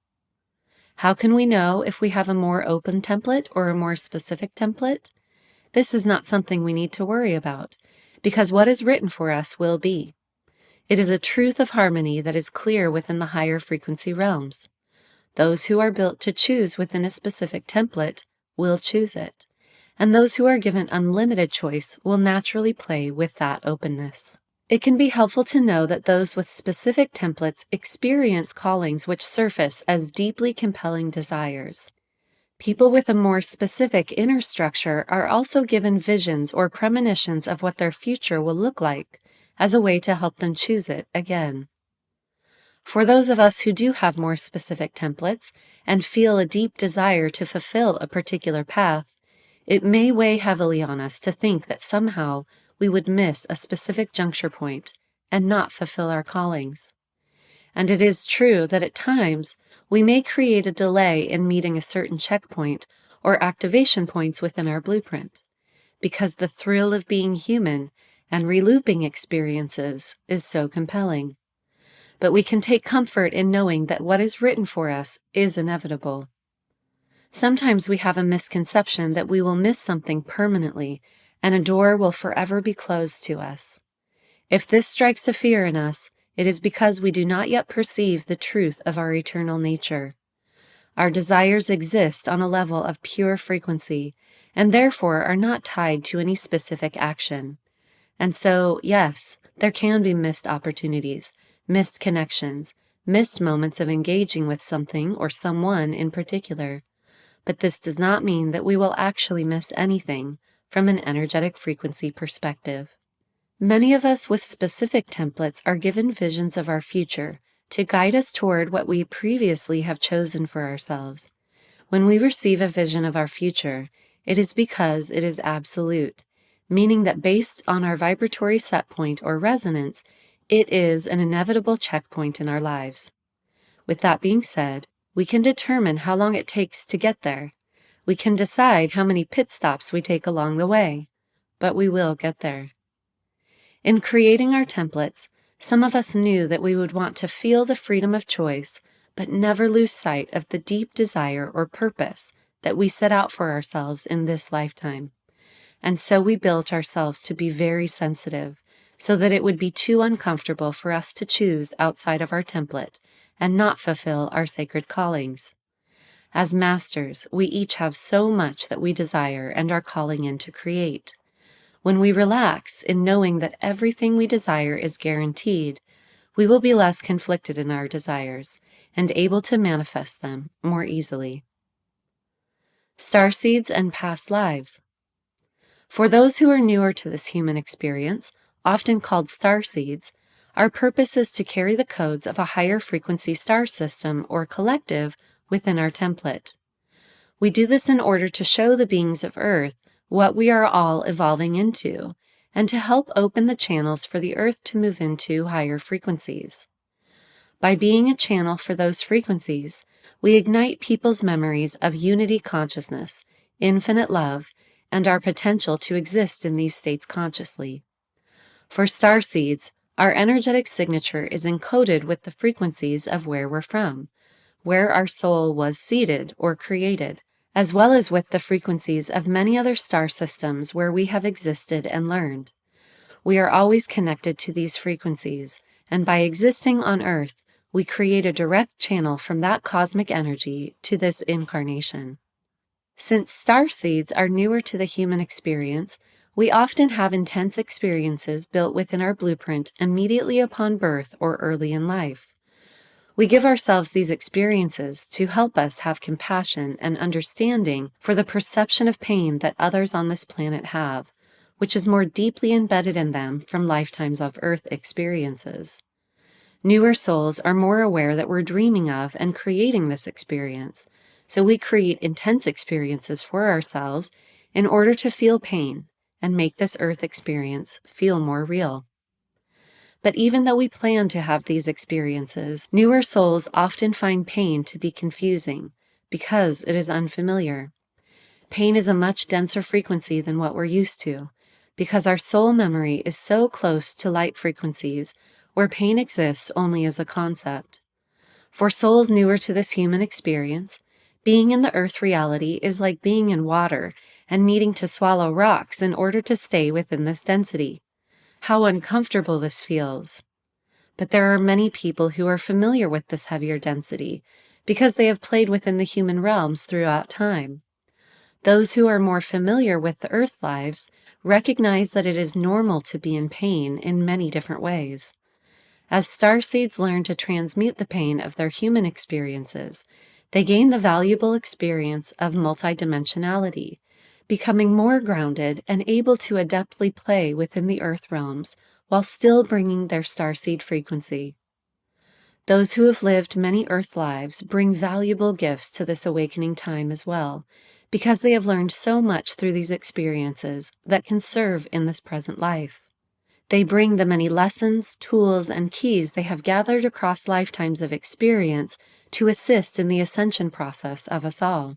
How can we know if we have a more open template or a more specific template? This is not something we need to worry about, because what is written for us will be. It is a truth of harmony that is clear within the higher frequency realms. Those who are built to choose within a specific template will choose it, and those who are given unlimited choice will naturally play with that openness. It can be helpful to know that those with specific templates experience callings which surface as deeply compelling desires. People with a more specific inner structure are also given visions or premonitions of what their future will look like as a way to help them choose it again. For those of us who do have more specific templates and feel a deep desire to fulfill a particular path, it may weigh heavily on us to think that somehow we would miss a specific juncture point and not fulfill our callings. And it is true that at times we may create a delay in meeting a certain checkpoint or activation points within our blueprint, because the thrill of being human and relooping experiences is so compelling. But we can take comfort in knowing that what is written for us is inevitable. Sometimes we have a misconception that we will miss something permanently and a door will forever be closed to us. If this strikes a fear in us, it is because we do not yet perceive the truth of our eternal nature. Our desires exist on a level of pure frequency and therefore are not tied to any specific action. And so, yes, there can be missed opportunities, missed connections, missed moments of engaging with something or someone in particular. But this does not mean that we will actually miss anything from an energetic frequency perspective. Many of us with specific templates are given visions of our future to guide us toward what we previously have chosen for ourselves. When we receive a vision of our future, it is because it is absolute, meaning that based on our vibratory set point or resonance, it is an inevitable checkpoint in our lives. With that being said, we can determine how long it takes to get there. We can decide how many pit stops we take along the way, but we will get there. In creating our templates, some of us knew that we would want to feel the freedom of choice, but never lose sight of the deep desire or purpose that we set out for ourselves in this lifetime. And so we built ourselves to be very sensitive, so that it would be too uncomfortable for us to choose outside of our template and not fulfill our sacred callings. As masters, we each have so much that we desire and are calling in to create. When we relax in knowing that everything we desire is guaranteed, we will be less conflicted in our desires and able to manifest them more easily. Starseeds and past lives. For those who are newer to this human experience, often called starseeds, our purpose is to carry the codes of a higher frequency star system or collective within our template. We do this in order to show the beings of Earth what we are all evolving into, and to help open the channels for the Earth to move into higher frequencies. By being a channel for those frequencies, we ignite people's memories of unity consciousness, infinite love, and our potential to exist in these states consciously. For starseeds, our energetic signature is encoded with the frequencies of where we're from, where our soul was seeded or created, as well as with the frequencies of many other star systems where we have existed and learned. We are always connected to these frequencies, and by existing on Earth, we create a direct channel from that cosmic energy to this incarnation. Since starseeds are newer to the human experience, we often have intense experiences built within our blueprint immediately upon birth or early in life. We give ourselves these experiences to help us have compassion and understanding for the perception of pain that others on this planet have, which is more deeply embedded in them from lifetimes of Earth experiences. Newer souls are more aware that we're dreaming of and creating this experience, so we create intense experiences for ourselves in order to feel pain and make this Earth experience feel more real. But even though we plan to have these experiences, newer souls often find pain to be confusing because it is unfamiliar. Pain is a much denser frequency than what we're used to, because our soul memory is so close to light frequencies where pain exists only as a concept. For souls newer to this human experience, Being in the earth reality is like being in water and needing to swallow rocks in order to stay within this density. How uncomfortable this feels. But there are many people who are familiar with this heavier density because they have played within the human realms throughout time. Those who are more familiar with the earth lives recognize that it is normal to be in pain in many different ways. As starseeds learn to transmute the pain of their human experiences, they gain the valuable experience of multidimensionality, becoming more grounded and able to adeptly play within the earth realms while still bringing their starseed frequency. Those who have lived many earth lives bring valuable gifts to this awakening time as well, because they have learned so much through these experiences that can serve in this present life. They bring the many lessons, tools, and keys they have gathered across lifetimes of experience to assist in the ascension process of us all.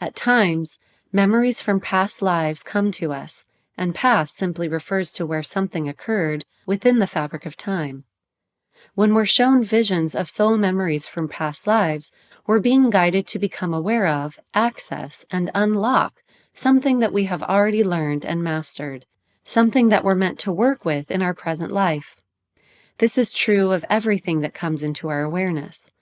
At times, memories from past lives come to us, and past simply refers to where something occurred within the fabric of time. When we're shown visions of soul memories from past lives, we're being guided to become aware of, access, and unlock something that we have already learned and mastered, something that we're meant to work with in our present life. This is true of everything that comes into our awareness.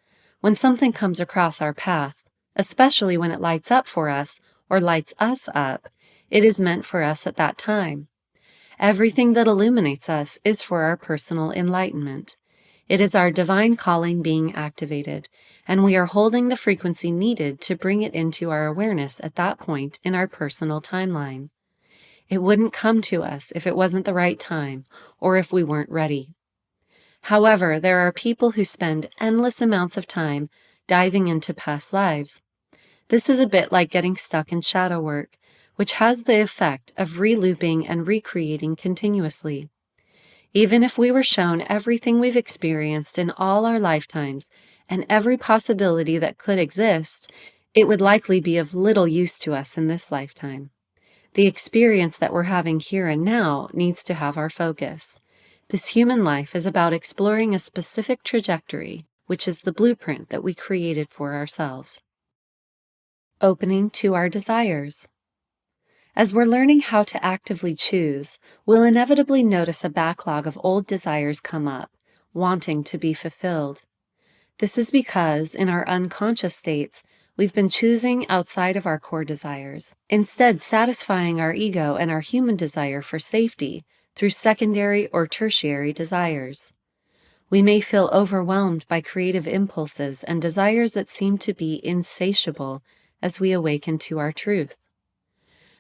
When something comes across our path, especially when it lights up for us or lights us up, it is meant for us at that time. Everything that illuminates us is for our personal enlightenment. It is our divine calling being activated, and we are holding the frequency needed to bring it into our awareness at that point in our personal timeline. It wouldn't come to us if it wasn't the right time or if we weren't ready. However, there are people who spend endless amounts of time diving into past lives. This is a bit like getting stuck in shadow work, which has the effect of re-looping and recreating continuously. Even if we were shown everything we've experienced in all our lifetimes and every possibility that could exist, it would likely be of little use to us in this lifetime. The experience that we're having here and now needs to have our focus. This human life is about exploring a specific trajectory, which is the blueprint that we created for ourselves. Opening to our desires. As we're learning how to actively choose, we'll inevitably notice a backlog of old desires come up, wanting to be fulfilled. This is because, in our unconscious states, we've been choosing outside of our core desires, instead satisfying our ego and our human desire for safety through secondary or tertiary desires. We may feel overwhelmed by creative impulses and desires that seem to be insatiable as we awaken to our truth.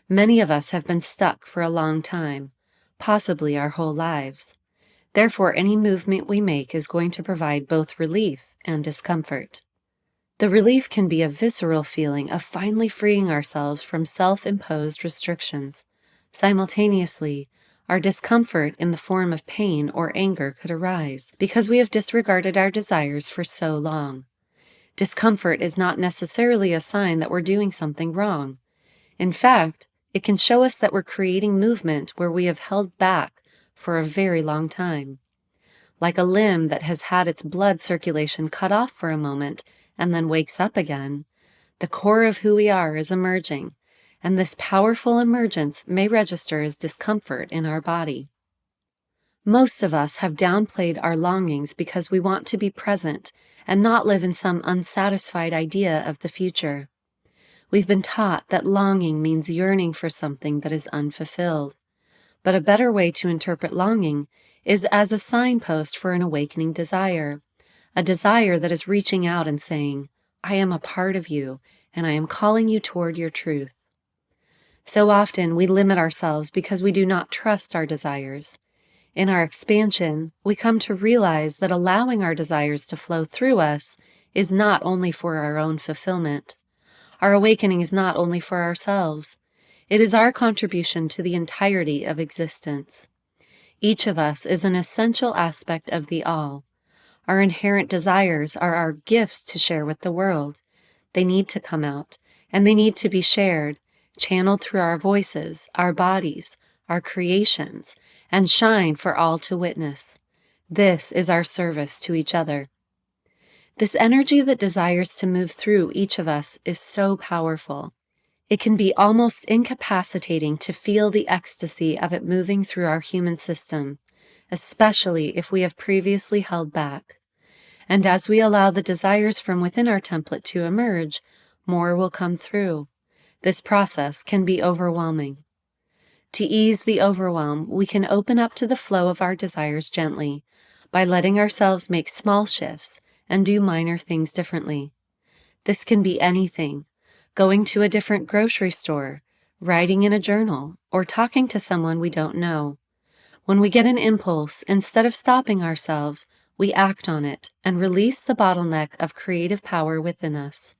Many of us have been stuck for a long time, possibly our whole lives. Therefore, any movement we make is going to provide both relief and discomfort. The relief can be a visceral feeling of finally freeing ourselves from self-imposed restrictions. Simultaneously, our discomfort in the form of pain or anger could arise because we have disregarded our desires for so long. Discomfort is not necessarily a sign that we're doing something wrong. In fact, it can show us that we're creating movement where we have held back for a very long time. Like a limb that has had its blood circulation cut off for a moment and then wakes up again, the core of who we are is emerging, and this powerful emergence may register as discomfort in our body. Most of us have downplayed our longings because we want to be present and not live in some unsatisfied idea of the future. We've been taught that longing means yearning for something that is unfulfilled. But a better way to interpret longing is as a signpost for an awakening desire, a desire that is reaching out and saying, I am a part of you, and I am calling you toward your truth. So often we limit ourselves because we do not trust our desires. In our expansion, we come to realize that allowing our desires to flow through us is not only for our own fulfillment. Our awakening is not only for ourselves. It is our contribution to the entirety of existence. Each of us is an essential aspect of the all. Our inherent desires are our gifts to share with the world. They need to come out, and they need to be shared, channeled through our voices, our bodies, our creations, and shine for all to witness. This is our service to each other. This energy that desires to move through each of us is so powerful. It can be almost incapacitating to feel the ecstasy of it moving through our human system, especially if we have previously held back. And as we allow the desires from within our template to emerge, more will come through. This process can be overwhelming. To ease the overwhelm, we can open up to the flow of our desires gently by letting ourselves make small shifts and do minor things differently. This can be anything: going to a different grocery store, writing in a journal, or talking to someone we don't know. When we get an impulse, instead of stopping ourselves, we act on it and release the bottleneck of creative power within us.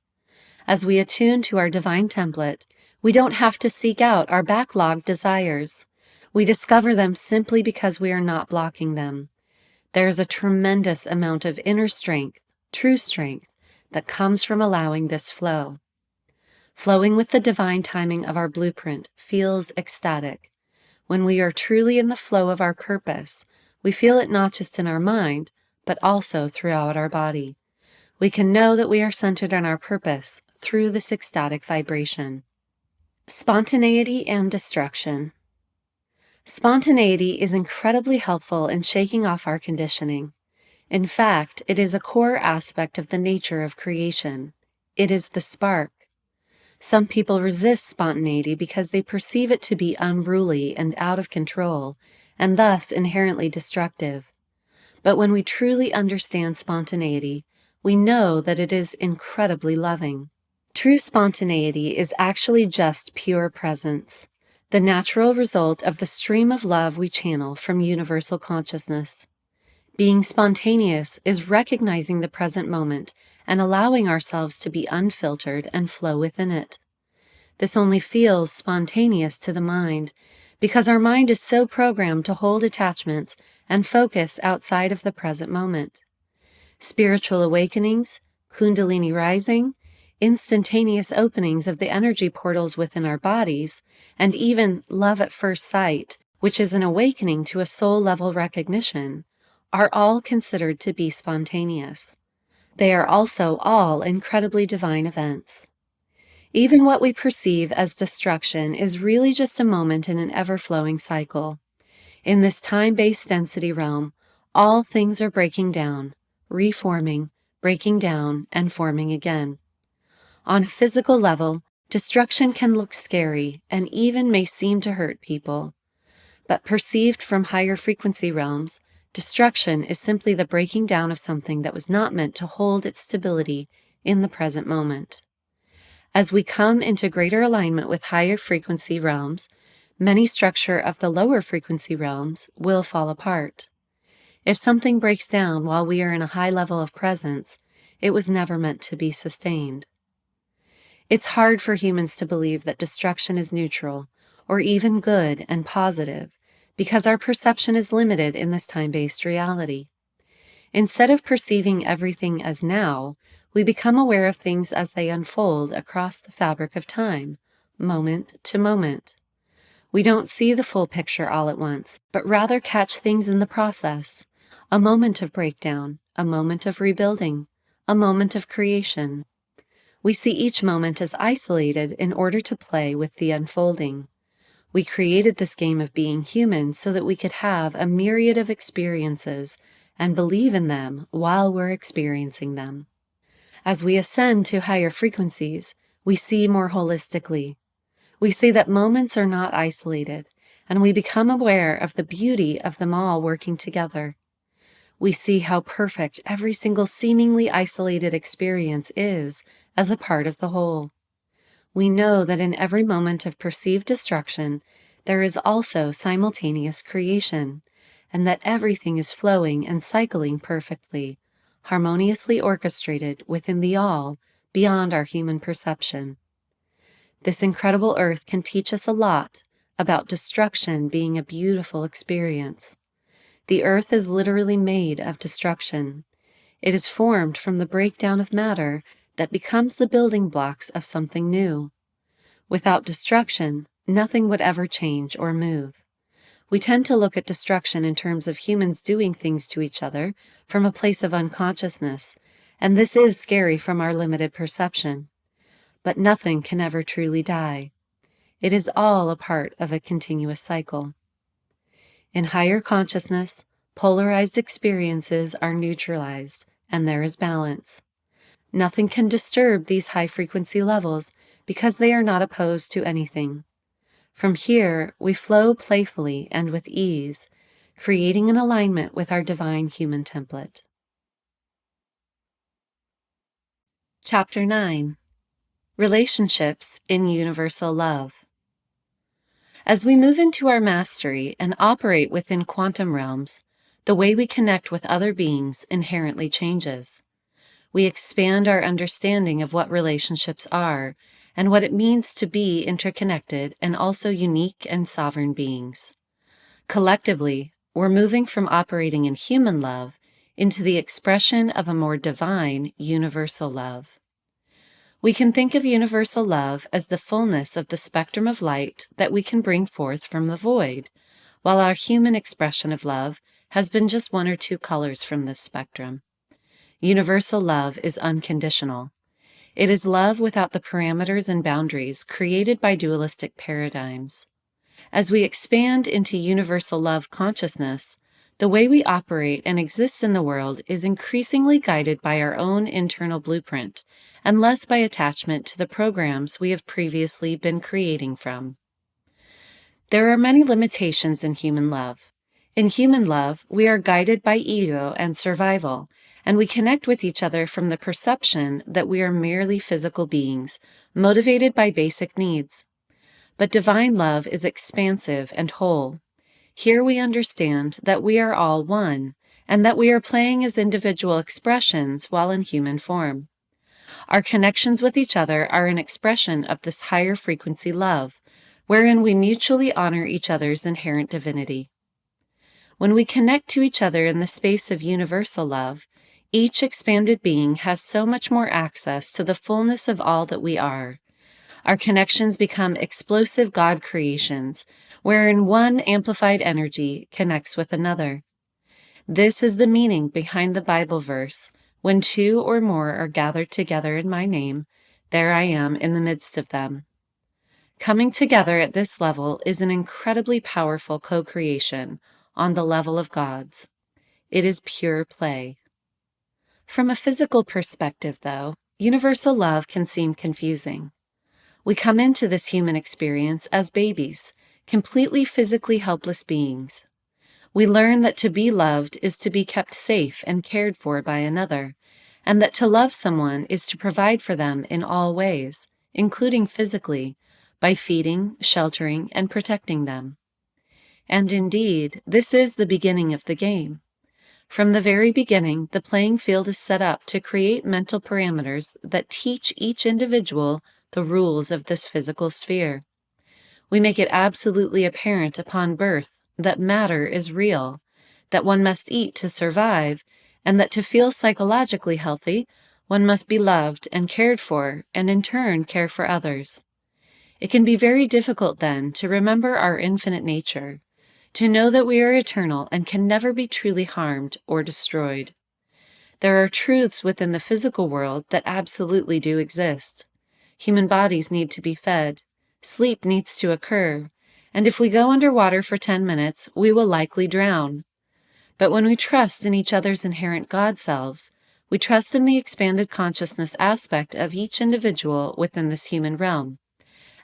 As we attune to our divine template, we don't have to seek out our backlogged desires. We discover them simply because we are not blocking them. There is a tremendous amount of inner strength, true strength, that comes from allowing this flow. Flowing with the divine timing of our blueprint feels ecstatic. When we are truly in the flow of our purpose, we feel it not just in our mind, but also throughout our body. We can know that we are centered on our purpose through this ecstatic vibration. Spontaneity and destruction. Spontaneity is incredibly helpful in shaking off our conditioning. In fact, it is a core aspect of the nature of creation. It is the spark. Some people resist spontaneity because they perceive it to be unruly and out of control, and thus inherently destructive. But when we truly understand spontaneity, we know that it is incredibly loving. True spontaneity is actually just pure presence, the natural result of the stream of love we channel from universal consciousness. Being spontaneous is recognizing the present moment and allowing ourselves to be unfiltered and flow within it. This only feels spontaneous to the mind because our mind is so programmed to hold attachments and focus outside of the present moment. Spiritual awakenings, Kundalini rising, instantaneous openings of the energy portals within our bodies, and even love at first sight, which is an awakening to a soul-level recognition, are all considered to be spontaneous. They are also all incredibly divine events. Even what we perceive as destruction is really just a moment in an ever-flowing cycle. In this time-based density realm, all things are breaking down, reforming, breaking down, and forming again. On a physical level, destruction can look scary and even may seem to hurt people. But perceived from higher frequency realms, destruction is simply the breaking down of something that was not meant to hold its stability in the present moment. As we come into greater alignment with higher frequency realms, many structure of the lower frequency realms will fall apart. If something breaks down while we are in a high level of presence, it was never meant to be sustained. It's hard for humans to believe that destruction is neutral, or even good and positive, because our perception is limited in this time-based reality. Instead of perceiving everything as now, we become aware of things as they unfold across the fabric of time, moment to moment. We don't see the full picture all at once, but rather catch things in the process. A moment of breakdown, a moment of rebuilding, a moment of creation. We see each moment as isolated in order to play with the unfolding. We created this game of being human so that we could have a myriad of experiences and believe in them while we're experiencing them. As we ascend to higher frequencies, we see more holistically. We see that moments are not isolated, and we become aware of the beauty of them all working together. We see how perfect every single seemingly isolated experience is as a part of the whole. We know that in every moment of perceived destruction, there is also simultaneous creation, and that everything is flowing and cycling perfectly, harmoniously orchestrated within the all, beyond our human perception. This incredible earth can teach us a lot about destruction being a beautiful experience. The earth is literally made of destruction. It is formed from the breakdown of matter that becomes the building blocks of something new. Without destruction, nothing would ever change or move. We tend to look at destruction in terms of humans doing things to each other from a place of unconsciousness, And this is scary from our limited perception. But nothing can ever truly die. It is all a part of a continuous cycle. In higher consciousness, polarized experiences are neutralized, and there is balance. Nothing can disturb these high-frequency levels because they are not opposed to anything. From here, we flow playfully and with ease, creating an alignment with our divine human template. Chapter 9. Relationships in Universal Love. As we move into our mastery and operate within quantum realms, the way we connect with other beings inherently changes. We expand our understanding of what relationships are and what it means to be interconnected and also unique and sovereign beings. Collectively, we're moving from operating in human love into the expression of a more divine, universal love. We can think of universal love as the fullness of the spectrum of light that we can bring forth from the void, while our human expression of love has been just one or two colors from this spectrum. Universal love is unconditional. It is love without the parameters and boundaries created by dualistic paradigms. As we expand into universal love consciousness, the way we operate and exist in the world is increasingly guided by our own internal blueprint and less by attachment to the programs we have previously been creating from. There are many limitations in human love. In human love, we are guided by ego and survival, and we connect with each other from the perception that we are merely physical beings, motivated by basic needs. But divine love is expansive and whole. Here we understand that we are all one, and that we are playing as individual expressions while in human form. Our connections with each other are an expression of this higher frequency love, wherein we mutually honor each other's inherent divinity. When we connect to each other in the space of universal love, each expanded being has so much more access to the fullness of all that we are. Our connections become explosive God creations, wherein one amplified energy connects with another. This is the meaning behind the Bible verse, "When two or more are gathered together in my name, there I am in the midst of them." Coming together at this level is an incredibly powerful co-creation on the level of gods. It is pure play. From a physical perspective, though, universal love can seem confusing. We come into this human experience as babies, completely physically helpless beings. We learn that to be loved is to be kept safe and cared for by another, and that to love someone is to provide for them in all ways, including physically, by feeding, sheltering, and protecting them. And indeed, this is the beginning of the game. From the very beginning, the playing field is set up to create mental parameters that teach each individual the rules of this physical sphere. We make it absolutely apparent upon birth that matter is real, that one must eat to survive, and that to feel psychologically healthy, one must be loved and cared for, and in turn care for others. It can be very difficult then to remember our infinite nature, to know that we are eternal and can never be truly harmed or destroyed. There are truths within the physical world that absolutely do exist. Human bodies need to be fed, sleep needs to occur, and if we go underwater for 10 minutes, we will likely drown. But when we trust in each other's inherent God selves, we trust in the expanded consciousness aspect of each individual within this human realm.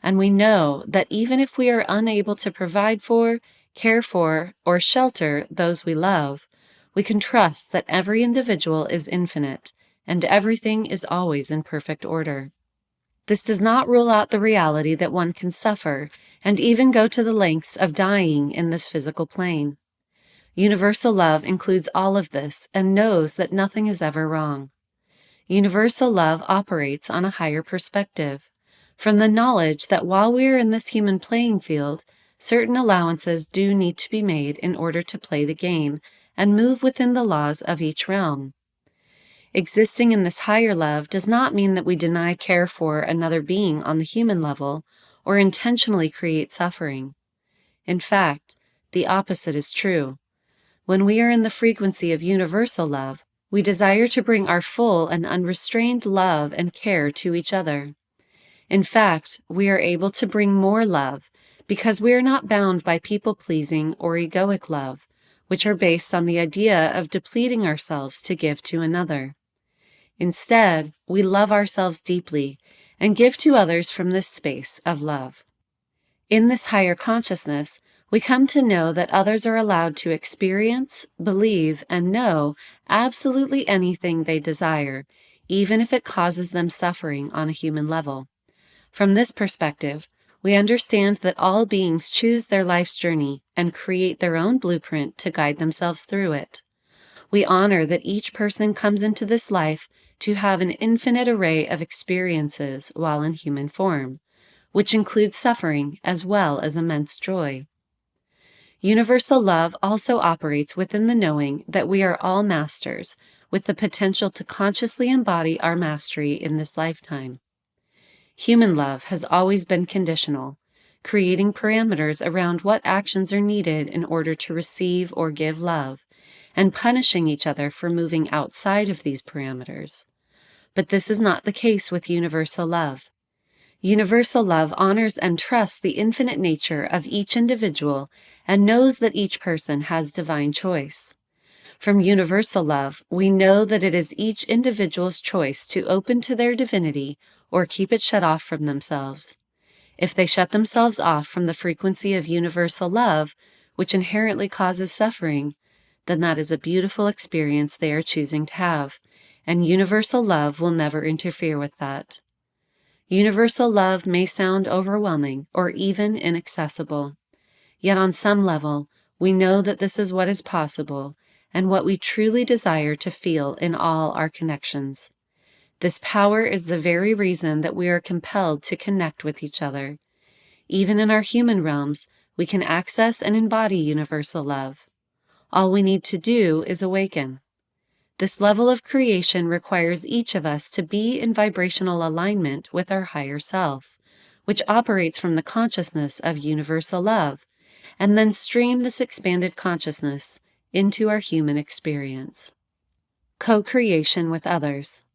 And we know that even if we are unable to provide for, care for, or shelter those we love, we can trust that every individual is infinite and everything is always in perfect order. This does not rule out the reality that one can suffer and even go to the lengths of dying in this physical plane. Universal love includes all of this and knows that nothing is ever wrong. Universal love operates on a higher perspective, from the knowledge that while we are in this human playing field, certain allowances do need to be made in order to play the game and move within the laws of each realm. Existing in this higher love does not mean that we deny care for another being on the human level or intentionally create suffering. In fact, the opposite is true. When we are in the frequency of universal love, We desire to bring our full and unrestrained love and care to each other. In fact, we are able to bring more love because we are not bound by people-pleasing or egoic love, which are based on the idea of depleting ourselves to give to another. Instead, we love ourselves deeply and give to others from this space of love. In this higher consciousness, we come to know that others are allowed to experience, believe, and know absolutely anything they desire, even if it causes them suffering on a human level. From this perspective, we understand that all beings choose their life's journey and create their own blueprint to guide themselves through it. We honor that each person comes into this life to have an infinite array of experiences while in human form, which includes suffering as well as immense joy. Universal love also operates within the knowing that we are all masters, with the potential to consciously embody our mastery in this lifetime. Human love has always been conditional, creating parameters around what actions are needed in order to receive or give love, and punishing each other for moving outside of these parameters. But this is not the case with universal love. Universal love honors and trusts the infinite nature of each individual and knows that each person has divine choice. From universal love, we know that it is each individual's choice to open to their divinity or keep it shut off from themselves. If they shut themselves off from the frequency of universal love, which inherently causes suffering, then that is a beautiful experience they are choosing to have, and universal love will never interfere with that. Universal love may sound overwhelming or even inaccessible, yet on some level, we know that this is what is possible and what we truly desire to feel in all our connections. This power is the very reason that we are compelled to connect with each other. Even in our human realms, we can access and embody universal love. All we need to do is awaken. This level of creation requires each of us to be in vibrational alignment with our higher self, which operates from the consciousness of universal love, and then stream this expanded consciousness into our human experience. Co-creation with others.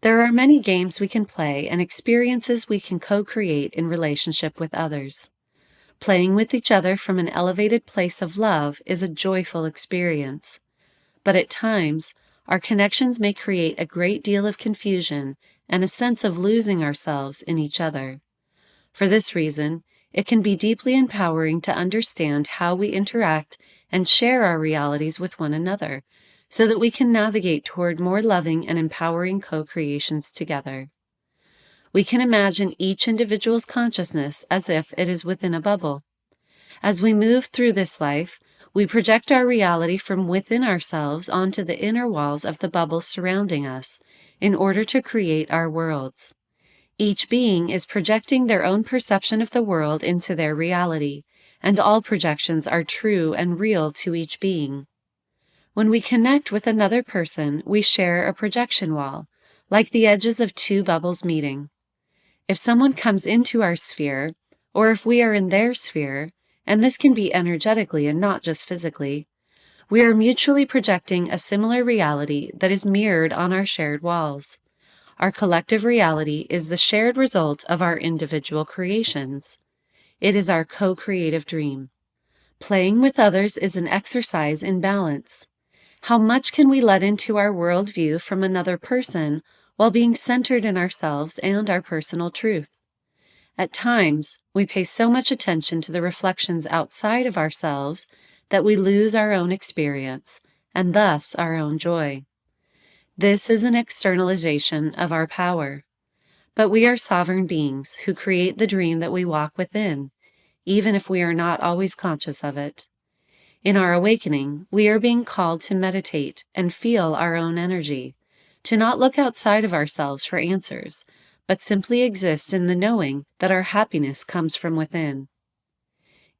There are many games we can play and experiences we can co-create in relationship with others. Playing with each other from an elevated place of love is a joyful experience. But at times, our connections may create a great deal of confusion and a sense of losing ourselves in each other. For this reason, it can be deeply empowering to understand how we interact and share our realities with one another, so that we can navigate toward more loving and empowering co-creations together. We can imagine each individual's consciousness as if it is within a bubble. As we move through this life, we project our reality from within ourselves onto the inner walls of the bubble surrounding us, in order to create our worlds. Each being is projecting their own perception of the world into their reality, and all projections are true and real to each being. When we connect with another person, we share a projection wall, like the edges of two bubbles meeting. If someone comes into our sphere, or if we are in their sphere, and this can be energetically and not just physically, we are mutually projecting a similar reality that is mirrored on our shared walls. Our collective reality is the shared result of our individual creations. It is our co-creative dream. Playing with others is an exercise in balance. How much can we let into our worldview from another person while being centered in ourselves and our personal truth? At times, we pay so much attention to the reflections outside of ourselves that we lose our own experience, and thus our own joy. This is an externalization of our power. But we are sovereign beings who create the dream that we walk within, even if we are not always conscious of it. In our awakening, we are being called to meditate and feel our own energy, to not look outside of ourselves for answers, but simply exist in the knowing that our happiness comes from within.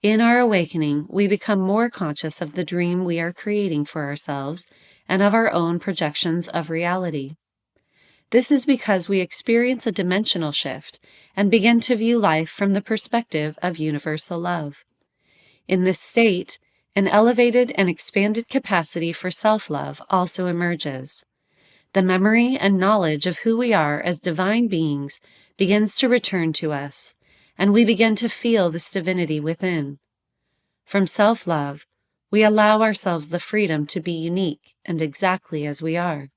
In our awakening, we become more conscious of the dream we are creating for ourselves and of our own projections of reality. This is because we experience a dimensional shift and begin to view life from the perspective of universal love. In this state, An elevated and expanded capacity for self-love also emerges. The memory and knowledge of who we are as divine beings begins to return to us, and we begin to feel this divinity within. From self-love, we allow ourselves the freedom to be unique and exactly as we are.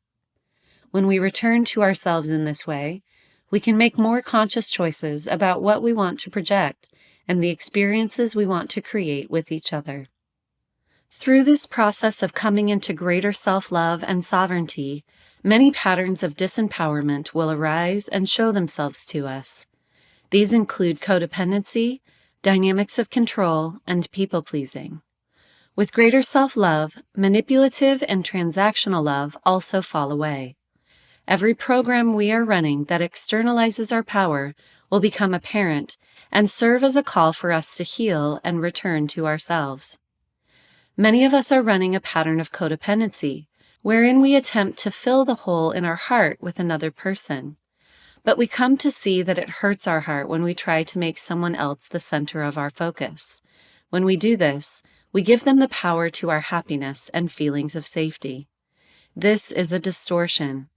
When we return to ourselves in this way, we can make more conscious choices about what we want to project and the experiences we want to create with each other. Through this process of coming into greater self-love and sovereignty, many patterns of disempowerment will arise and show themselves to us. These include codependency, dynamics of control, and people-pleasing. With greater self-love, manipulative and transactional love also fall away. Every program we are running that externalizes our power will become apparent and serve as a call for us to heal and return to ourselves. Many of us are running a pattern of codependency, wherein we attempt to fill the hole in our heart with another person. But we come to see that it hurts our heart when we try to make someone else the center of our focus. When we do this, we give them the power to our happiness and feelings of safety. This is a distortion.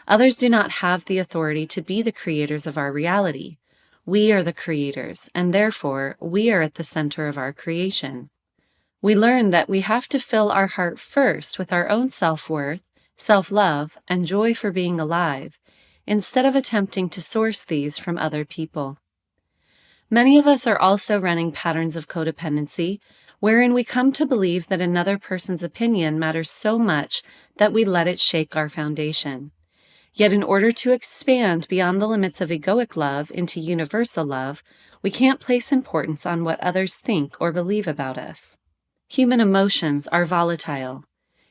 Others do not have the authority to be the creators of our reality. We are the creators, and therefore we are at the center of our creation. We learn that we have to fill our heart first with our own self-worth, self-love, and joy for being alive, instead of attempting to source these from other people. Many of us are also running patterns of codependency, wherein we come to believe that another person's opinion matters so much that we let it shake our foundation. Yet in order to expand beyond the limits of egoic love into universal love, we can't place importance on what others think or believe about us. Human emotions are volatile.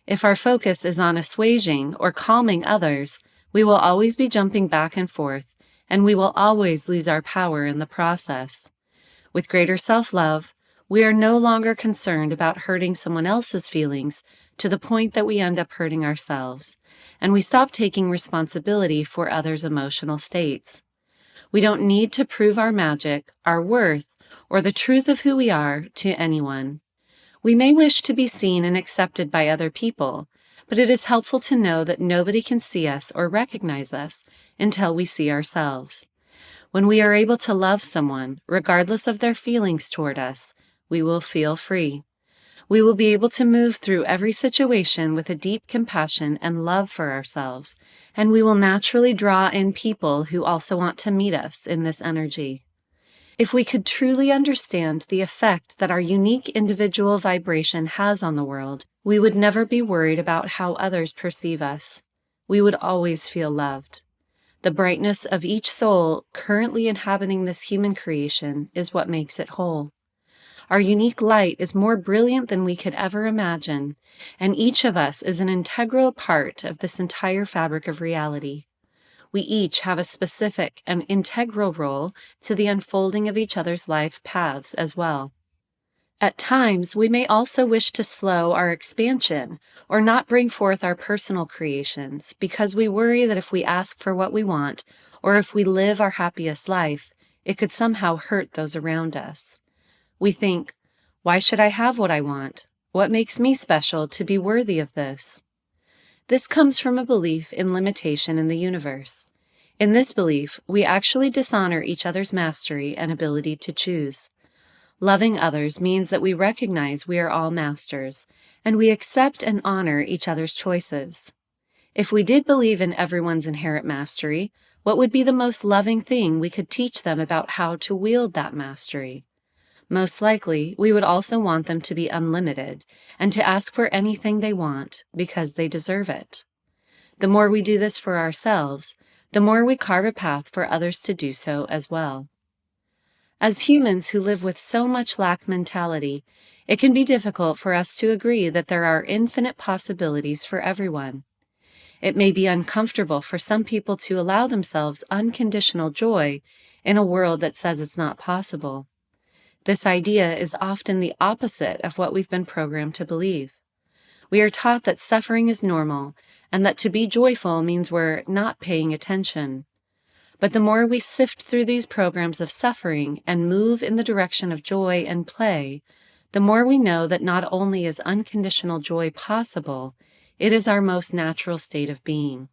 If our focus is on assuaging or calming others, we will always be jumping back and forth, and we will always lose our power in the process. With greater self-love, we are no longer concerned about hurting someone else's feelings to the point that we end up hurting ourselves, and we stop taking responsibility for others' emotional states. We don't need to prove our magic, our worth, or the truth of who we are to anyone. We may wish to be seen and accepted by other people, but it is helpful to know that nobody can see us or recognize us until we see ourselves. When we are able to love someone, regardless of their feelings toward us, we will feel free. We will be able to move through every situation with a deep compassion and love for ourselves, and we will naturally draw in people who also want to meet us in this energy. If we could truly understand the effect that our unique individual vibration has on the world, we would never be worried about how others perceive us. We would always feel loved. The brightness of each soul currently inhabiting this human creation is what makes it whole. Our unique light is more brilliant than we could ever imagine, and each of us is an integral part of this entire fabric of reality. We each have a specific and integral role to the unfolding of each other's life paths as well. At times, we may also wish to slow our expansion or not bring forth our personal creations because we worry that if we ask for what we want or if we live our happiest life, it could somehow hurt those around us. We think, why should I have what I want? What makes me special to be worthy of this? This comes from a belief in limitation in the universe. In this belief, we actually dishonor each other's mastery and ability to choose. Loving others means that we recognize we are all masters, and we accept and honor each other's choices. If we did believe in everyone's inherent mastery, what would be the most loving thing we could teach them about how to wield that mastery? Most likely, we would also want them to be unlimited and to ask for anything they want because they deserve it. The more we do this for ourselves, the more we carve a path for others to do so as well. As humans who live with so much lack mentality, it can be difficult for us to agree that there are infinite possibilities for everyone. It may be uncomfortable for some people to allow themselves unconditional joy in a world that says it's not possible. This idea is often the opposite of what we've been programmed to believe. We are taught that suffering is normal and that to be joyful means we're not paying attention. But the more we sift through these programs of suffering and move in the direction of joy and play, the more we know that not only is unconditional joy possible, it is our most natural state of being.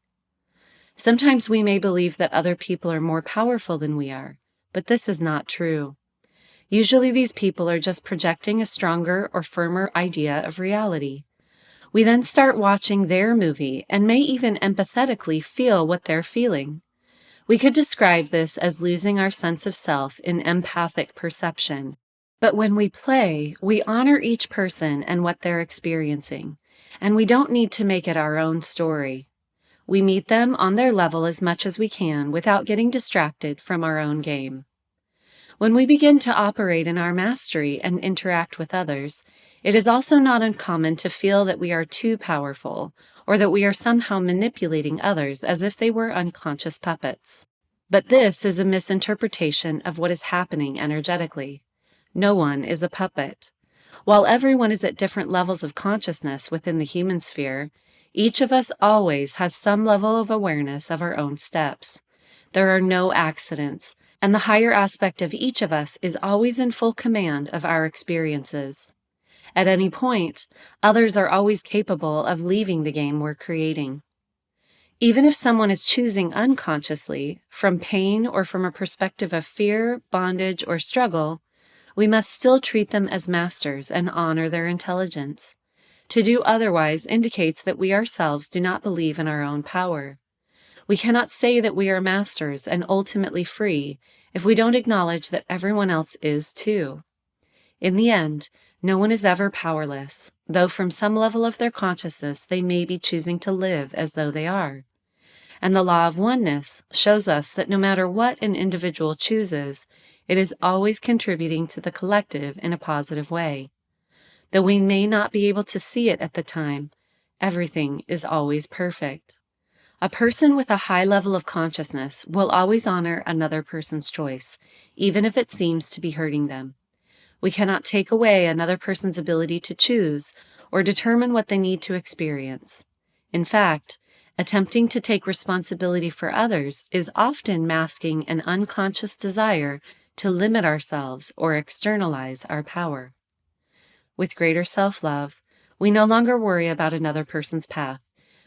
Sometimes we may believe that other people are more powerful than we are, but this is not true. Usually these people are just projecting a stronger or firmer idea of reality. We then start watching their movie and may even empathetically feel what they're feeling. We could describe this as losing our sense of self in empathic perception. But when we play, we honor each person and what they're experiencing, and we don't need to make it our own story. We meet them on their level as much as we can without getting distracted from our own game. When we begin to operate in our mastery and interact with others, it is also not uncommon to feel that we are too powerful, or that we are somehow manipulating others as if they were unconscious puppets. But this is a misinterpretation of what is happening energetically. No one is a puppet. While everyone is at different levels of consciousness within the human sphere, each of us always has some level of awareness of our own steps. There are no accidents, and the higher aspect of each of us is always in full command of our experiences. At any point, others are always capable of leaving the game we're creating. Even if someone is choosing unconsciously, from pain or from a perspective of fear, bondage, or struggle, we must still treat them as masters and honor their intelligence. To do otherwise indicates that we ourselves do not believe in our own power. We cannot say that we are masters and ultimately free if we don't acknowledge that everyone else is too. In the end, no one is ever powerless, though from some level of their consciousness they may be choosing to live as though they are. And the law of oneness shows us that no matter what an individual chooses, it is always contributing to the collective in a positive way. Though we may not be able to see it at the time, everything is always perfect. A person with a high level of consciousness will always honor another person's choice, even if it seems to be hurting them. We cannot take away another person's ability to choose or determine what they need to experience. In fact, attempting to take responsibility for others is often masking an unconscious desire to limit ourselves or externalize our power. With greater self-love, we no longer worry about another person's path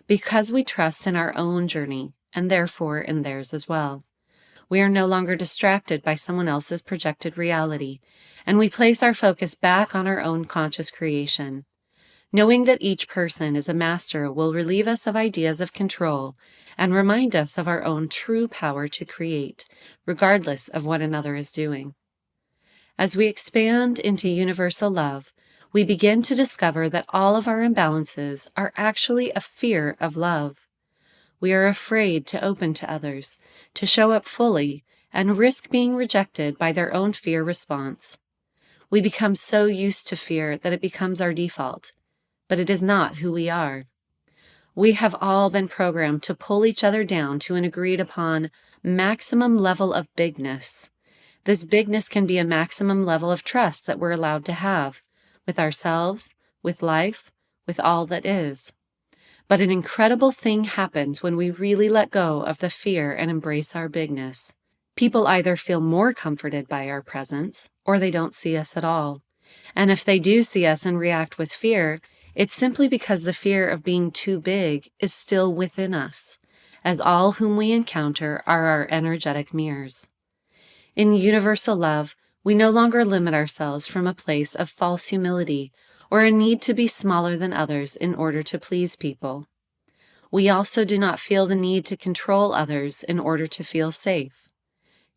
because we trust in our own journey and therefore in theirs as well. We are no longer distracted by someone else's projected reality, and we place our focus back on our own conscious creation. Knowing that each person is a master will relieve us of ideas of control and remind us of our own true power to create, regardless of what another is doing. As we expand into universal love, we begin to discover that all of our imbalances are actually a fear of love. We are afraid to open to others, to show up fully, and risk being rejected by their own fear response. We become so used to fear that it becomes our default, but it is not who we are. We have all been programmed to pull each other down to an agreed upon maximum level of bigness. This bigness can be a maximum level of trust that we're allowed to have, with ourselves, with life, with all that is. But an incredible thing happens when we really let go of the fear and embrace our bigness. People either feel more comforted by our presence, or they don't see us at all. And if they do see us and react with fear, it's simply because the fear of being too big is still within us, as all whom we encounter are our energetic mirrors. In universal love, we no longer limit ourselves from a place of false humility or a need to be smaller than others in order to please people. We also do not feel the need to control others in order to feel safe.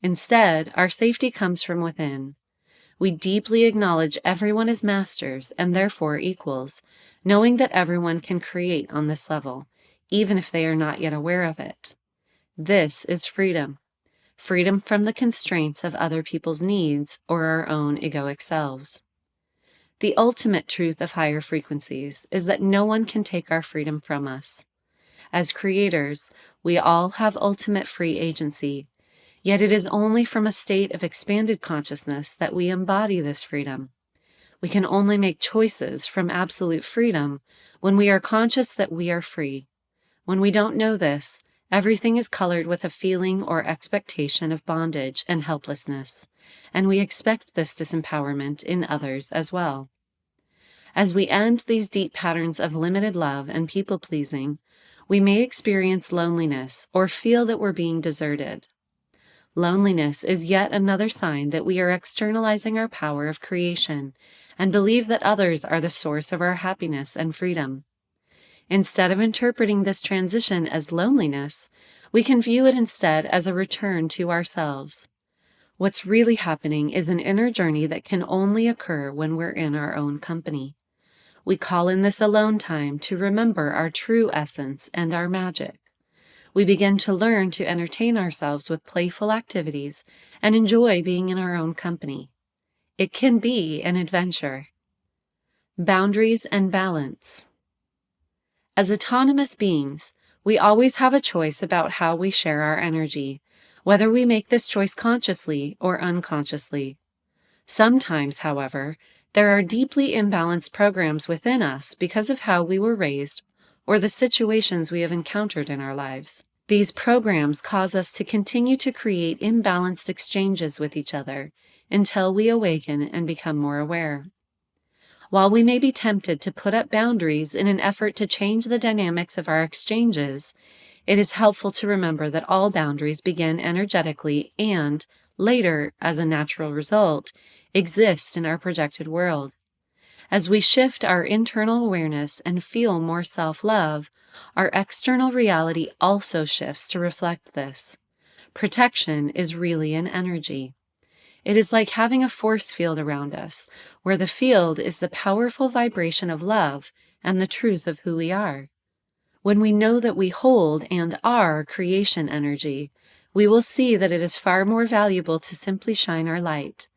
Instead, our safety comes from within. We deeply acknowledge everyone as masters and therefore equals, knowing that everyone can create on this level, even if they are not yet aware of it. This is freedom. Freedom from the constraints of other people's needs or our own egoic selves. The ultimate truth of higher frequencies is that no one can take our freedom from us. As creators, we all have ultimate free agency, yet it is only from a state of expanded consciousness that we embody this freedom. We can only make choices from absolute freedom when we are conscious that we are free. When we don't know this, everything is colored with a feeling or expectation of bondage and helplessness, and we expect this disempowerment in others as well. As we end these deep patterns of limited love and people-pleasing, we may experience loneliness or feel that we're being deserted. Loneliness is yet another sign that we are externalizing our power of creation and believe that others are the source of our happiness and freedom. Instead of interpreting this transition as loneliness, we can view it instead as a return to ourselves. What's really happening is an inner journey that can only occur when we're in our own company. We call in this alone time to remember our true essence and our magic. We begin to learn to entertain ourselves with playful activities and enjoy being in our own company. It can be an adventure. Boundaries and balance. As autonomous beings, we always have a choice about how we share our energy, whether we make this choice consciously or unconsciously. Sometimes, however, there are deeply imbalanced programs within us because of how we were raised or the situations we have encountered in our lives. These programs cause us to continue to create imbalanced exchanges with each other until we awaken and become more aware. While we may be tempted to put up boundaries in an effort to change the dynamics of our exchanges, it is helpful to remember that all boundaries begin energetically and, later, as a natural result, exist in our projected world. As we shift our internal awareness and feel more self-love, our external reality also shifts to reflect this. Protection is really an energy. It is like having a force field around us, where the field is the powerful vibration of love and the truth of who we are. When we know that we hold and are creation energy, we will see that it is far more valuable to simply shine our light.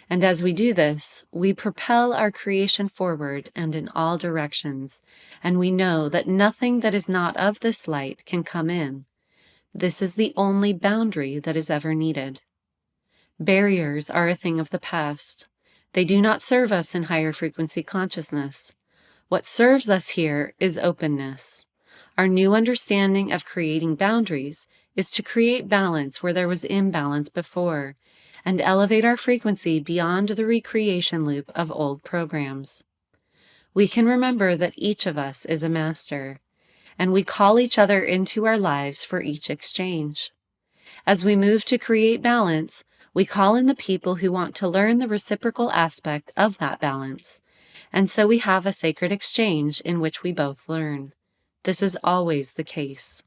And as we do this, we propel our creation forward and in all directions, and we know that nothing that is not of this light can come in. This is the only boundary that is ever needed. Barriers are a thing of the past. They do not serve us in higher frequency consciousness. What serves us here is openness. Our new understanding of creating boundaries is to create balance where there was imbalance before, and elevate our frequency beyond the recreation loop of old programs. We can remember that each of us is a master, and we call each other into our lives for each exchange. As we move to create balance, we call in the people who want to learn the reciprocal aspect of that balance, and so we have a sacred exchange in which we both learn. This is always the case.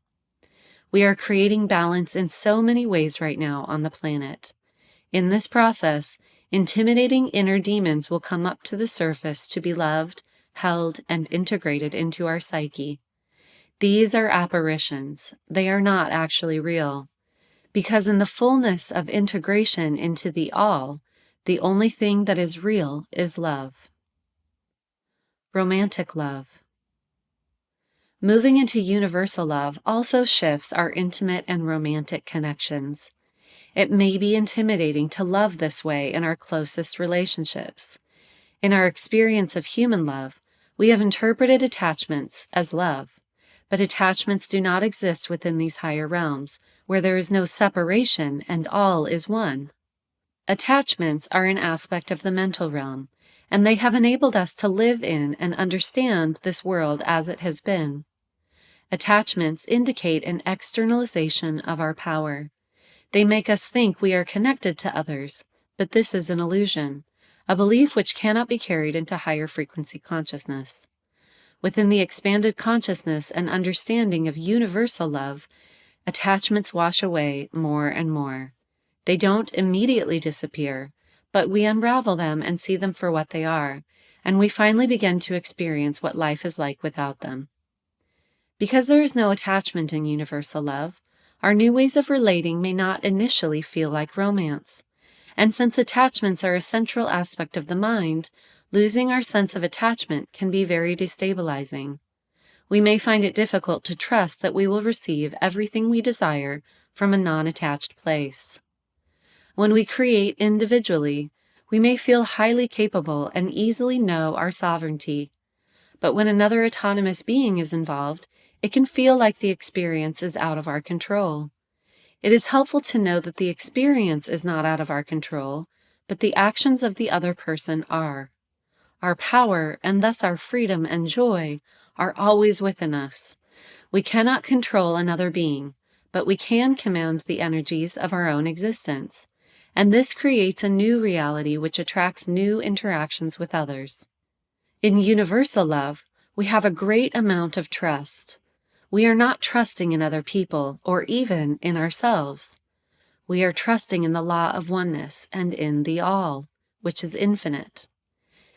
We are creating balance in so many ways right now on the planet. In this process, intimidating inner demons will come up to the surface to be loved, held, and integrated into our psyche. These are apparitions. They are not actually real. Because in the fullness of integration into the all, the only thing that is real is love. Romantic love. Moving into universal love also shifts our intimate and romantic connections. It may be intimidating to love this way in our closest relationships. In our experience of human love, we have interpreted attachments as love, but attachments do not exist within these higher realms, where there is no separation and all is one. Attachments are an aspect of the mental realm, and they have enabled us to live in and understand this world as it has been. Attachments indicate an externalization of our power. They make us think we are connected to others, but this is an illusion, a belief which cannot be carried into higher frequency consciousness. Within the expanded consciousness and understanding of universal love, attachments wash away more and more. They don't immediately disappear, but we unravel them and see them for what they are, and we finally begin to experience what life is like without them. Because there is no attachment in universal love, our new ways of relating may not initially feel like romance. And since attachments are a central aspect of the mind, losing our sense of attachment can be very destabilizing. We may find it difficult to trust that we will receive everything we desire from a non-attached place. When we create individually, we may feel highly capable and easily know our sovereignty. But when another autonomous being is involved, it can feel like the experience is out of our control. It is helpful to know that the experience is not out of our control, but the actions of the other person are. Our power, and thus our freedom and joy, are always within us. We cannot control another being, but we can command the energies of our own existence, and this creates a new reality which attracts new interactions with others. In universal love, we have a great amount of trust. We are not trusting in other people or even in ourselves. We are trusting in the law of oneness and in the all, which is infinite.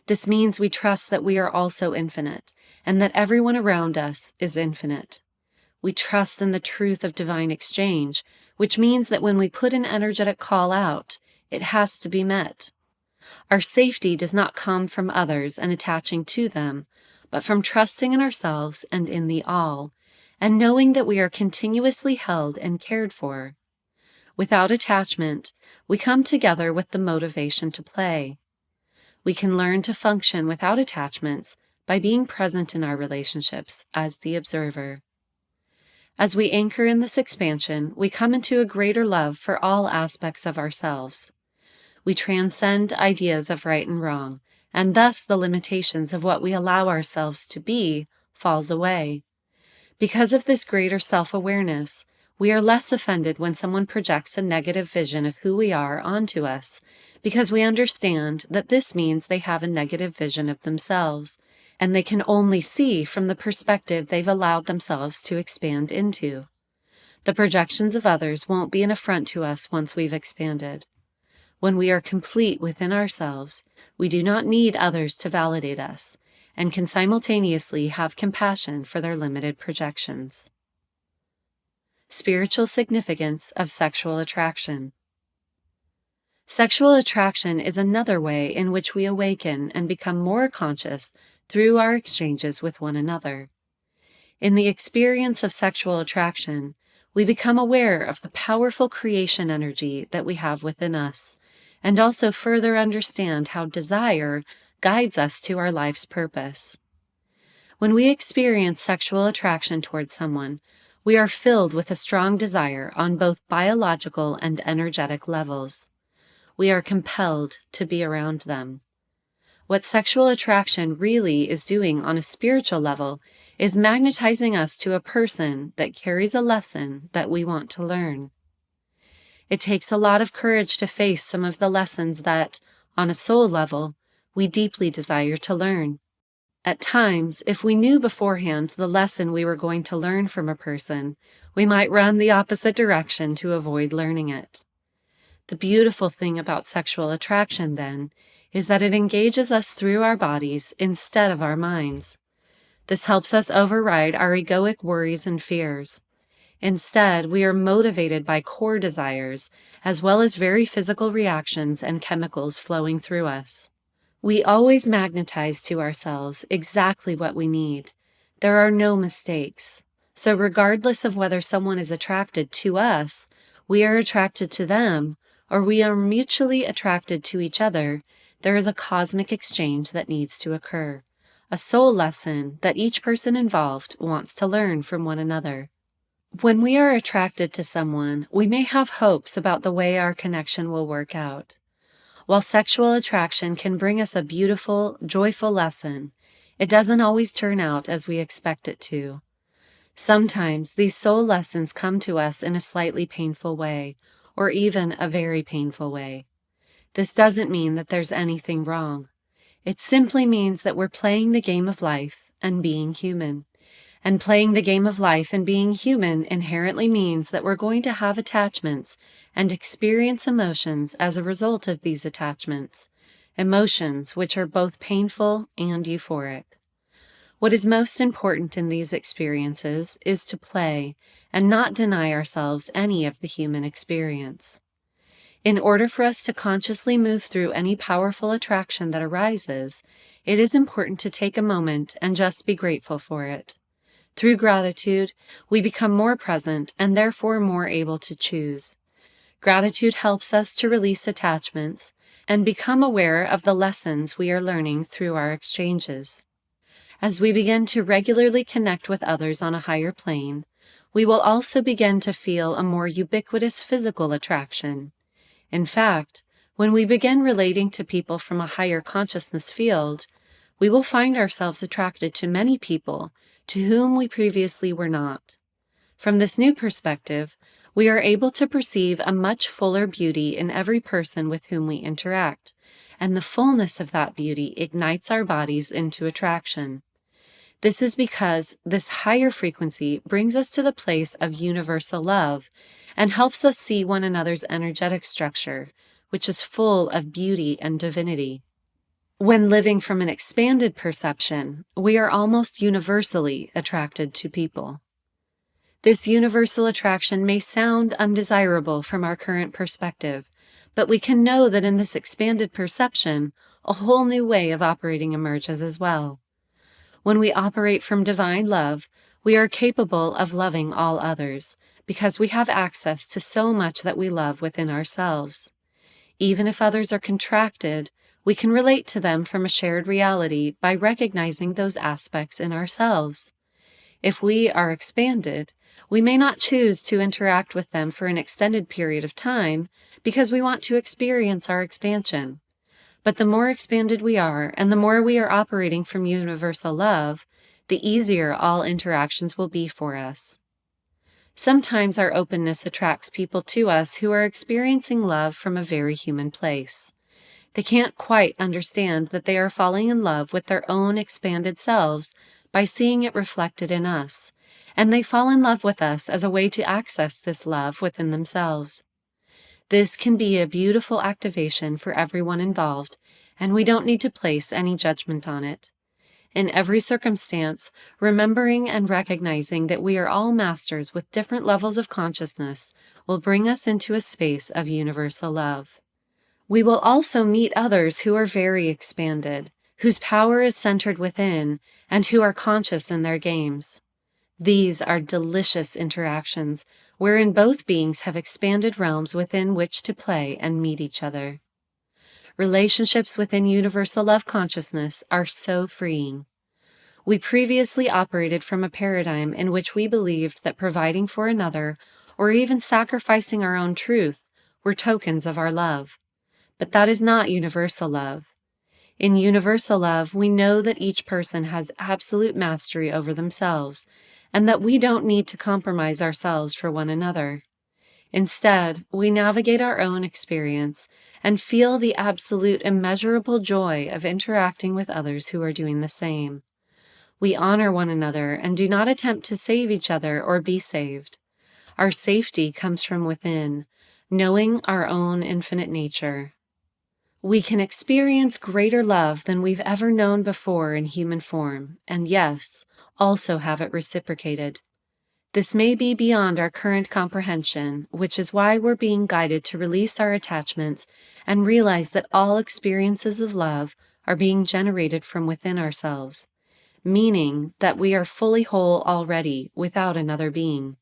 This means we trust that we are also infinite and that everyone around us is infinite. We trust in the truth of divine exchange, which means that when we put an energetic call out, it has to be met. Our safety does not come from others and attaching to them, but from trusting in ourselves and in the all, and knowing that we are continuously held and cared for. Without attachment, we come together with the motivation to play. We can learn to function without attachments by being present in our relationships as the observer. As we anchor in this expansion, we come into a greater love for all aspects of ourselves. We transcend ideas of right and wrong, and thus the limitations of what we allow ourselves to be falls away. Because of this greater self-awareness, we are less offended when someone projects a negative vision of who we are onto us, because we understand that this means they have a negative vision of themselves, and they can only see from the perspective they've allowed themselves to expand into. The projections of others won't be an affront to us once we've expanded. When we are complete within ourselves, we do not need others to validate us, and can simultaneously have compassion for their limited projections. Spiritual significance of sexual attraction. Sexual attraction is another way in which we awaken and become more conscious through our exchanges with one another. In the experience of sexual attraction, we become aware of the powerful creation energy that we have within us, and also further understand how desire guides us to our life's purpose. When we experience sexual attraction towards someone, we are filled with a strong desire on both biological and energetic levels. We are compelled to be around them. What sexual attraction really is doing on a spiritual level is magnetizing us to a person that carries a lesson that we want to learn. It takes a lot of courage to face some of the lessons that, on a soul level, we deeply desire to learn. At times, if we knew beforehand the lesson we were going to learn from a person, we might run the opposite direction to avoid learning it. The beautiful thing about sexual attraction, then, is that it engages us through our bodies instead of our minds. This helps us override our egoic worries and fears. Instead, we are motivated by core desires, as well as very physical reactions and chemicals flowing through us. We always magnetize to ourselves exactly what we need. There are no mistakes. So regardless of whether someone is attracted to us, we are attracted to them, or we are mutually attracted to each other, there is a cosmic exchange that needs to occur, a soul lesson that each person involved wants to learn from one another. When we are attracted to someone, we may have hopes about the way our connection will work out. While sexual attraction can bring us a beautiful, joyful lesson, it doesn't always turn out as we expect it to. Sometimes these soul lessons come to us in a slightly painful way, or even a very painful way. This doesn't mean that there's anything wrong. It simply means that we're playing the game of life and being human. And playing the game of life and being human inherently means that we're going to have attachments and experience emotions as a result of these attachments, emotions which are both painful and euphoric. What is most important in these experiences is to play and not deny ourselves any of the human experience. In order for us to consciously move through any powerful attraction that arises, it is important to take a moment and just be grateful for it. Through gratitude, we become more present and therefore more able to choose. Gratitude helps us to release attachments and become aware of the lessons we are learning through our exchanges. As we begin to regularly connect with others on a higher plane, we will also begin to feel a more ubiquitous physical attraction. In fact, when we begin relating to people from a higher consciousness field, we will find ourselves attracted to many people to whom we previously were not. From this new perspective, we are able to perceive a much fuller beauty in every person with whom we interact, and the fullness of that beauty ignites our bodies into attraction. This is because this higher frequency brings us to the place of universal love and helps us see one another's energetic structure, which is full of beauty and divinity. When living from an expanded perception, we are almost universally attracted to people. This universal attraction may sound undesirable from our current perspective, but we can know that in this expanded perception, a whole new way of operating emerges as well. When we operate from divine love, we are capable of loving all others, because we have access to so much that we love within ourselves. Even if others are contracted, we can relate to them from a shared reality by recognizing those aspects in ourselves. If we are expanded, we may not choose to interact with them for an extended period of time because we want to experience our expansion. But the more expanded we are, and the more we are operating from universal love, the easier all interactions will be for us. Sometimes our openness attracts people to us who are experiencing love from a very human place. They can't quite understand that they are falling in love with their own expanded selves by seeing it reflected in us, and they fall in love with us as a way to access this love within themselves. This can be a beautiful activation for everyone involved, and we don't need to place any judgment on it. In every circumstance, remembering and recognizing that we are all masters with different levels of consciousness will bring us into a space of universal love. We will also meet others who are very expanded, whose power is centered within, and who are conscious in their games. These are delicious interactions, wherein both beings have expanded realms within which to play and meet each other. Relationships within universal love consciousness are so freeing. We previously operated from a paradigm in which we believed that providing for another, or even sacrificing our own truth, were tokens of our love. But that is not universal love. In universal love, we know that each person has absolute mastery over themselves, and that we don't need to compromise ourselves for one another. Instead, we navigate our own experience and feel the absolute immeasurable joy of interacting with others who are doing the same. We honor one another and do not attempt to save each other or be saved. Our safety comes from within, knowing our own infinite nature. We can experience greater love than we've ever known before in human form, and yes, also have it reciprocated. This may be beyond our current comprehension, which is why we're being guided to release our attachments and realize that all experiences of love are being generated from within ourselves, meaning that we are fully whole already without another being.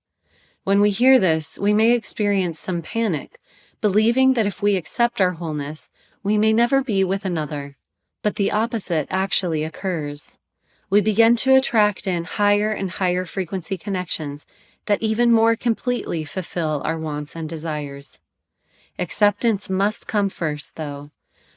When we hear this, we may experience some panic, believing that if we accept our wholeness, we may never be with another, but the opposite actually occurs. We begin to attract in higher and higher frequency connections that even more completely fulfill our wants and desires. Acceptance must come first, though.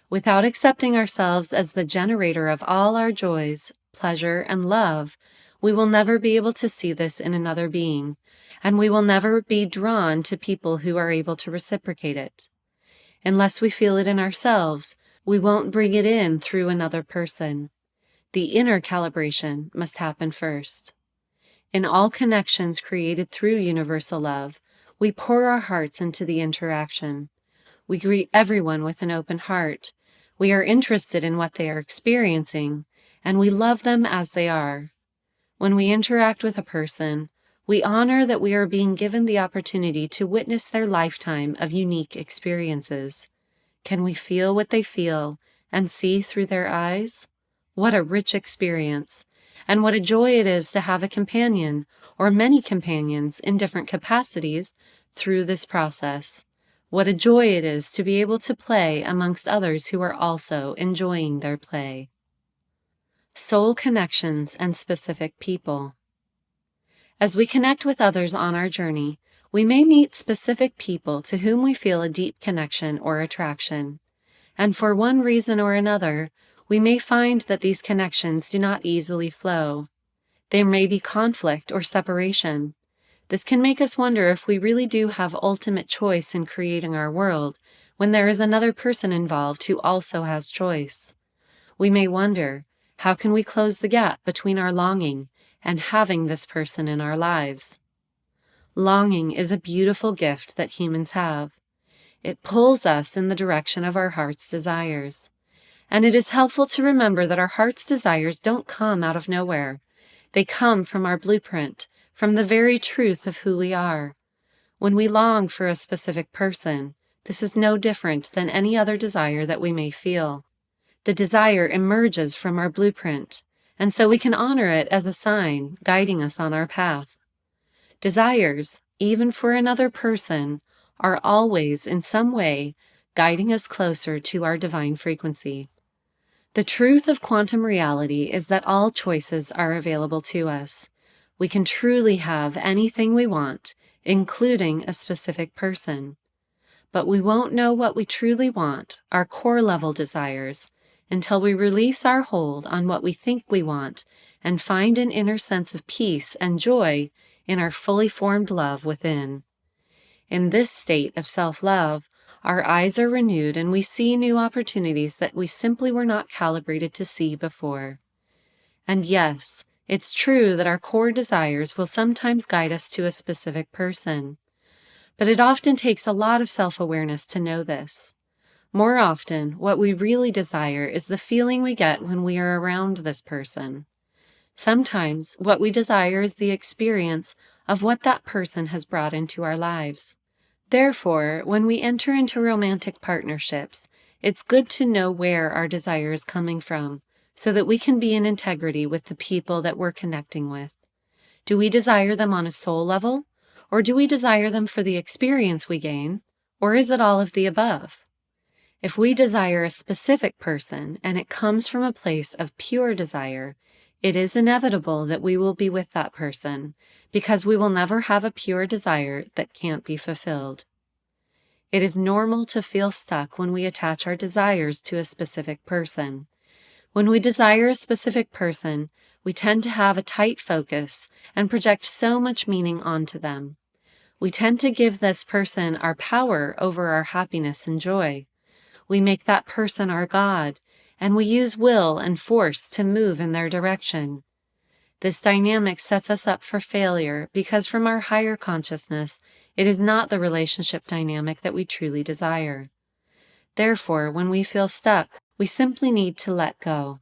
Without accepting ourselves as the generator of all our joys, pleasure, and love, we will never be able to see this in another being, and we will never be drawn to people who are able to reciprocate it. Unless we feel it in ourselves, we won't bring it in through another person. The inner calibration must happen first. In all connections created through universal love, we pour our hearts into the interaction. We greet everyone with an open heart. We are interested in what they are experiencing, and we love them as they are. When we interact with a person, we honor that we are being given the opportunity to witness their lifetime of unique experiences. Can we feel what they feel and see through their eyes? What a rich experience, and what a joy it is to have a companion or many companions in different capacities through this process. What a joy it is to be able to play amongst others who are also enjoying their play. Soul connections and specific people. As we connect with others on our journey, we may meet specific people to whom we feel a deep connection or attraction. And for one reason or another, We may find that these connections do not easily flow. There may be conflict or separation. This can make us wonder if we really do have ultimate choice in creating our world when there is another person involved who also has choice. We may wonder, how can we close the gap between our longing and having this person in our lives? Longing is a beautiful gift that humans have. It pulls us in the direction of our heart's desires. And it is helpful to remember that our heart's desires don't come out of nowhere. They come from our blueprint, from the very truth of who we are. When we long for a specific person, this is no different than any other desire that we may feel. The desire emerges from our blueprint, and so we can honor it as a sign guiding us on our path. Desires, even for another person, are always in some way guiding us closer to our divine frequency. The truth of quantum reality is that all choices are available to us. We can truly have anything we want, including a specific person. But we won't know what we truly want, our core level desires, until we release our hold on what we think we want and find an inner sense of peace and joy in our fully formed love within. In this state of self-love, our eyes are renewed and we see new opportunities that we simply were not calibrated to see before. And yes, it's true that our core desires will sometimes guide us to a specific person. But it often takes a lot of self-awareness to know this. More often, what we really desire is the feeling we get when we are around this person. Sometimes, what we desire is the experience of what that person has brought into our lives. Therefore, when we enter into romantic partnerships, it's good to know where our desire is coming from, so that we can be in integrity with the people that we're connecting with. Do we desire them on a soul level? Or do we desire them for the experience we gain? Or is it all of the above? If we desire a specific person and it comes from a place of pure desire, it is inevitable that we will be with that person, because we will never have a pure desire that can't be fulfilled. It is normal to feel stuck when we attach our desires to a specific person. When we desire a specific person, we tend to have a tight focus and project so much meaning onto them. We tend to give this person our power over our happiness and joy. We make that person our God, and we use will and force to move in their direction. This dynamic sets us up for failure because from our higher consciousness, it is not the relationship dynamic that we truly desire. Therefore, when we feel stuck, we simply need to let go.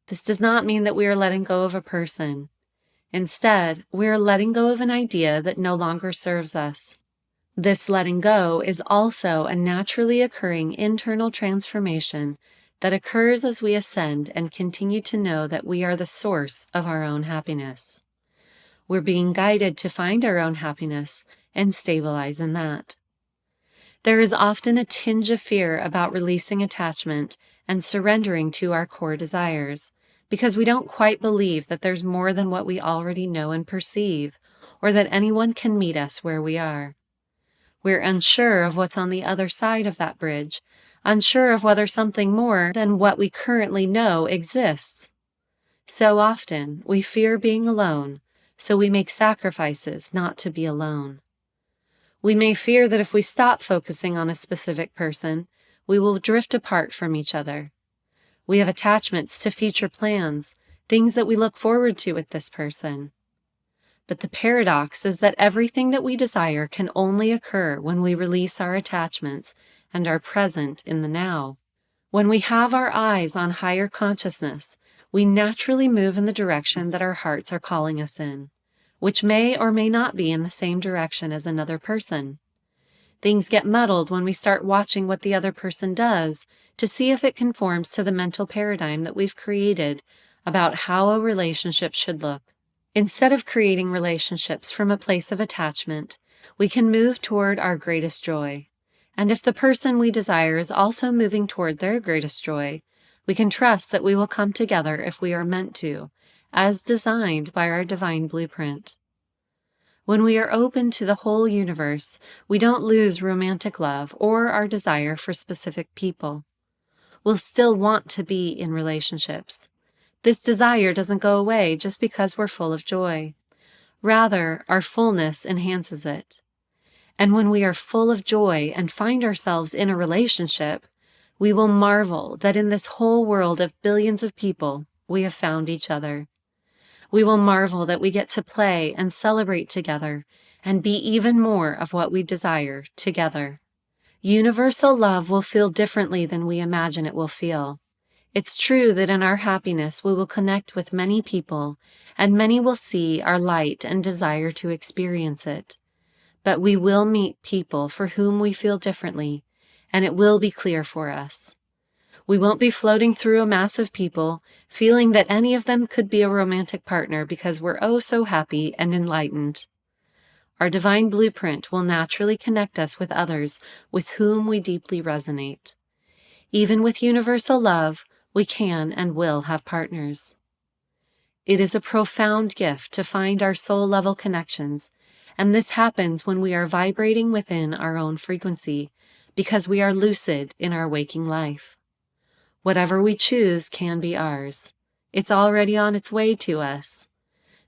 This does not mean that we are letting go of a person. Instead, we are letting go of an idea that no longer serves us. This letting go is also a naturally occurring internal transformation that occurs as we ascend and continue to know that we are the source of our own happiness. We're being guided to find our own happiness and stabilize in that. There is often a tinge of fear about releasing attachment and surrendering to our core desires, because we don't quite believe that there's more than what we already know and perceive, or that anyone can meet us where we are. We're unsure of what's on the other side of that bridge, unsure of whether something more than what we currently know exists. So often, we fear being alone, so we make sacrifices not to be alone. We may fear that if we stop focusing on a specific person, we will drift apart from each other. We have attachments to future plans, things that we look forward to with this person. But the paradox is that everything that we desire can only occur when we release our attachments and are present in the now. When we have our eyes on higher consciousness, we naturally move in the direction that our hearts are calling us in, which may or may not be in the same direction as another person. Things get muddled when we start watching what the other person does to see if it conforms to the mental paradigm that we've created about how a relationship should look. Instead of creating relationships from a place of attachment, we can move toward our greatest joy. And if the person we desire is also moving toward their greatest joy, we can trust that we will come together if we are meant to, as designed by our divine blueprint. When we are open to the whole universe, we don't lose romantic love or our desire for specific people. we'll still want to be in relationships. This desire doesn't go away just because we're full of joy. Rather, our fullness enhances it. And when we are full of joy and find ourselves in a relationship, we will marvel that in this whole world of billions of people, we have found each other. We will marvel that we get to play and celebrate together and be even more of what we desire together. Universal love will feel differently than we imagine it will feel. It's true that in our happiness we will connect with many people, and many will see our light and desire to experience it. But we will meet people for whom we feel differently, and it will be clear for us. We won't be floating through a mass of people, feeling that any of them could be a romantic partner because we're oh so happy and enlightened. Our divine blueprint will naturally connect us with others with whom we deeply resonate. Even with universal love, we can and will have partners. It is a profound gift to find our soul-level connections, and this happens when we are vibrating within our own frequency, because we are lucid in our waking life. Whatever we choose can be ours. It's already on its way to us.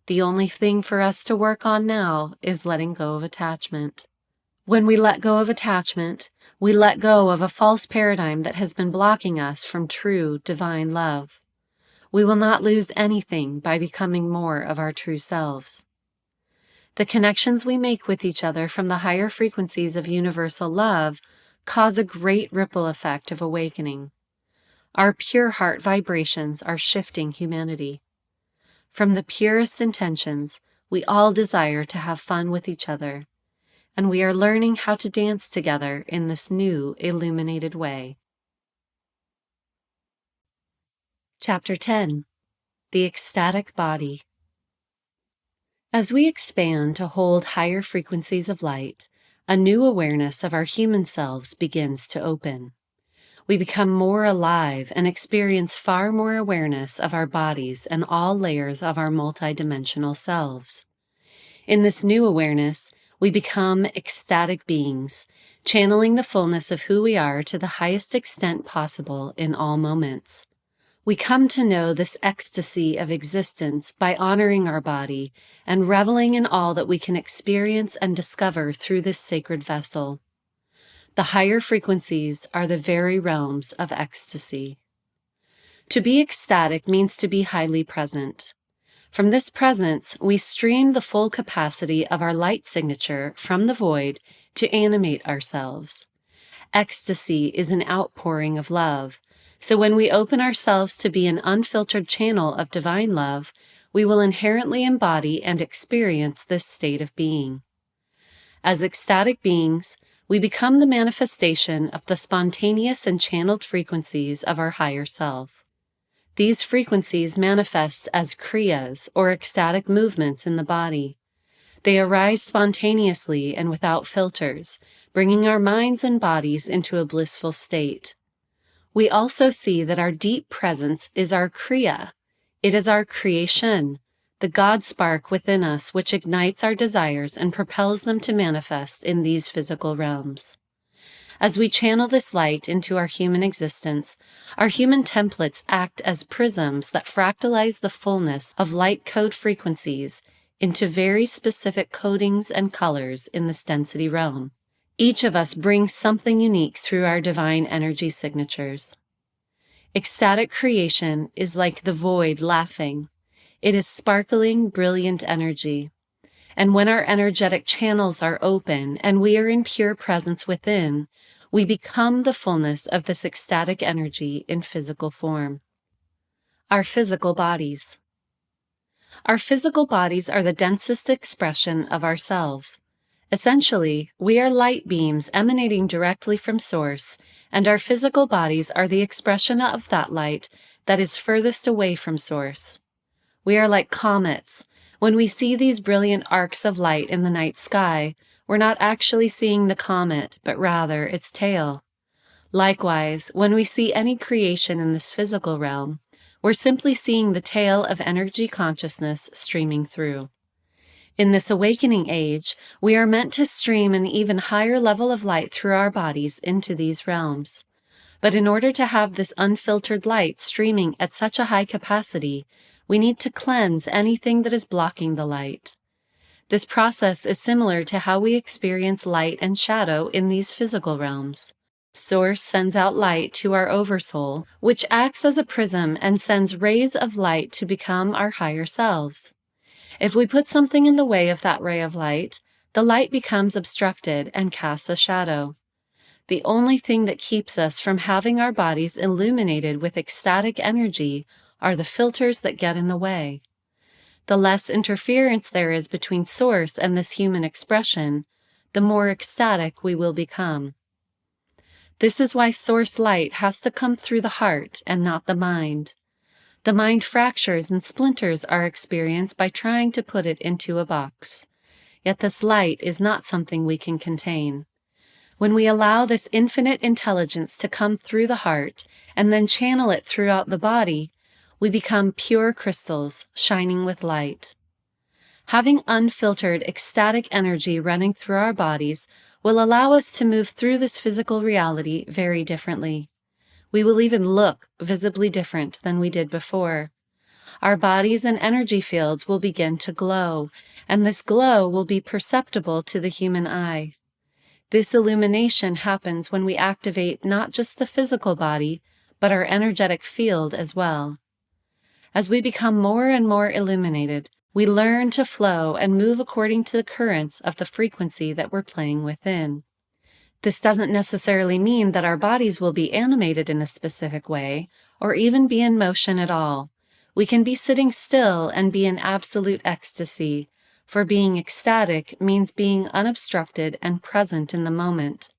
The only thing for us to work on now is letting go of attachment. When we let go of attachment, we let go of a false paradigm that has been blocking us from true divine love. We will not lose anything by becoming more of our true selves. The connections we make with each other from the higher frequencies of universal love cause a great ripple effect of awakening. Our pure heart vibrations are shifting humanity. From the purest intentions, we all desire to have fun with each other, and we are learning how to dance together in this new, illuminated way. Chapter 10. The Ecstatic Body. As we expand to hold higher frequencies of light, a new awareness of our human selves begins to open. We become more alive and experience far more awareness of our bodies and all layers of our multidimensional selves. In this new awareness, we become ecstatic beings, channeling the fullness of who we are to the highest extent possible in all moments. We come to know this ecstasy of existence by honoring our body and reveling in all that we can experience and discover through this sacred vessel. The higher frequencies are the very realms of ecstasy. To be ecstatic means to be highly present. From this presence, we stream the full capacity of our light signature from the void to animate ourselves. Ecstasy is an outpouring of love, so when we open ourselves to be an unfiltered channel of divine love, we will inherently embody and experience this state of being. As ecstatic beings, we become the manifestation of the spontaneous and channeled frequencies of our higher self. These frequencies manifest as kriyas, or ecstatic movements in the body. They arise spontaneously and without filters, bringing our minds and bodies into a blissful state. We also see that our deep presence is our kriya. It is our creation, the God spark within us which ignites our desires and propels them to manifest in these physical realms. As we channel this light into our human existence, our human templates act as prisms that fractalize the fullness of light code frequencies into very specific codings and colors in this density realm. Each of us brings something unique through our divine energy signatures. Ecstatic creation is like the void laughing. It is sparkling, brilliant energy. And when our energetic channels are open and we are in pure presence within, we become the fullness of this ecstatic energy in physical form. Our physical bodies. Our physical bodies are the densest expression of ourselves. Essentially, we are light beams emanating directly from Source, and our physical bodies are the expression of that light that is furthest away from Source. We are like comets. When we see these brilliant arcs of light in the night sky, we're not actually seeing the comet, but rather its tail. Likewise, when we see any creation in this physical realm, we're simply seeing the tail of energy consciousness streaming through. In this awakening age, we are meant to stream an even higher level of light through our bodies into these realms. But in order to have this unfiltered light streaming at such a high capacity, we need to cleanse anything that is blocking the light. This process is similar to how we experience light and shadow in these physical realms. Source sends out light to our oversoul, which acts as a prism and sends rays of light to become our higher selves. If we put something in the way of that ray of light, the light becomes obstructed and casts a shadow. The only thing that keeps us from having our bodies illuminated with ecstatic energy are the filters that get in the way. The less interference there is between Source and this human expression, the more ecstatic we will become. This is why Source light has to come through the heart and not the mind. The mind fractures and splinters our experience by trying to put it into a box. Yet this light is not something we can contain. When we allow this infinite intelligence to come through the heart and then channel it throughout the body, we become pure crystals shining with light. Having unfiltered ecstatic energy running through our bodies will allow us to move through this physical reality very differently. We will even look visibly different than we did before. Our bodies and energy fields will begin to glow, and this glow will be perceptible to the human eye. This illumination happens when we activate not just the physical body, but our energetic field as well. As we become more and more illuminated, we learn to flow and move according to the currents of the frequency that we're playing within. This doesn't necessarily mean that our bodies will be animated in a specific way, or even be in motion at all. We can be sitting still and be in absolute ecstasy, for being ecstatic means being unobstructed and present in the moment.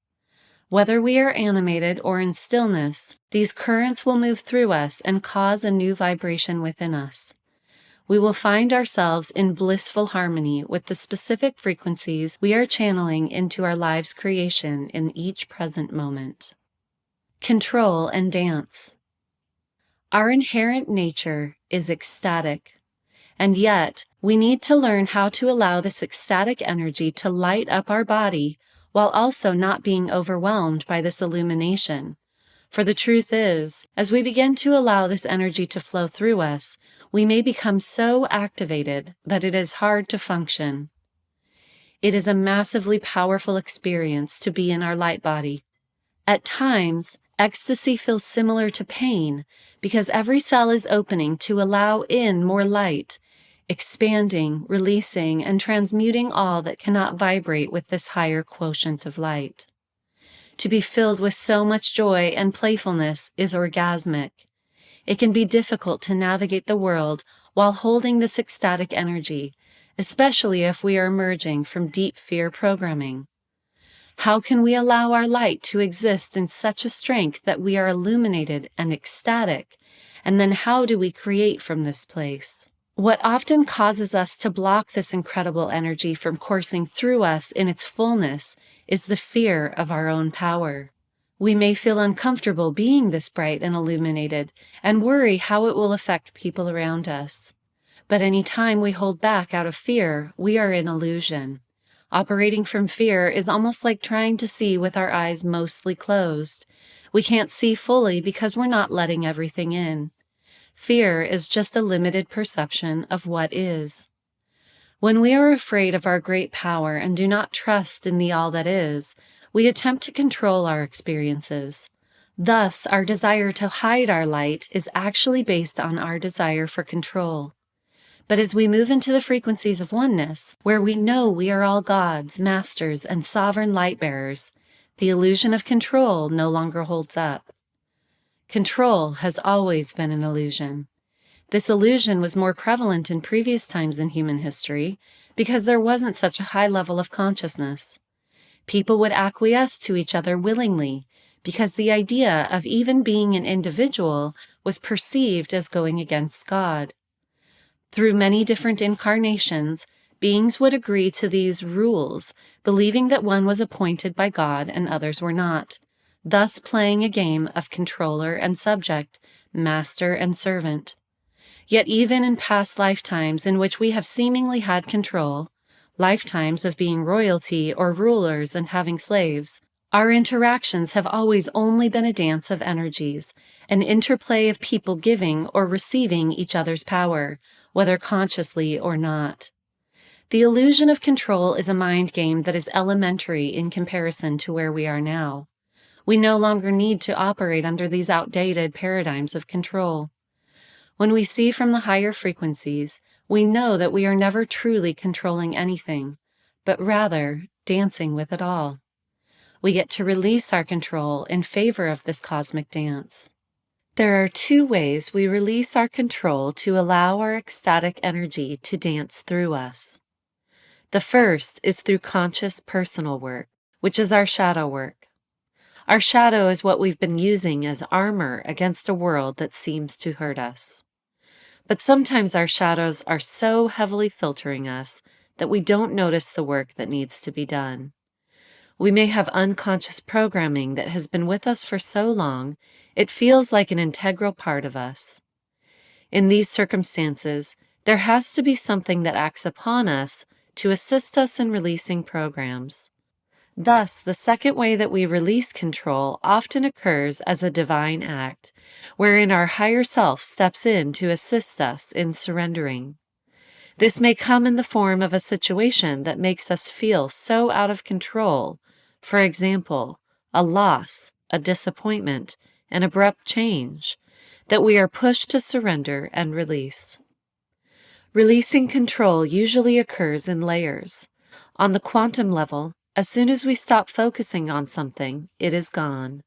Whether we are animated or in stillness, these currents will move through us and cause a new vibration within us. We will find ourselves in blissful harmony with the specific frequencies we are channeling into our lives' creation in each present moment. Control and dance. Our inherent nature is ecstatic, and yet we need to learn how to allow this ecstatic energy to light up our body while also not being overwhelmed by this illumination. For the truth is, as we begin to allow this energy to flow through us, we may become so activated that it is hard to function. It is a massively powerful experience to be in our light body. At times, ecstasy feels similar to pain because every cell is opening to allow in more light, expanding, releasing, and transmuting all that cannot vibrate with this higher quotient of light. To be filled with so much joy and playfulness is orgasmic. It can be difficult to navigate the world while holding this ecstatic energy, especially if we are emerging from deep fear programming. How can we allow our light to exist in such a strength that we are illuminated and ecstatic? And then how do we create from this place? What often causes us to block this incredible energy from coursing through us in its fullness is the fear of our own power. We may feel uncomfortable being this bright and illuminated and worry how it will affect people around us. But any time we hold back out of fear, we are in illusion. Operating from fear is almost like trying to see with our eyes mostly closed. We can't see fully because we're not letting everything in. Fear is just a limited perception of what is. When we are afraid of our great power and do not trust in the all that is, we attempt to control our experiences. Thus, our desire to hide our light is actually based on our desire for control. But as we move into the frequencies of oneness, where we know we are all gods, masters, and sovereign light bearers, the illusion of control no longer holds up. Control has always been an illusion. This illusion was more prevalent in previous times in human history because there wasn't such a high level of consciousness. People would acquiesce to each other willingly because the idea of even being an individual was perceived as going against God. Through many different incarnations, beings would agree to these rules, believing that one was appointed by God and others were not, thus playing a game of controller and subject, master and servant. Yet even in past lifetimes in which we have seemingly had control, lifetimes of being royalty or rulers and having slaves, Our interactions have always only been a dance of energies, an interplay of people giving or receiving each other's power, whether consciously or not. The illusion of control is a mind game that is elementary in comparison to where we are now. We no longer need to operate under these outdated paradigms of control. When we see from the higher frequencies, we know that we are never truly controlling anything, but rather dancing with it all. We get to release our control in favor of this cosmic dance. There are two ways we release our control to allow our ecstatic energy to dance through us. The first is through conscious personal work, which is our shadow work. Our shadow is what we've been using as armor against a world that seems to hurt us. But sometimes our shadows are so heavily filtering us that we don't notice the work that needs to be done. We may have unconscious programming that has been with us for so long, it feels like an integral part of us. In these circumstances, there has to be something that acts upon us to assist us in releasing programs. Thus, the second way that we release control often occurs as a divine act, wherein our higher self steps in to assist us in surrendering. This may come in the form of a situation that makes us feel so out of control, for example, a loss, a disappointment, an abrupt change, that we are pushed to surrender and release. Releasing control usually occurs in layers. On the quantum level, as soon as we stop focusing on something, it is gone.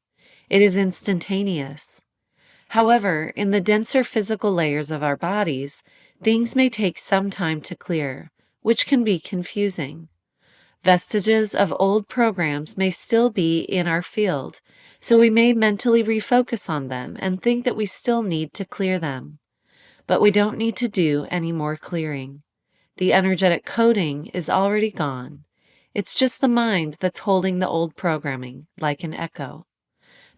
It is instantaneous. However, in the denser physical layers of our bodies, things may take some time to clear, which can be confusing. Vestiges of old programs may still be in our field, so we may mentally refocus on them and think that we still need to clear them. But we don't need to do any more clearing. The energetic coding is already gone. It's just the mind that's holding the old programming, like an echo.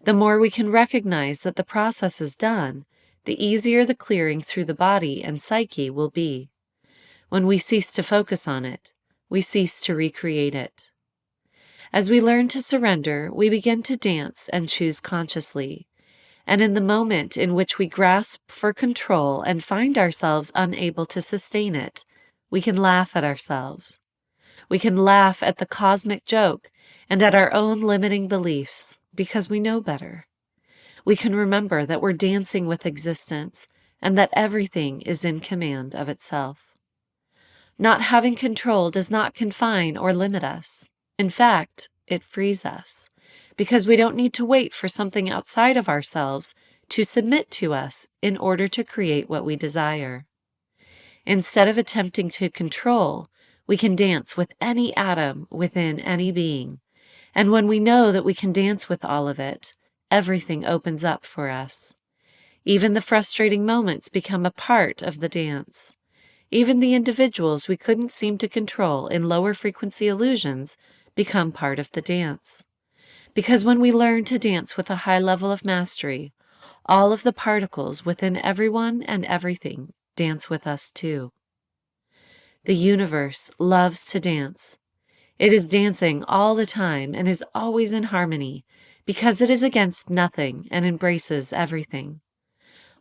The more we can recognize that the process is done, the easier the clearing through the body and psyche will be. When we cease to focus on it, we cease to recreate it. As we learn to surrender, we begin to dance and choose consciously. And in the moment in which we grasp for control and find ourselves unable to sustain it, we can laugh at ourselves. We can laugh at the cosmic joke and at our own limiting beliefs because we know better. We can remember that we're dancing with existence and that everything is in command of itself. Not having control does not confine or limit us. In fact, it frees us, because we don't need to wait for something outside of ourselves to submit to us in order to create what we desire. Instead of attempting to control, we can dance with any atom within any being, and when we know that we can dance with all of it, everything opens up for us. Even the frustrating moments become a part of the dance. Even the individuals we couldn't seem to control in lower frequency illusions become part of the dance. Because when we learn to dance with a high level of mastery, all of the particles within everyone and everything dance with us too. The universe loves to dance. It is dancing all the time and is always in harmony because it is against nothing and embraces everything.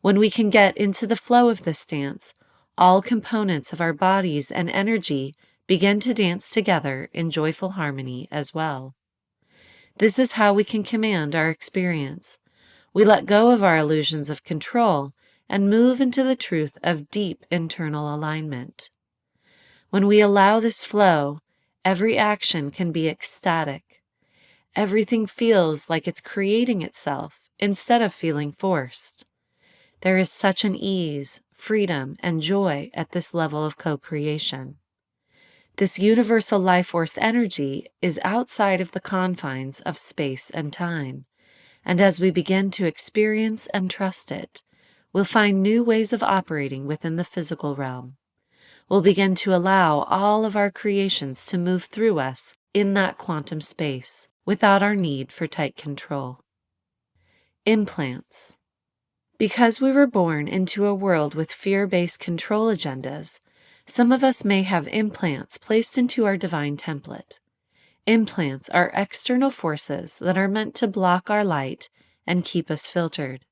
When we can get into the flow of this dance, all components of our bodies and energy begin to dance together in joyful harmony as well. This is how we can command our experience. We let go of our illusions of control and move into the truth of deep internal alignment. When we allow this flow, every action can be ecstatic. Everything feels like it's creating itself instead of feeling forced. There is such an ease, freedom, and joy at this level of co-creation. This universal life force energy is outside of the confines of space and time, and as we begin to experience and trust it, we'll find new ways of operating within the physical realm. We'll begin to allow all of our creations to move through us in that quantum space without our need for tight control. Implants. Because we were born into a world with fear-based control agendas, some of us may have implants placed into our divine template. Implants are external forces that are meant to block our light and keep us filtered.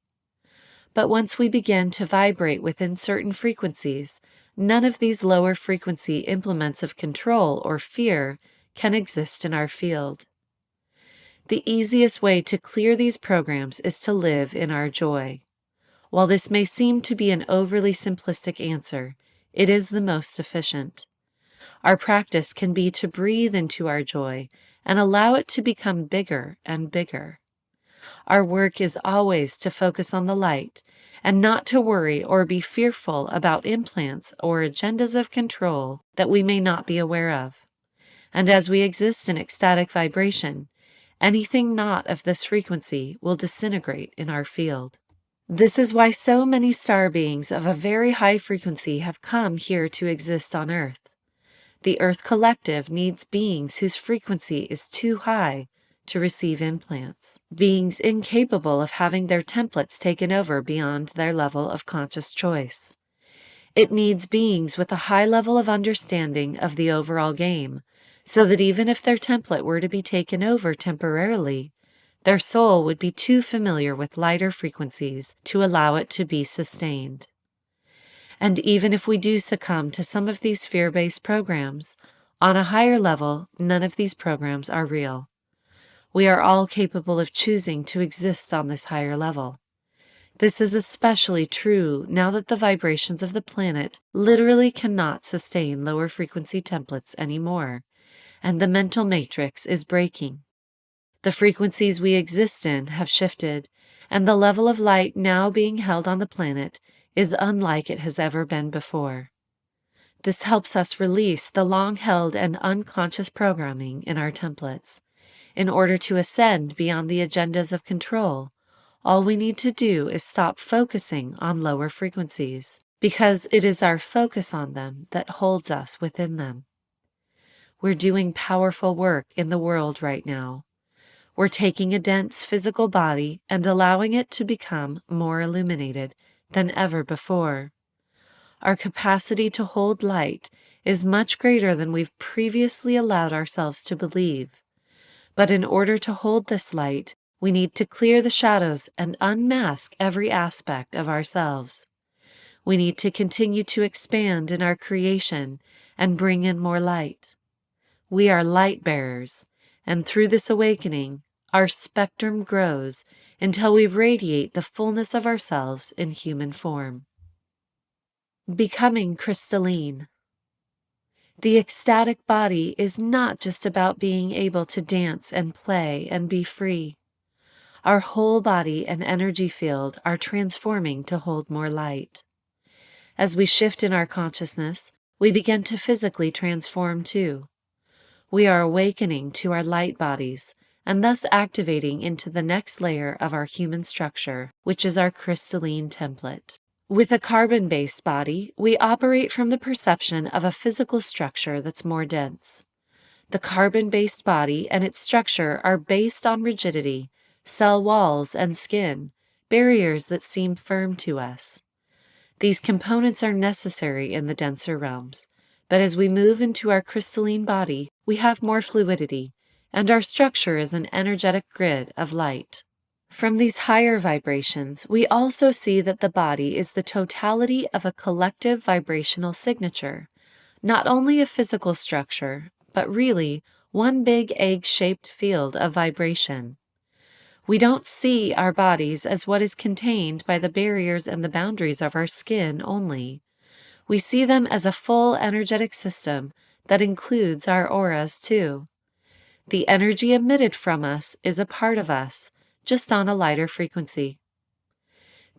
But once we begin to vibrate within certain frequencies, none of these lower frequency implements of control or fear can exist in our field. The easiest way to clear these programs is to live in our joy. While this may seem to be an overly simplistic answer, it is the most efficient. Our practice can be to breathe into our joy and allow it to become bigger and bigger. Our work is always to focus on the light and not to worry or be fearful about implants or agendas of control that we may not be aware of. And as we exist in ecstatic vibration, anything not of this frequency will disintegrate in our field. This is why so many star beings of a very high frequency have come here to exist on Earth. The Earth Collective needs beings whose frequency is too high to receive implants, beings incapable of having their templates taken over beyond their level of conscious choice. It needs beings with a high level of understanding of the overall game, so that even if their template were to be taken over temporarily, their soul would be too familiar with lighter frequencies to allow it to be sustained. And even if we do succumb to some of these fear-based programs, on a higher level, none of these programs are real. We are all capable of choosing to exist on this higher level. This is especially true now that the vibrations of the planet literally cannot sustain lower frequency templates anymore, and the mental matrix is breaking. The frequencies we exist in have shifted, and the level of light now being held on the planet is unlike it has ever been before. This helps us release the long-held and unconscious programming in our templates. In order to ascend beyond the agendas of control, all we need to do is stop focusing on lower frequencies, because it is our focus on them that holds us within them. We're doing powerful work in the world right now. We're taking a dense physical body and allowing it to become more illuminated than ever before. Our capacity to hold light is much greater than we've previously allowed ourselves to believe. But in order to hold this light, we need to clear the shadows and unmask every aspect of ourselves. We need to continue to expand in our creation and bring in more light. We are light bearers, and through this awakening, our spectrum grows until we radiate the fullness of ourselves in human form. Becoming crystalline. The ecstatic body is not just about being able to dance and play and be free. Our whole body and energy field are transforming to hold more light. As we shift in our consciousness, we begin to physically transform too. We are awakening to our light bodies and thus activating into the next layer of our human structure, which is our crystalline template. With a carbon-based body, we operate from the perception of a physical structure that's more dense. The carbon-based body and its structure are based on rigidity, cell walls, and skin, barriers that seem firm to us. These components are necessary in the denser realms, but as we move into our crystalline body, we have more fluidity, and our structure is an energetic grid of light. From these higher vibrations, we also see that the body is the totality of a collective vibrational signature, not only a physical structure, but really one big egg-shaped field of vibration. We don't see our bodies as what is contained by the barriers and the boundaries of our skin only. We see them as a full energetic system that includes our auras too. The energy emitted from us is a part of us, just on a lighter frequency.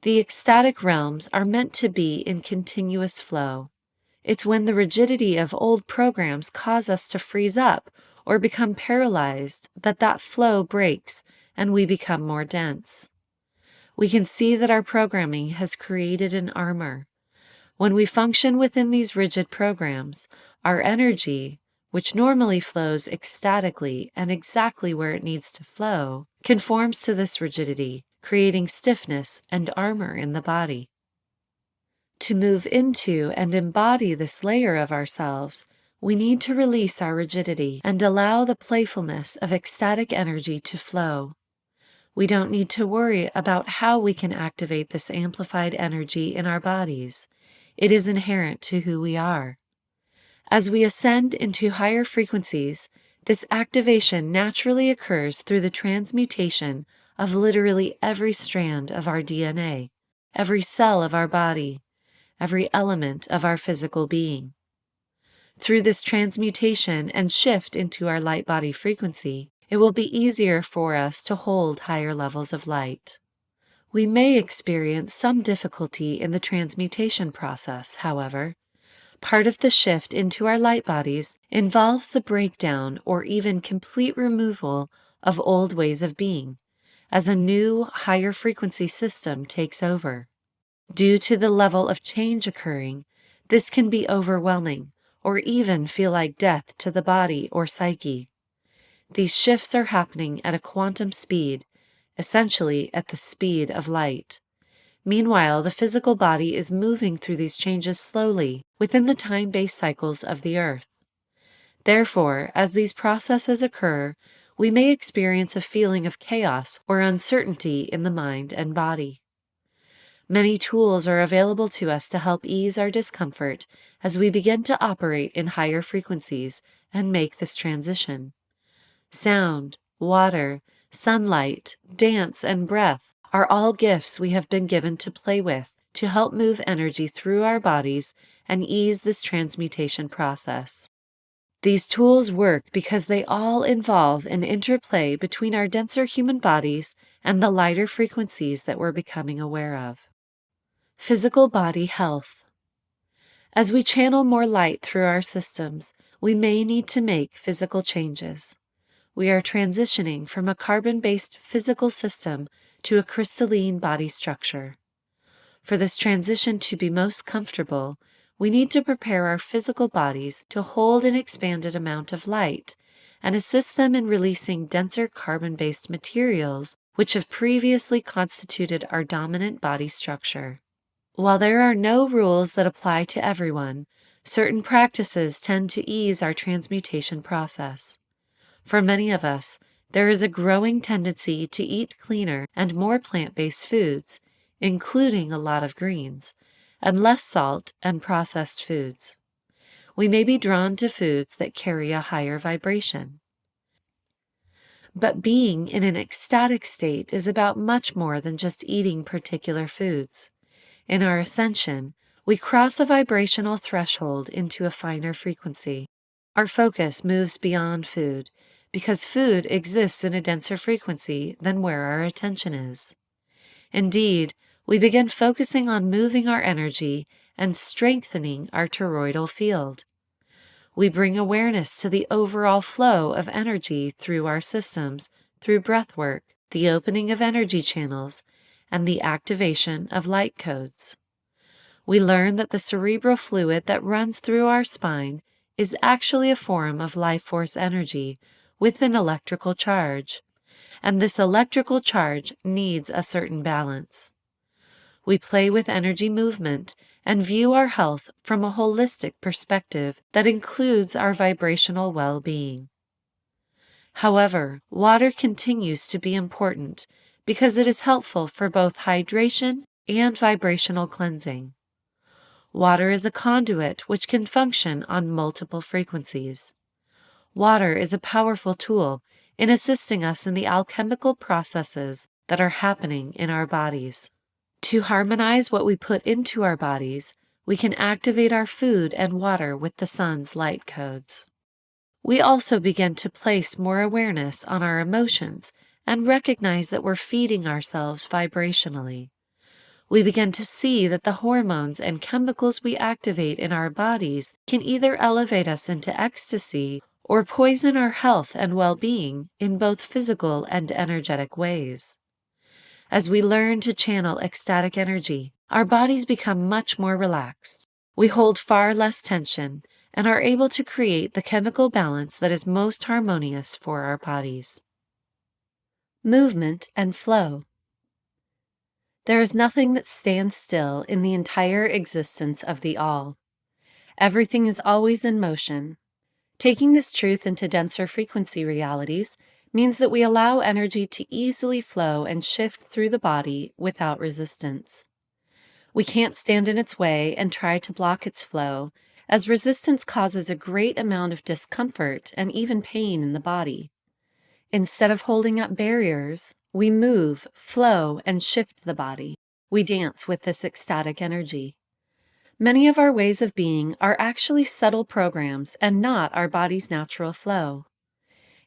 The ecstatic realms are meant to be in continuous flow. It's when the rigidity of old programs cause us to freeze up or become paralyzed that flow breaks and we become more dense. We can see that our programming has created an armor. When we function within these rigid programs, our energy, which normally flows ecstatically and exactly where it needs to flow, conforms to this rigidity, creating stiffness and armor in the body. To move into and embody this layer of ourselves, We need to release our rigidity and allow the playfulness of ecstatic energy to flow. We don't need to worry about how we can activate this amplified energy in our bodies. It is inherent to who we are. As we ascend into higher frequencies, this activation naturally occurs through the transmutation of literally every strand of our DNA, every cell of our body, every element of our physical being. Through this transmutation and shift into our light body frequency, it will be easier for us to hold higher levels of light. We may experience some difficulty in the transmutation process, however. Part of the shift into our light bodies involves the breakdown or even complete removal of old ways of being, as a new, higher frequency system takes over. Due to the level of change occurring, this can be overwhelming or even feel like death to the body or psyche. These shifts are happening at a quantum speed, essentially at the speed of light. Meanwhile, the physical body is moving through these changes slowly within the time-based cycles of the Earth. Therefore, as these processes occur, we may experience a feeling of chaos or uncertainty in the mind and body. Many tools are available to us to help ease our discomfort as we begin to operate in higher frequencies and make this transition. Sound, water, sunlight, dance, and breath are all gifts we have been given to play with to help move energy through our bodies and ease this transmutation process. These tools work because they all involve an interplay between our denser human bodies and the lighter frequencies that we're becoming aware of. Physical body health. As we channel more light through our systems, we may need to make physical changes. We are transitioning from a carbon-based physical system to a crystalline body structure. For this transition to be most comfortable, we need to prepare our physical bodies to hold an expanded amount of light and assist them in releasing denser carbon-based materials which have previously constituted our dominant body structure. While there are no rules that apply to everyone, certain practices tend to ease our transmutation process. For many of us, there is a growing tendency to eat cleaner and more plant-based foods, including a lot of greens, and less salt and processed foods. We may be drawn to foods that carry a higher vibration. But being in an ecstatic state is about much more than just eating particular foods. In our ascension, we cross a vibrational threshold into a finer frequency. Our focus moves beyond food, because food exists in a denser frequency than where our attention is. Indeed, we begin focusing on moving our energy and strengthening our toroidal field. We bring awareness to the overall flow of energy through our systems, through breath work, the opening of energy channels, and the activation of light codes. We learn that the cerebral fluid that runs through our spine is actually a form of life force energy with an electrical charge, and this electrical charge needs a certain balance. We play with energy movement and view our health from a holistic perspective that includes our vibrational well-being. However, water continues to be important because it is helpful for both hydration and vibrational cleansing. Water is a conduit which can function on multiple frequencies. Water is a powerful tool in assisting us in the alchemical processes that are happening in our bodies. To harmonize what we put into our bodies, we can activate our food and water with the sun's light codes. We also begin to place more awareness on our emotions and recognize that we're feeding ourselves vibrationally. We begin to see that the hormones and chemicals we activate in our bodies can either elevate us into ecstasy or poison our health and well-being in both physical and energetic ways. As we learn to channel ecstatic energy, our bodies become much more relaxed. We hold far less tension and are able to create the chemical balance that is most harmonious for our bodies. Movement and flow. There is nothing that stands still in the entire existence of the all. Everything is always in motion, Taking this truth into denser frequency realities means that we allow energy to easily flow and shift through the body without resistance. We can't stand in its way and try to block its flow, as resistance causes a great amount of discomfort and even pain in the body. Instead of holding up barriers, we move, flow, and shift the body. We dance with this ecstatic energy. Many of our ways of being are actually subtle programs and not our body's natural flow.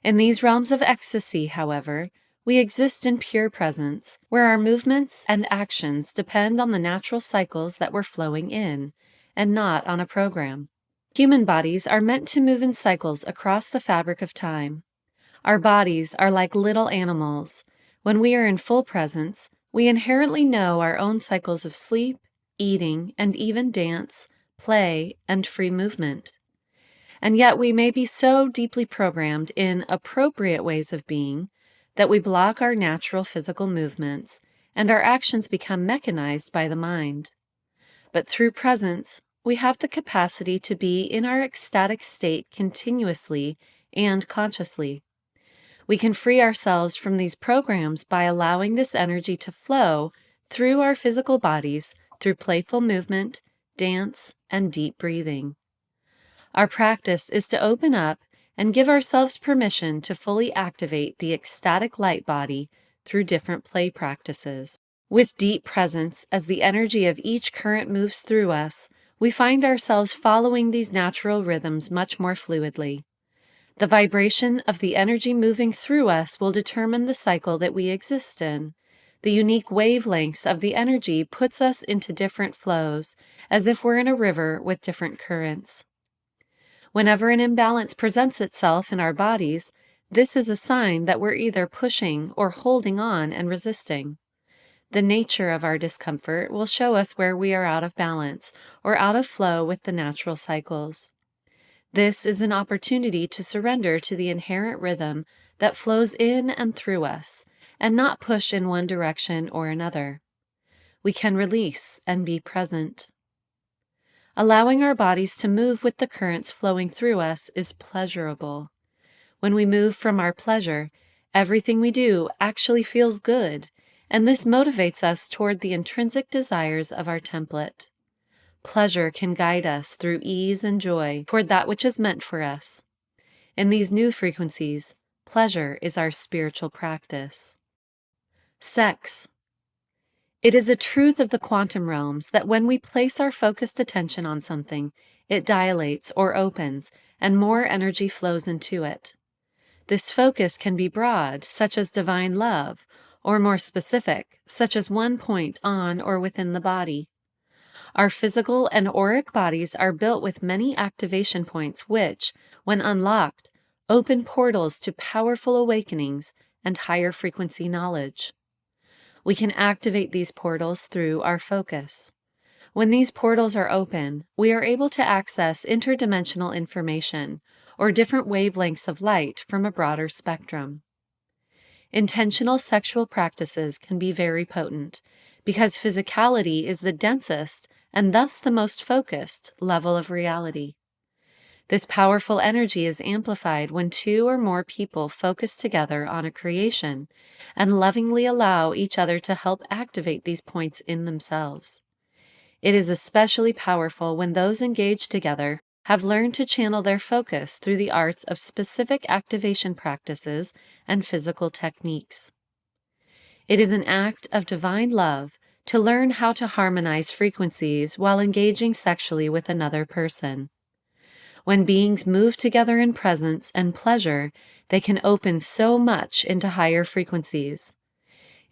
In these realms of ecstasy, however, we exist in pure presence, where our movements and actions depend on the natural cycles that we're flowing in, and not on a program. Human bodies are meant to move in cycles across the fabric of time. Our bodies are like little animals. When we are in full presence, we inherently know our own cycles of sleep, eating, and even dance, play, and free movement. And yet we may be so deeply programmed in appropriate ways of being that we block our natural physical movements, and our actions become mechanized by the mind. But through presence, we have the capacity to be in our ecstatic state continuously and consciously. We can free ourselves from these programs by allowing this energy to flow through our physical bodies through playful movement, dance, and deep breathing. Our practice is to open up and give ourselves permission to fully activate the ecstatic light body through different play practices. With deep presence, as the energy of each current moves through us, we find ourselves following these natural rhythms much more fluidly. The vibration of the energy moving through us will determine the cycle that we exist in. The unique wavelengths of the energy puts us into different flows, as if we're in a river with different currents. Whenever an imbalance presents itself in our bodies, this is a sign that we're either pushing or holding on and resisting. The nature of our discomfort will show us where we are out of balance or out of flow with the natural cycles. This is an opportunity to surrender to the inherent rhythm that flows in and through us, and not push in one direction or another. We can release and be present. Allowing our bodies to move with the currents flowing through us is pleasurable. When we move from our pleasure, everything we do actually feels good, and this motivates us toward the intrinsic desires of our template. Pleasure can guide us through ease and joy toward that which is meant for us. In these new frequencies, pleasure is our spiritual practice. Sex. It is a truth of the quantum realms that when we place our focused attention on something, it dilates or opens, and more energy flows into it. This focus can be broad, such as divine love, or more specific, such as one point on or within the body. Our physical and auric bodies are built with many activation points which, when unlocked, open portals to powerful awakenings and higher frequency knowledge. We can activate these portals through our focus. When these portals are open, we are able to access interdimensional information, or different wavelengths of light from a broader spectrum. Intentional sexual practices can be very potent, because physicality is the densest and thus the most focused level of reality. This powerful energy is amplified when two or more people focus together on a creation and lovingly allow each other to help activate these points in themselves. It is especially powerful when those engaged together have learned to channel their focus through the arts of specific activation practices and physical techniques. It is an act of divine love to learn how to harmonize frequencies while engaging sexually with another person. When beings move together in presence and pleasure, they can open so much into higher frequencies.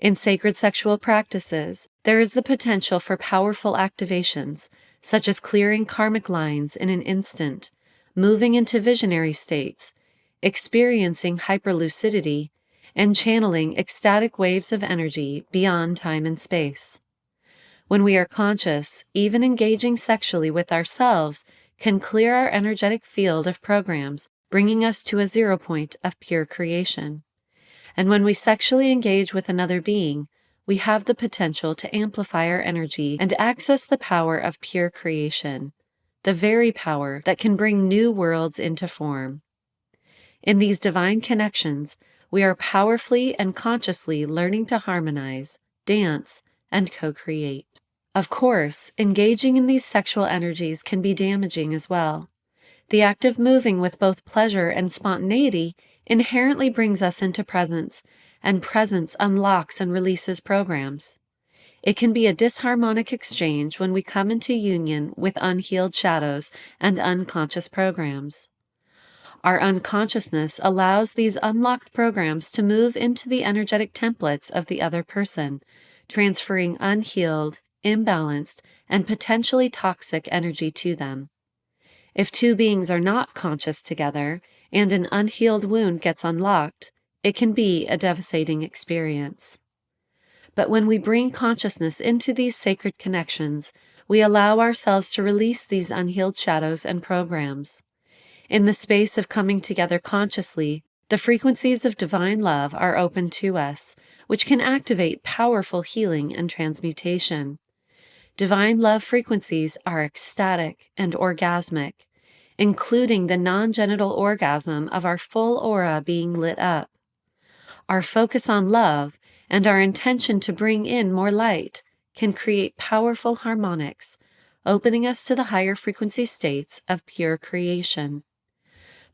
In sacred sexual practices, there is the potential for powerful activations, such as clearing karmic lines in an instant, moving into visionary states, experiencing hyperlucidity, and channeling ecstatic waves of energy beyond time and space. When we are conscious, even engaging sexually with ourselves can clear our energetic field of programs, bringing us to a 0 point of pure creation. And when we sexually engage with another being, we have the potential to amplify our energy and access the power of pure creation, the very power that can bring new worlds into form. In these divine connections, we are powerfully and consciously learning to harmonize, dance, and co-create. Of course, engaging in these sexual energies can be damaging as well. The act of moving with both pleasure and spontaneity inherently brings us into presence, and presence unlocks and releases programs. It can be a disharmonic exchange when we come into union with unhealed shadows and unconscious programs. Our unconsciousness allows these unlocked programs to move into the energetic templates of the other person, transferring unhealed, imbalanced, and potentially toxic energy to them. If two beings are not conscious together and an unhealed wound gets unlocked, it can be a devastating experience. But when we bring consciousness into these sacred connections, we allow ourselves to release these unhealed shadows and programs. In the space of coming together consciously, the frequencies of divine love are open to us, which can activate powerful healing and transmutation. Divine love frequencies are ecstatic and orgasmic, including the non-genital orgasm of our full aura being lit up. Our focus on love and our intention to bring in more light can create powerful harmonics, opening us to the higher frequency states of pure creation.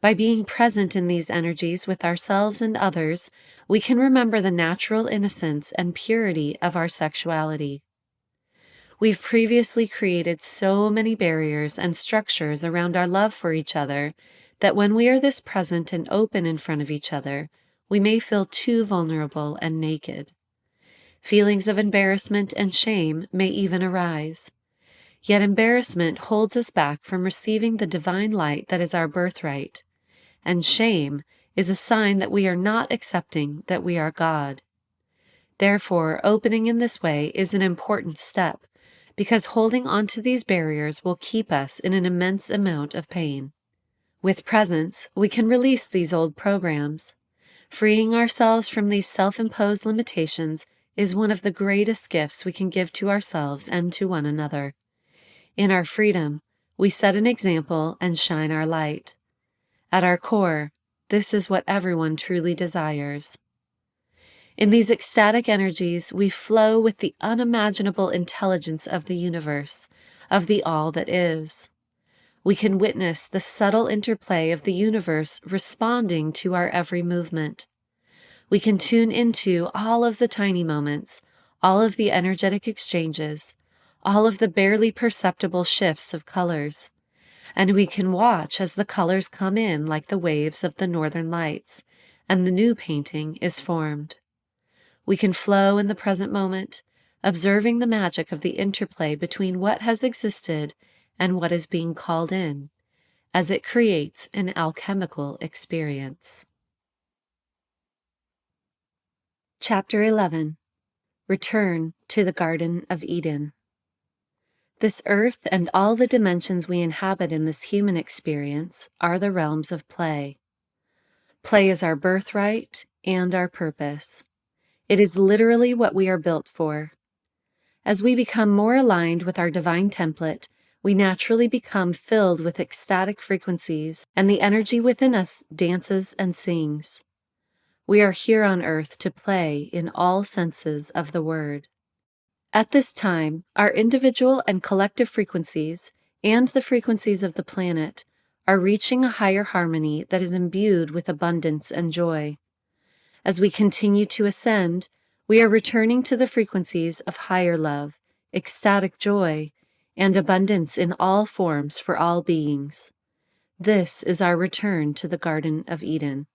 By being present in these energies with ourselves and others, we can remember the natural innocence and purity of our sexuality. We've previously created so many barriers and structures around our love for each other that when we are this present and open in front of each other, we may feel too vulnerable and naked. Feelings of embarrassment and shame may even arise. Yet embarrassment holds us back from receiving the divine light that is our birthright, and shame is a sign that we are not accepting that we are God. Therefore, opening in this way is an important step, because holding on to these barriers will keep us in an immense amount of pain. With presence, we can release these old programs. Freeing ourselves from these self-imposed limitations is one of the greatest gifts we can give to ourselves and to one another. In our freedom, we set an example and shine our light. At our core, this is what everyone truly desires. In these ecstatic energies, we flow with the unimaginable intelligence of the universe, of the all that is. We can witness the subtle interplay of the universe responding to our every movement. We can tune into all of the tiny moments, all of the energetic exchanges, all of the barely perceptible shifts of colors. And we can watch as the colors come in like the waves of the northern lights, and the new painting is formed. We can flow in the present moment, observing the magic of the interplay between what has existed and what is being called in, as it creates an alchemical experience. Chapter 11. Return to the Garden of Eden. This earth and all the dimensions we inhabit in this human experience are the realms of play. Play is our birthright and our purpose. It is literally what we are built for. As we become more aligned with our divine template, we naturally become filled with ecstatic frequencies, and the energy within us dances and sings. We are here on earth to play in all senses of the word. At this time, our individual and collective frequencies, and the frequencies of the planet, are reaching a higher harmony that is imbued with abundance and joy. As we continue to ascend, we are returning to the frequencies of higher love, ecstatic joy, and abundance in all forms for all beings. This is our return to the Garden of Eden.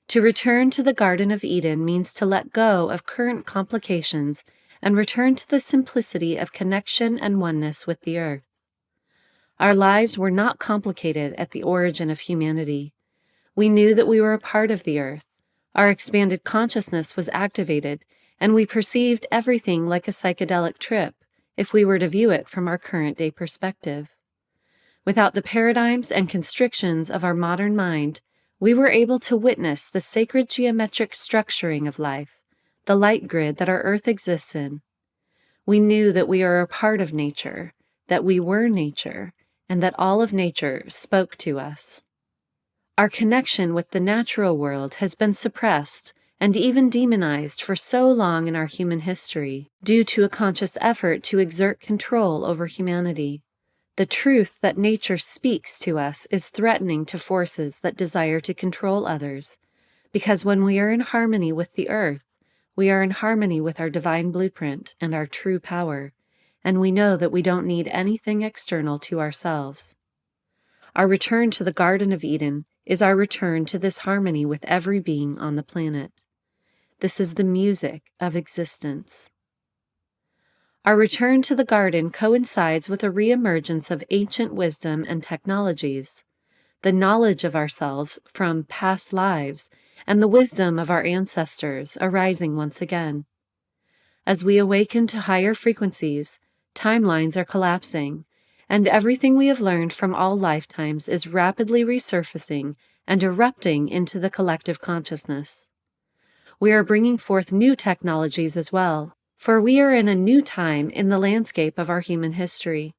To return to the Garden of Eden means to let go of current complications and return to the simplicity of connection and oneness with the earth. Our lives were not complicated at the origin of humanity. We knew that we were a part of the earth. Our expanded consciousness was activated, and we perceived everything like a psychedelic trip if we were to view it from our current day perspective. Without the paradigms and constrictions of our modern mind, we were able to witness the sacred geometric structuring of life, the light grid that our earth exists in. We knew that we are a part of nature, that we were nature, and that all of nature spoke to us. Our connection with the natural world has been suppressed and even demonized for so long in our human history due to a conscious effort to exert control over humanity. The truth that nature speaks to us is threatening to forces that desire to control others, because when we are in harmony with the earth, we are in harmony with our divine blueprint and our true power, and we know that we don't need anything external to ourselves. Our return to the Garden of Eden is our return to this harmony with every being on the planet. This is the music of existence. Our return to the garden coincides with a reemergence of ancient wisdom and technologies, the knowledge of ourselves from past lives, and the wisdom of our ancestors arising once again. As we awaken to higher frequencies, timelines are collapsing, and everything we have learned from all lifetimes is rapidly resurfacing and erupting into the collective consciousness. We are bringing forth new technologies as well, for we are in a new time in the landscape of our human history.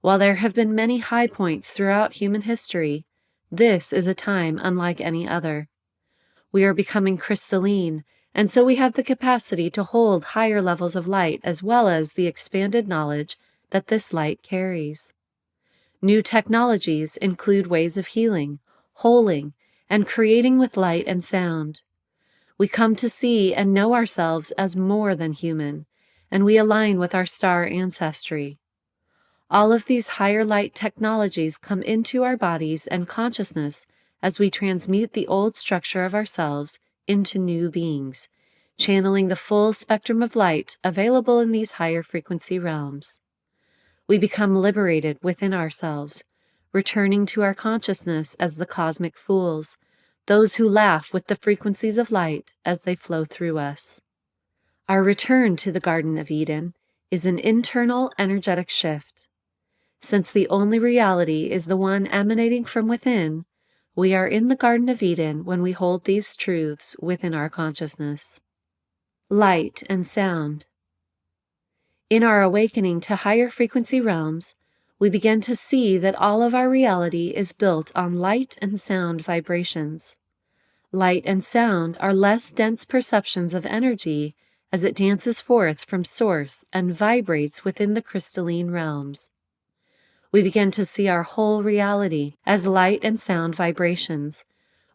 While there have been many high points throughout human history, this is a time unlike any other. We are becoming crystalline, and so we have the capacity to hold higher levels of light as well as the expanded knowledge that this light carries. New technologies include ways of healing, holing, and creating with light and sound. We come to see and know ourselves as more than human, and we align with our star ancestry. All of these higher light technologies come into our bodies and consciousness as we transmute the old structure of ourselves into new beings, channeling the full spectrum of light available in these higher frequency realms. We become liberated within ourselves, returning to our consciousness as the cosmic fools, those who laugh with the frequencies of light as they flow through us. Our return to the Garden of Eden is an internal energetic shift. Since the only reality is the one emanating from within, we are in the Garden of Eden when we hold these truths within our consciousness. Light and sound. In our awakening to higher frequency realms, we begin to see that all of our reality is built on light and sound vibrations. Light and sound are less dense perceptions of energy as it dances forth from source and vibrates within the crystalline realms. We begin to see our whole reality as light and sound vibrations,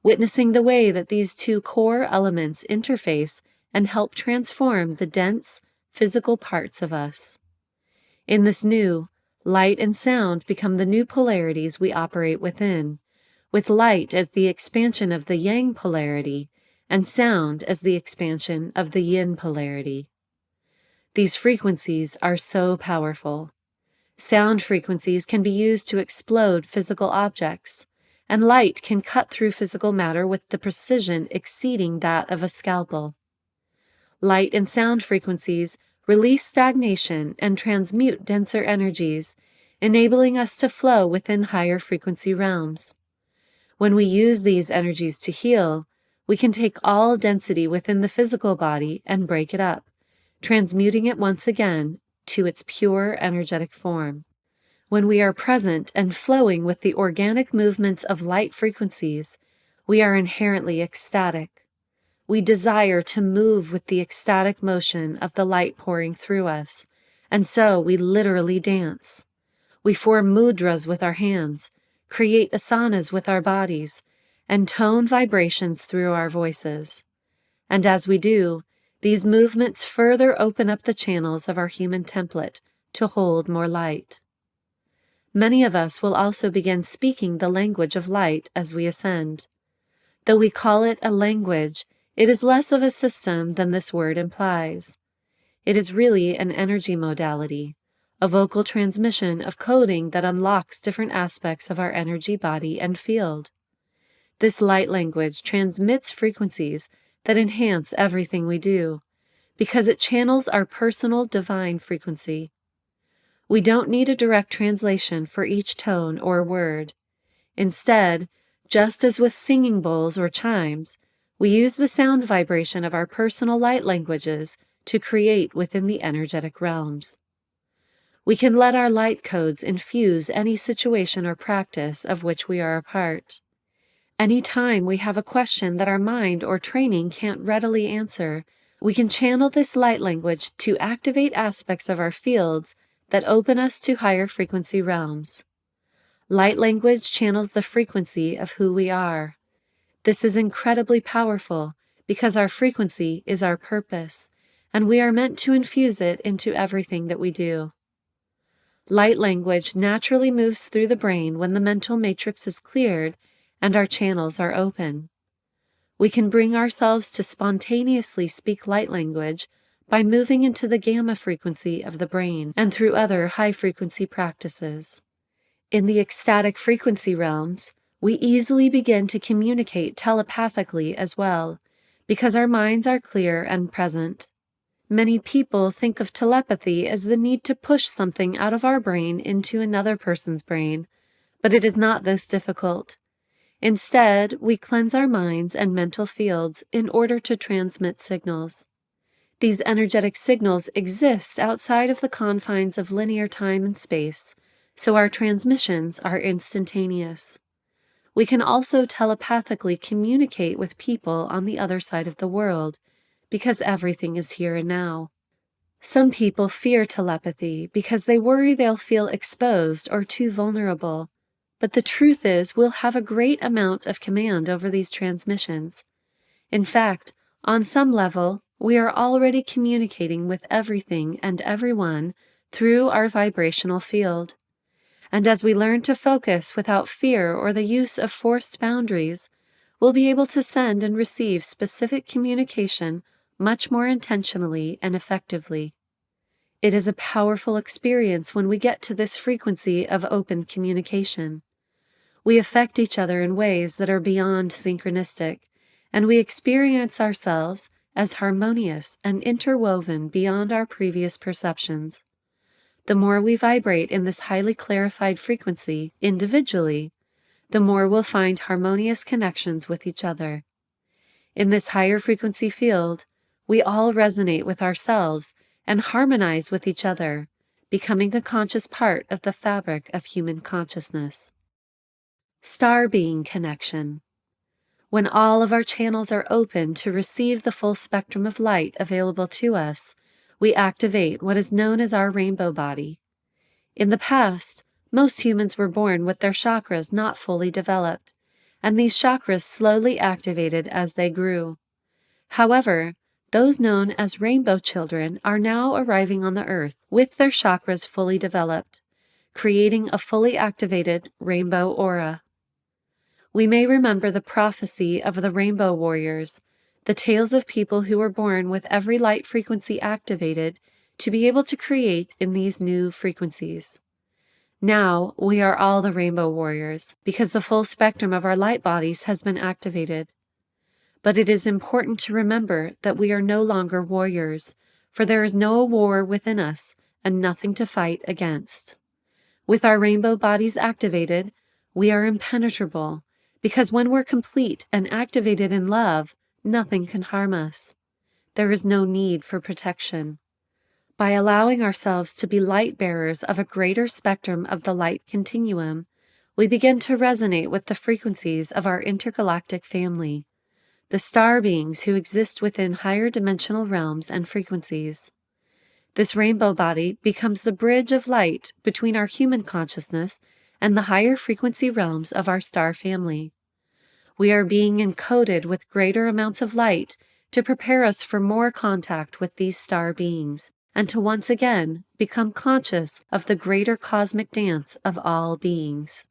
witnessing the way that these two core elements interface and help transform the dense, physical parts of us. In this new, light and sound become the new polarities we operate within, with light as the expansion of the yang polarity and sound as the expansion of the yin polarity. These frequencies are so powerful. Sound frequencies can be used to explode physical objects, and light can cut through physical matter with the precision exceeding that of a scalpel. Light and sound frequencies release stagnation and transmute denser energies, enabling us to flow within higher frequency realms. When we use these energies to heal, we can take all density within the physical body and break it up, transmuting it once again to its pure energetic form. When we are present and flowing with the organic movements of light frequencies, we are inherently ecstatic. We desire to move with the ecstatic motion of the light pouring through us, and so we literally dance. We form mudras with our hands, create asanas with our bodies, and tone vibrations through our voices. And as we do, these movements further open up the channels of our human template to hold more light. Many of us will also begin speaking the language of light as we ascend. Though we call it a language, it is less of a system than this word implies. It is really an energy modality, a vocal transmission of coding that unlocks different aspects of our energy body and field. This light language transmits frequencies that enhance everything we do, because it channels our personal divine frequency. We don't need a direct translation for each tone or word. Instead, just as with singing bowls or chimes, we use the sound vibration of our personal light languages to create within the energetic realms. We can let our light codes infuse any situation or practice of which we are a part. Any time we have a question that our mind or training can't readily answer, we can channel this light language to activate aspects of our fields that open us to higher frequency realms. Light language channels the frequency of who we are. This is incredibly powerful because our frequency is our purpose, and we are meant to infuse it into everything that we do. Light language naturally moves through the brain when the mental matrix is cleared and our channels are open. We can bring ourselves to spontaneously speak light language by moving into the gamma frequency of the brain and through other high-frequency practices. In the ecstatic frequency realms, we easily begin to communicate telepathically as well, because our minds are clear and present. Many people think of telepathy as the need to push something out of our brain into another person's brain, but it is not this difficult. Instead, we cleanse our minds and mental fields in order to transmit signals. These energetic signals exist outside of the confines of linear time and space, so our transmissions are instantaneous. We can also telepathically communicate with people on the other side of the world, because everything is here and now. Some people fear telepathy because they worry they'll feel exposed or too vulnerable, but the truth is we'll have a great amount of command over these transmissions. In fact, on some level, we are already communicating with everything and everyone through our vibrational field. And as we learn to focus without fear or the use of forced boundaries, we'll be able to send and receive specific communication much more intentionally and effectively. It is a powerful experience when we get to this frequency of open communication. We affect each other in ways that are beyond synchronistic, and we experience ourselves as harmonious and interwoven beyond our previous perceptions. The more we vibrate in this highly clarified frequency individually, the more we'll find harmonious connections with each other. In this higher frequency field, we all resonate with ourselves and harmonize with each other, becoming a conscious part of the fabric of human consciousness. Star being connection. When all of our channels are open to receive the full spectrum of light available to us, we activate what is known as our rainbow body. In the past, most humans were born with their chakras not fully developed, and these chakras slowly activated as they grew. However, those known as rainbow children are now arriving on the earth with their chakras fully developed, creating a fully activated rainbow aura. We may remember the prophecy of the rainbow warriors, the tales of people who were born with every light frequency activated to be able to create in these new frequencies. Now, we are all the rainbow warriors because the full spectrum of our light bodies has been activated. But it is important to remember that we are no longer warriors, for there is no war within us and nothing to fight against. With our rainbow bodies activated, we are impenetrable, because when we're complete and activated in love, nothing can harm us. There is no need for protection. By allowing ourselves to be light bearers of a greater spectrum of the light continuum, we begin to resonate with the frequencies of our intergalactic family, the star beings who exist within higher dimensional realms and frequencies. This rainbow body becomes the bridge of light between our human consciousness and the higher frequency realms of our star family. We are being encoded with greater amounts of light to prepare us for more contact with these star beings, and to once again become conscious of the greater cosmic dance of all beings.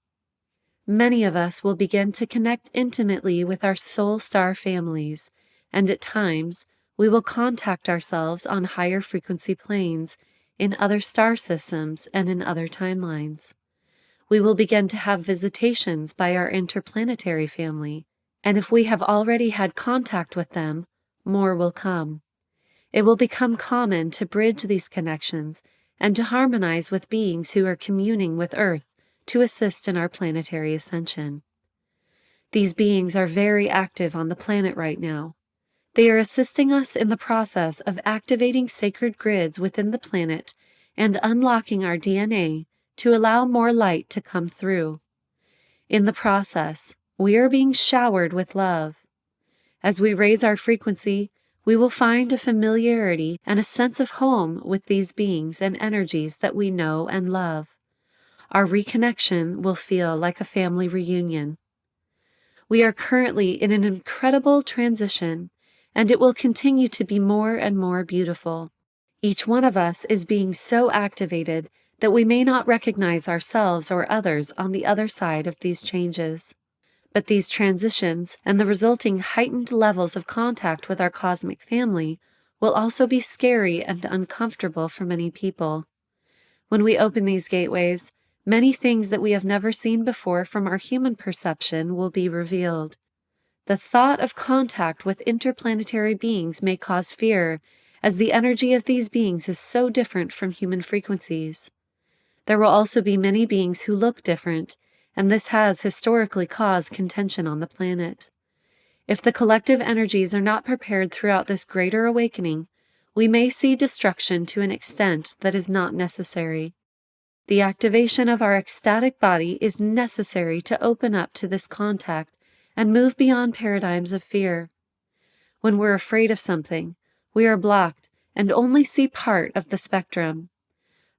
Many of us will begin to connect intimately with our soul star families, and at times we will contact ourselves on higher frequency planes, in other star systems, and in other timelines. We will begin to have visitations by our interplanetary family, and if we have already had contact with them, more will come. It will become common to bridge these connections and to harmonize with beings who are communing with Earth to assist in our planetary ascension. These beings are very active on the planet right now. They are assisting us in the process of activating sacred grids within the planet and unlocking our DNA to allow more light to come through. In the process, we are being showered with love. As we raise our frequency, we will find a familiarity and a sense of home with these beings and energies that we know and love. Our reconnection will feel like a family reunion. We are currently in an incredible transition, and it will continue to be more and more beautiful. Each one of us is being so activated that we may not recognize ourselves or others on the other side of these changes. But these transitions and the resulting heightened levels of contact with our cosmic family will also be scary and uncomfortable for many people. When we open these gateways, many things that we have never seen before from our human perception will be revealed. The thought of contact with interplanetary beings may cause fear, as the energy of these beings is so different from human frequencies. There will also be many beings who look different, and this has historically caused contention on the planet. If the collective energies are not prepared throughout this greater awakening, we may see destruction to an extent that is not necessary. The activation of our ecstatic body is necessary to open up to this contact and move beyond paradigms of fear. When we're afraid of something, we are blocked and only see part of the spectrum.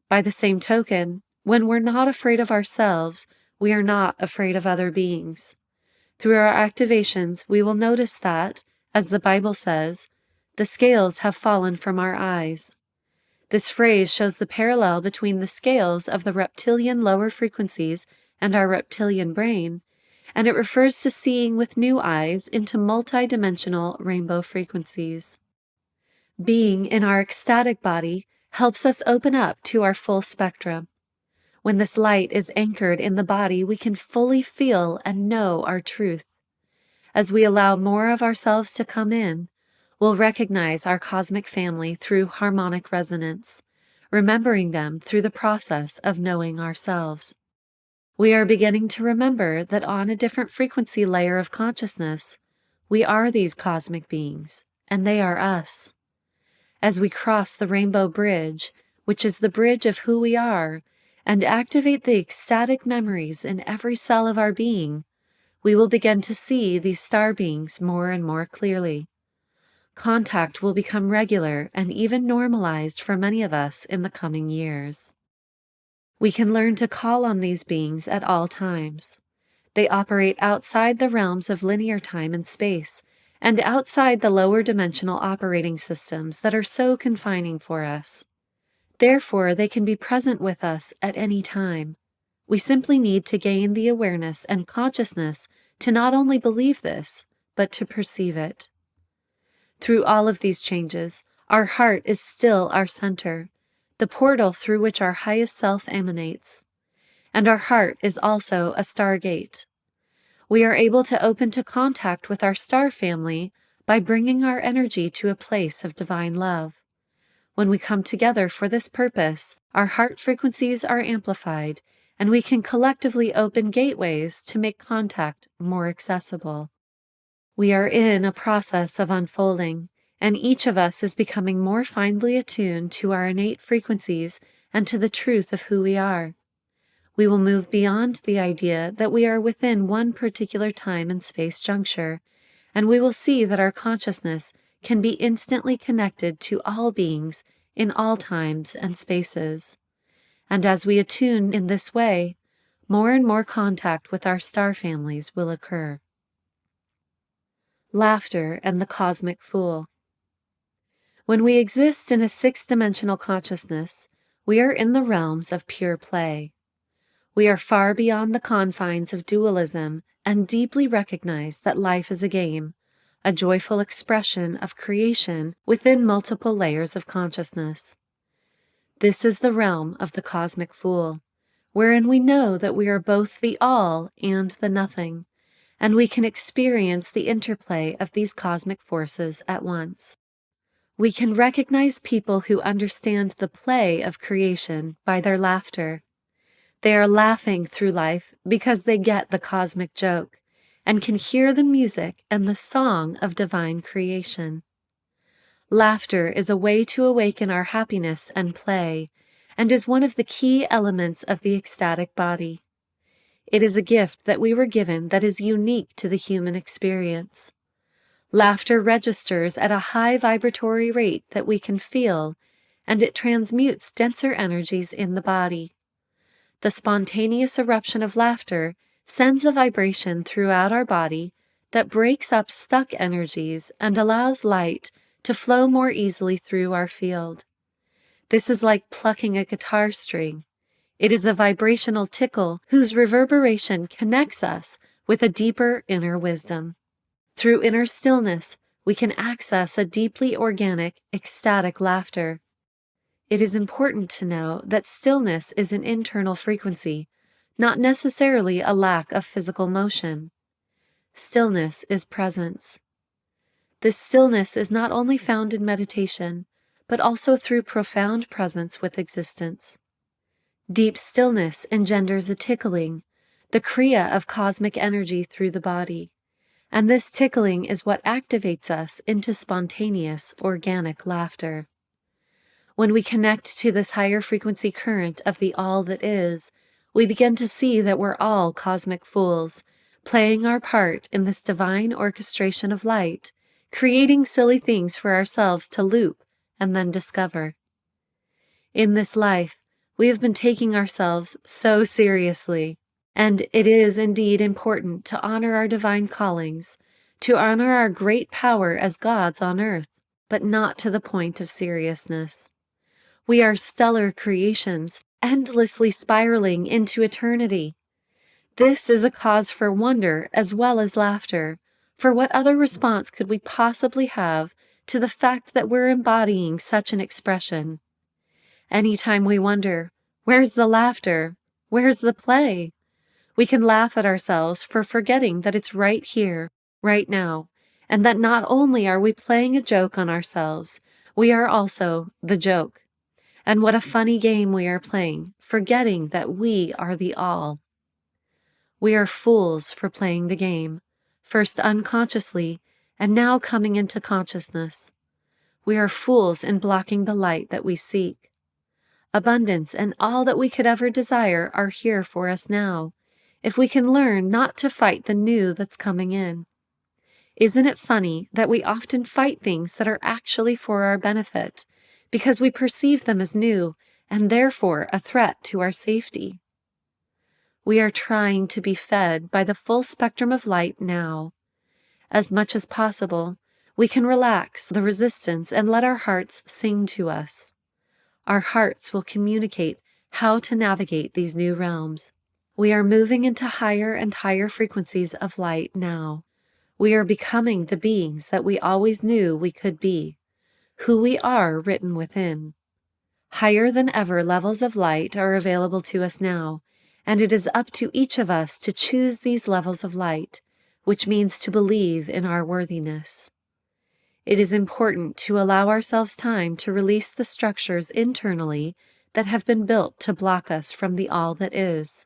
By the same token, when we're not afraid of ourselves, we are not afraid of other beings. Through our activations, we will notice that, as the Bible says, the scales have fallen from our eyes. This phrase shows the parallel between the scales of the reptilian lower frequencies and our reptilian brain, and it refers to seeing with new eyes into multidimensional rainbow frequencies. Being in our ecstatic body helps us open up to our full spectrum. When this light is anchored in the body, we can fully feel and know our truth. As we allow more of ourselves to come in, we'll recognize our cosmic family through harmonic resonance, remembering them through the process of knowing ourselves. We are beginning to remember that on a different frequency layer of consciousness, we are these cosmic beings, and they are us. As we cross the rainbow bridge, which is the bridge of who we are, and activate the ecstatic memories in every cell of our being, we will begin to see these star beings more and more clearly. Contact will become regular and even normalized for many of us in the coming years. We can learn to call on these beings at all times. They operate outside the realms of linear time and space, and outside the lower dimensional operating systems that are so confining for us. Therefore, they can be present with us at any time. We simply need to gain the awareness and consciousness to not only believe this, but to perceive it. Through all of these changes, our heart is still our center, the portal through which our highest self emanates. And our heart is also a stargate. We are able to open to contact with our star family by bringing our energy to a place of divine love. When we come together for this purpose, our heart frequencies are amplified, and we can collectively open gateways to make contact more accessible. We are in a process of unfolding, and each of us is becoming more finely attuned to our innate frequencies and to the truth of who we are. We will move beyond the idea that we are within one particular time and space juncture, and we will see that our consciousness can be instantly connected to all beings in all times and spaces. And as we attune in this way, more and more contact with our star families will occur. Laughter and the cosmic fool. When we exist in a sixth-dimensional consciousness, we are in the realms of pure play. We are far beyond the confines of dualism and deeply recognize that life is a game, a joyful expression of creation within multiple layers of consciousness. This is the realm of the cosmic fool, wherein we know that we are both the all and the nothing, and we can experience the interplay of these cosmic forces at once. We can recognize people who understand the play of creation by their laughter. They are laughing through life because they get the cosmic joke and can hear the music and the song of divine creation. Laughter is a way to awaken our happiness and play, and is one of the key elements of the ecstatic body. It is a gift that we were given that is unique to the human experience. Laughter registers at a high vibratory rate that we can feel, and it transmutes denser energies in the body. The spontaneous eruption of laughter sends a vibration throughout our body that breaks up stuck energies and allows light to flow more easily through our field. This is like plucking a guitar string. It is a vibrational tickle whose reverberation connects us with a deeper inner wisdom. Through inner stillness, we can access a deeply organic, ecstatic laughter. It is important to know that stillness is an internal frequency, not necessarily a lack of physical motion. Stillness is presence. This stillness is not only found in meditation, but also through profound presence with existence. Deep stillness engenders a tickling, the kriya of cosmic energy through the body, and this tickling is what activates us into spontaneous, organic laughter. When we connect to this higher frequency current of the all that is, we begin to see that we're all cosmic fools, playing our part in this divine orchestration of light, creating silly things for ourselves to loop and then discover. In this life, we have been taking ourselves so seriously, and it is indeed important to honor our divine callings, to honor our great power as gods on earth, but not to the point of seriousness. We are stellar creations, endlessly spiraling into eternity. This is a cause for wonder as well as laughter, for what other response could we possibly have to the fact that we're embodying such an expression? Anytime we wonder, where's the laughter? Where's the play? We can laugh at ourselves for forgetting that it's right here, right now, and that not only are we playing a joke on ourselves, we are also the joke. And what a funny game we are playing, forgetting that we are the all. We are fools for playing the game, first unconsciously, and now coming into consciousness. We are fools in blocking the light that we seek. Abundance and all that we could ever desire are here for us now, if we can learn not to fight the new that's coming in. Isn't it funny that we often fight things that are actually for our benefit, because we perceive them as new and therefore a threat to our safety? We are trying to be fed by the full spectrum of light now. As much as possible, we can relax the resistance and let our hearts sing to us. Our hearts will communicate how to navigate these new realms. We are moving into higher and higher frequencies of light now. We are becoming the beings that we always knew we could be, who we are written within. Higher than ever levels of light are available to us now, and it is up to each of us to choose these levels of light, which means to believe in our worthiness. It is important to allow ourselves time to release the structures internally that have been built to block us from the all that is.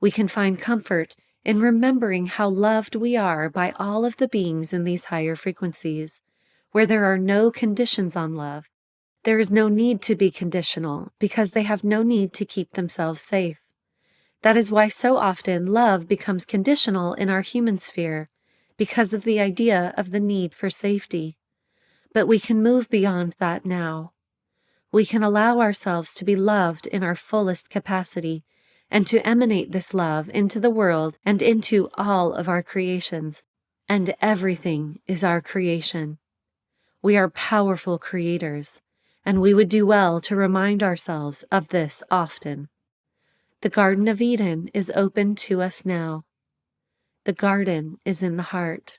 We can find comfort in remembering how loved we are by all of the beings in these higher frequencies, where there are no conditions on love. There is no need to be conditional because they have no need to keep themselves safe. That is why so often love becomes conditional in our human sphere, because of the idea of the need for safety. But we can move beyond that now. We can allow ourselves to be loved in our fullest capacity, and to emanate this love into the world and into all of our creations. And everything is our creation. We are powerful creators, and we would do well to remind ourselves of this often. The Garden of Eden is open to us now. The garden is in the heart.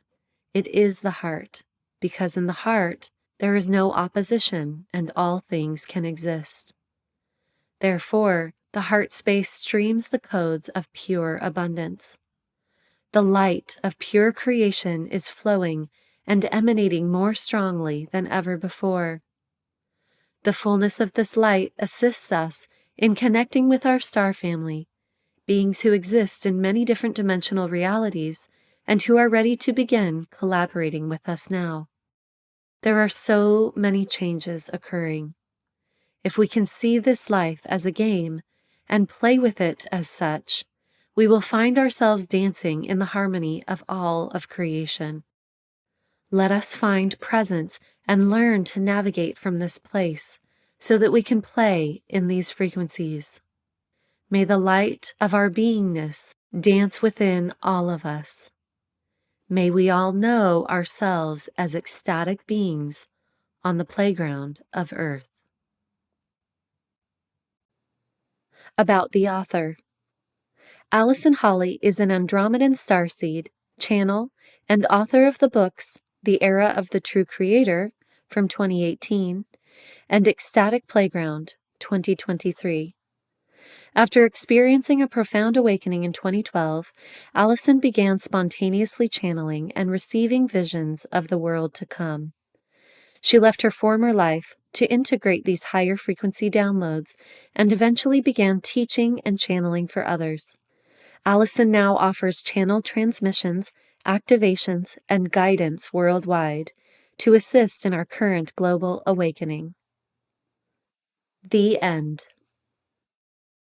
It is the heart, because in the heart there is no opposition and all things can exist. Therefore, the heart space streams the codes of pure abundance. The light of pure creation is flowing and emanating more strongly than ever before. The fullness of this light assists us in connecting with our star family, beings who exist in many different dimensional realities and who are ready to begin collaborating with us now. There are so many changes occurring. If we can see this life as a game and play with it as such, we will find ourselves dancing in the harmony of all of creation. Let us find presence and learn to navigate from this place so that we can play in these frequencies. May the light of our beingness dance within all of us. May we all know ourselves as ecstatic beings on the playground of Earth. About the author. Allison Holley is an Andromedan starseed, channel, and author of the books The Era of the True Creator from 2018 and Ecstatic Playground 2023. After experiencing a profound awakening in 2012, Allison began spontaneously channeling and receiving visions of the world to come. She left her former life to integrate these higher frequency downloads and eventually began teaching and channeling for others. Allison now offers channel transmissions, activations, and guidance worldwide to assist in our current global awakening. The end.